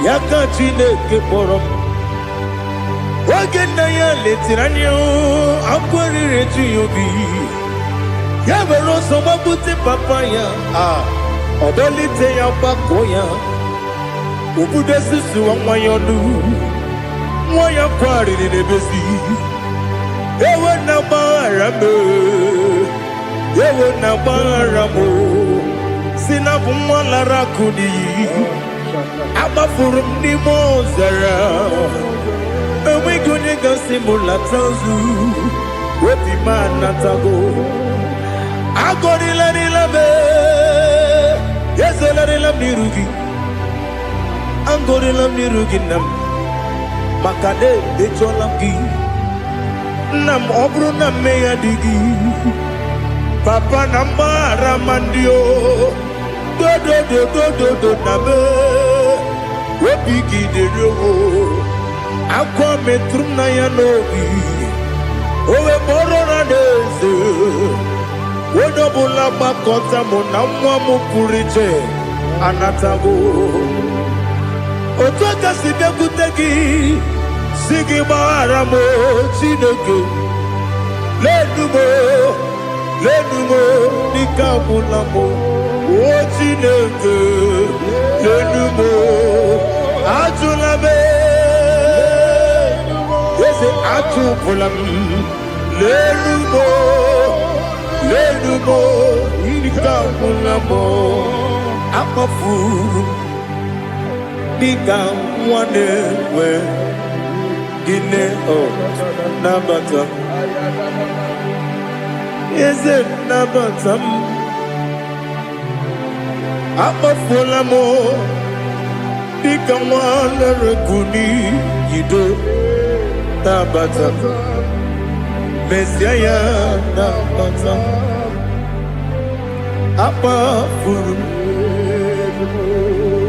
S1: Yaka Chineke porom Oge na ya letiranyo Akwari retu yobi Yabero somabute papaya Odolite ya pakoya Ubude susu wa mwayonu Mwaya kwari ni nebesi Ewe na baramo Sinabu mwala rakuni Abafurum ni mozara Ewe gune gasi mulatanzu Wepi manatago Agorila nilabe Yezola nirugi Angorila nirugi nam Makade becholamgi Nam obru nam meya digi Papa namara mandio Do nabe Wepiki de rogo Akwa metrum na yanobi Owe borora deze Wodobula bakota mona mwamu purije anatago Otoka sibekutegi Sigi baramo Chineke Lenumo Nikabulamo O Chineke Lenumo Ajulame Yese ajupulam Lenumo Nikabulamo Akafuru Nikamwanewe Gine Nabata Yese Nabatam Akafulamo Nikamwanewe Guni Yido Nabata Messiah Nabata Apa furu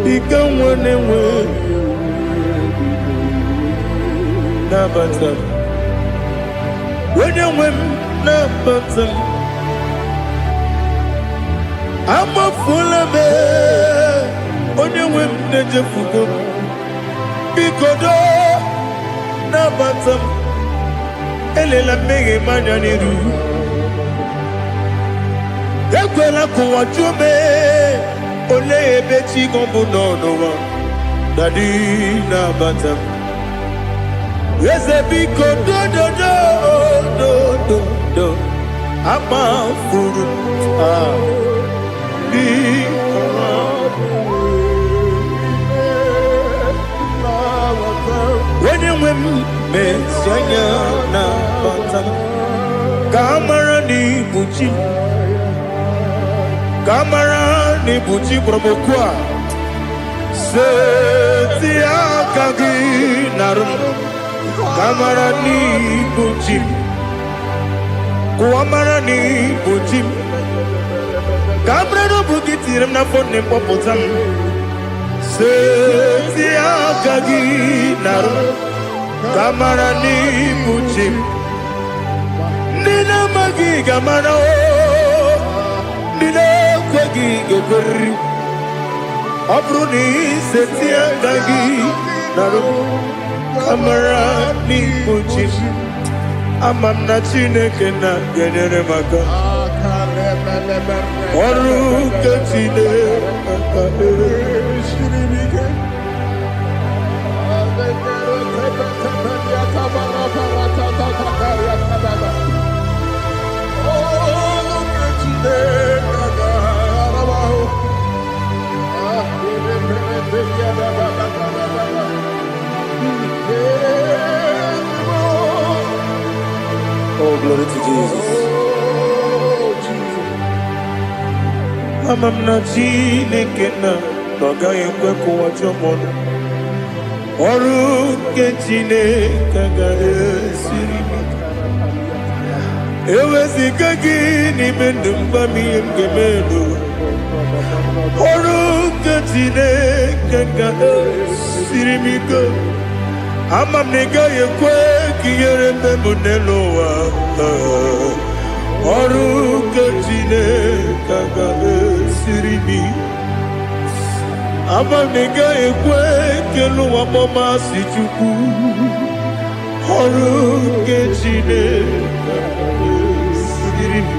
S1: Ikamwanewe Nabata When you win nabatam amafula me onye nwe m na-ejefugo bikodo nabatam elela mmehie m anya n'iru ekwela ka ụwa jụọ m olee ebe chi gị bụ n'ụwa dadi nabata m eze biko dododo amafuru onye nwe m mezi anya nabata m ka amara n'ibu chi kamara ni buchi promokua seti akagi narum kamara ni buchi kuamara ni buchi kamara no bugitiram na phone popotam seti akagi narum kamara ni buchi nina magi kamara kwegi geberi abruni setia gagi naru kamara ni buchi amamna chineke na genere maka oru kachine shiribike Oh, glory to Jesus. Amamna chineke na noga yekwe kuwa chomono oru ke chineke ga esiri ewezika gị n'ime ndụ mgbami ngemelu oru ke chineke ga esiri m ike ama m na ị gaghị ekwe ka ihere mmebụ n'elu ụwa ọrụ nke Chineke ga-esiri m ama m na ị gaghị ekwe ka elu ụwa mọmasị Chukwu ọrụ nke Chineke ga-esiri m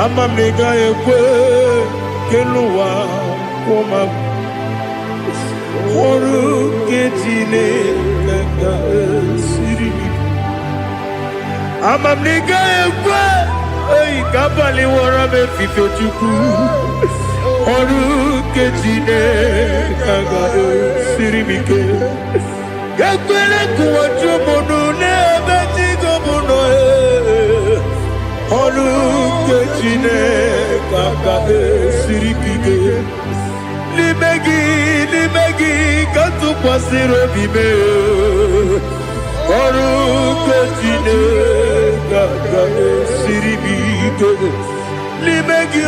S1: ama m na ị gaghị ekwe ka elu ụwa mọmasị ọrụ nke Chineke ga-esiri m ama m na ị gaghị ekwe oyi ka abalị wara m efife Chukwu ọrụ nke Chineke ga-esiri m ike ga-ekwere ka ụwa jụọ m n'ebe chi gị bụ nọ ọrụ nke Chineke ga-esiri m ike n'ime gị ka tụkwasịrị obi m ọrụ nke Chineke ga-esiri m ike n'ime gị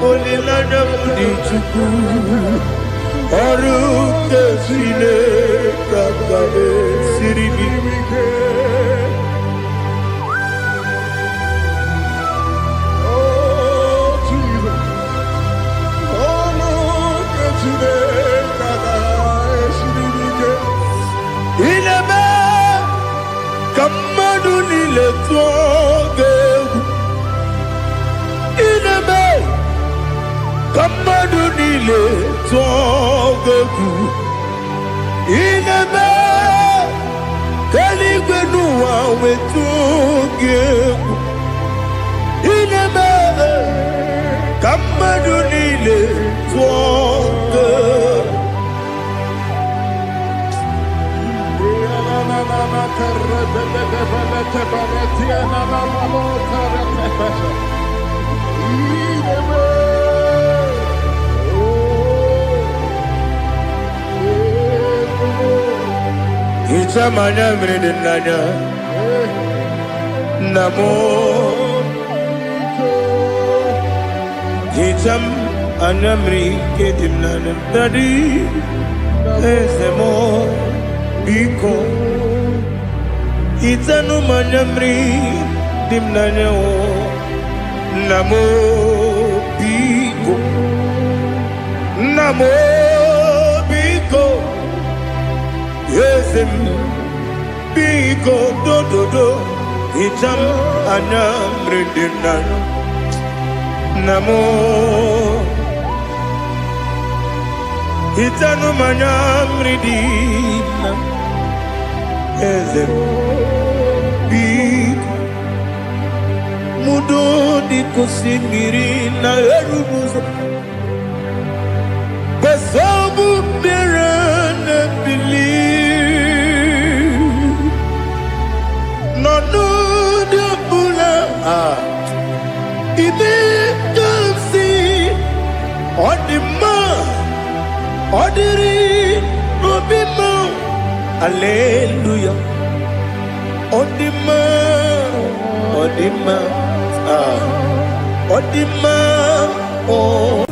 S1: olileanya m dị Chukwu ọrụ nke Chineke ga-esiri m ike Kamadu nile tuogegu ineme Kamadu nile tuogegu ineme Kaligwe nuwa wetuogegu ineme Kamadu nile tuogegu Ichamanya mridinanya Namo Icham anamri kedimnanam Dadi Ezemo Biko Itanu manyamri dimnanyo namo biko yesem biko do itam anyamri dimnanyo namo itanu manyamri dimnanyo yesem mudo di kusingiri na erubuzo besobu berene believe no de bula ibe kansi odima odiri obima hallelujah odima oh.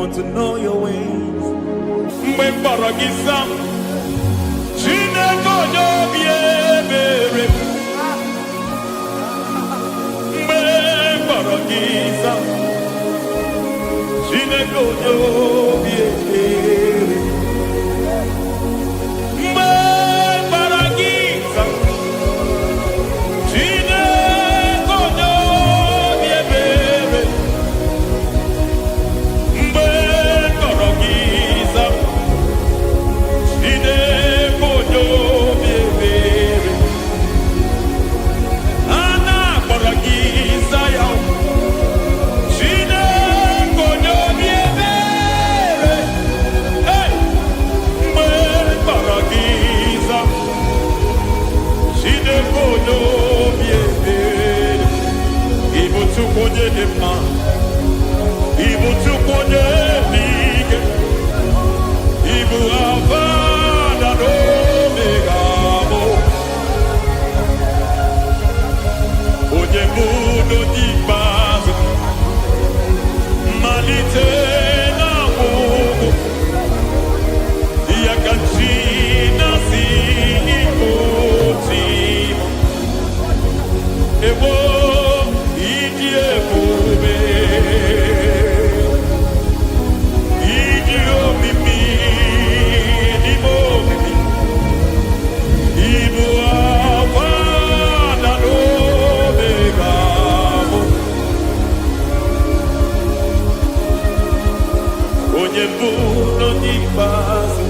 S3: want to know your ways. Mgbe mkpọrọ gị zam,
S1: biebere. Me baragiza. Jine konyo biebere. Me baragiza. Jine konyo biebere. Me baragiza. Jine konyo biebere. Ana baragiza yao. Jine konyo biebere. Hey, me baragiza. Jine konyo biebere. Ibu tu konye dema. Ibu tu konye nige. Ibu avada no megamo. Onye muno di base. Malite na mungu. Yakachina si imutimo. Ewo idie mube. Idio mimi, dimo mimi. Ibu avana no megamo. Onye muno di base.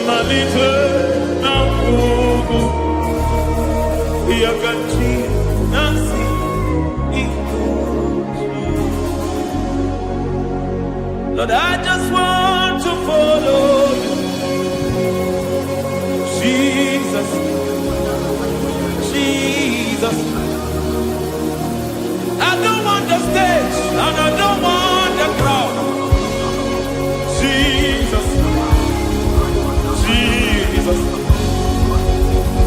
S1: Malite na mungu. Yakachina si imutimo. Lord, I just want to follow you. Jesus, Jesus. I don't want the stage and I don't want the crowd. Jesus, Jesus.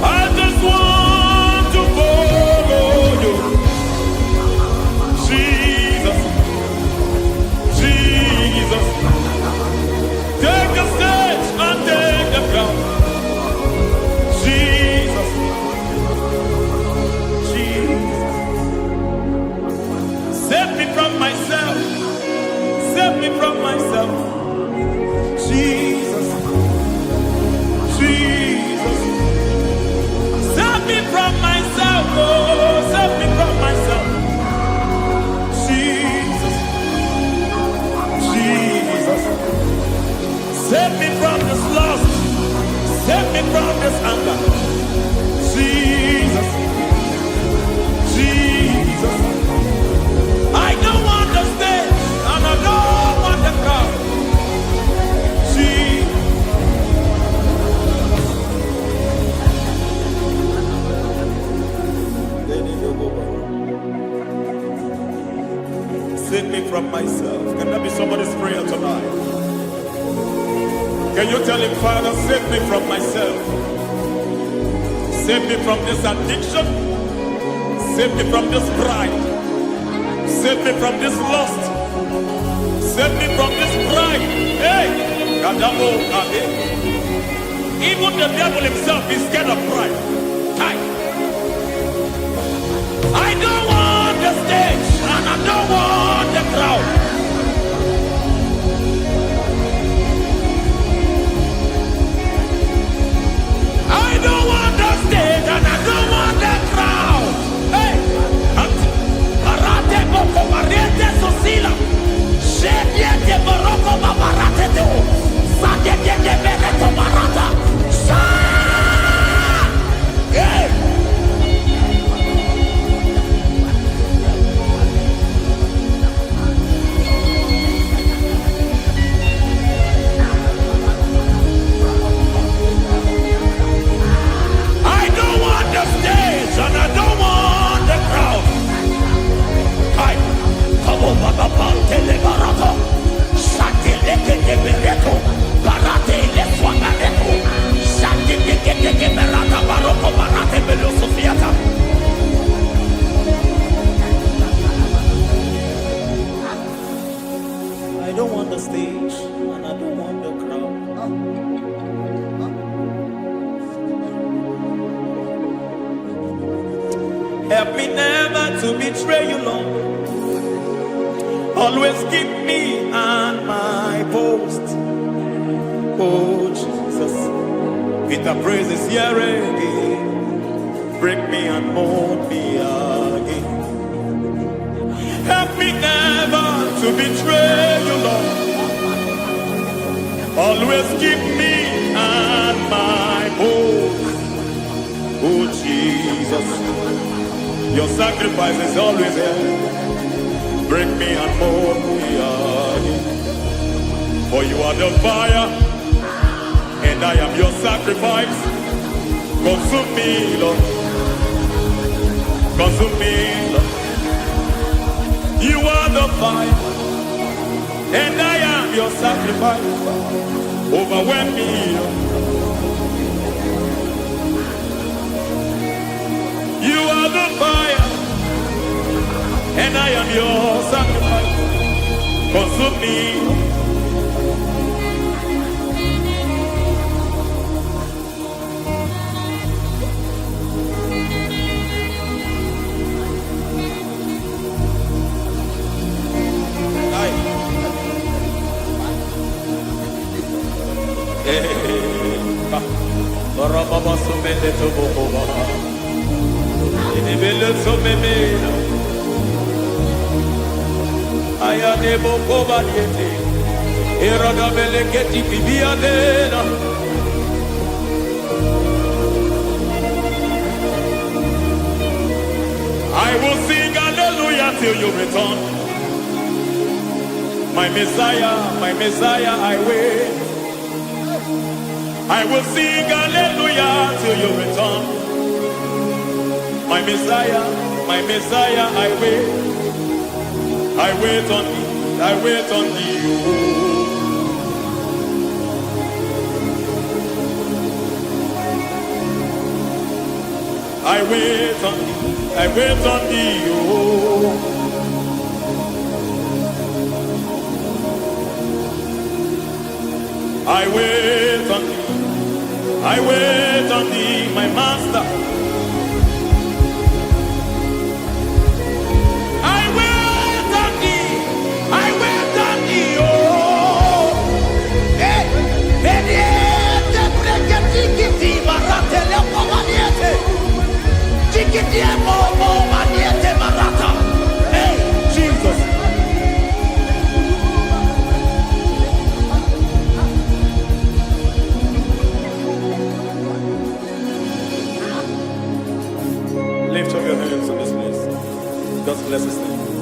S1: I just want to follow you. Jesus, Jesus. Take the stage and take the crown. Jesus, Jesus. Save me from myself. Save me from myself. Jesus, Jesus. Save me from myself. Oh, save me from myself. Jesus, Jesus. Save me from this lust. Save me from this anger. Jesus, Jesus. I don't want the stage and I don't want the crowd. Jesus. Save me from myself. Can that be somebody's prayer tonight? Can you tell him, Father, save me from myself? Save me from this addiction. Save me from this pride. Save me from this lust. Save me from this pride. Hey! Kadamo, Kade. Even the devil himself is scared of pride. Hi. I don't want the stage and I don't want the crowd. I don't want the stage and I don't want the crowd. Hey! Karate boko mariete sosila. Shediete baroko babarate teo. Sadete bereto barata. Sa! Hey!
S3: Help me never to betray you, Lord. Always keep me on my post. Oh Jesus, with the praises here again, break me and mold me again. Help me never to betray you, Lord. Always keep me on my post. Oh Jesus, your sacrifice is always there. Break me and mold me again. For you are the fire, and I am your sacrifice. Consume me, Lord. Consume me, Lord. You are the fire, and I am your sacrifice. Overwhelm me, Lord. You are the fire, and I am your sacrifice. Consume me. I will sing hallelujah till you return. My Messiah, I wait. I will sing hallelujah till you return. My Messiah, I wait. I wait on thee, I wait on thee. I wait on thee, I wait on thee. Oh. I wait on thee, I wait on thee, my master. I wait on thee, I wait on thee, oh. Hey, mediete, breke tikiti, marate lepo maniete. Tikiti mo maniete marata. Hey, Jesus. Lift up your hands in this place. God bless us.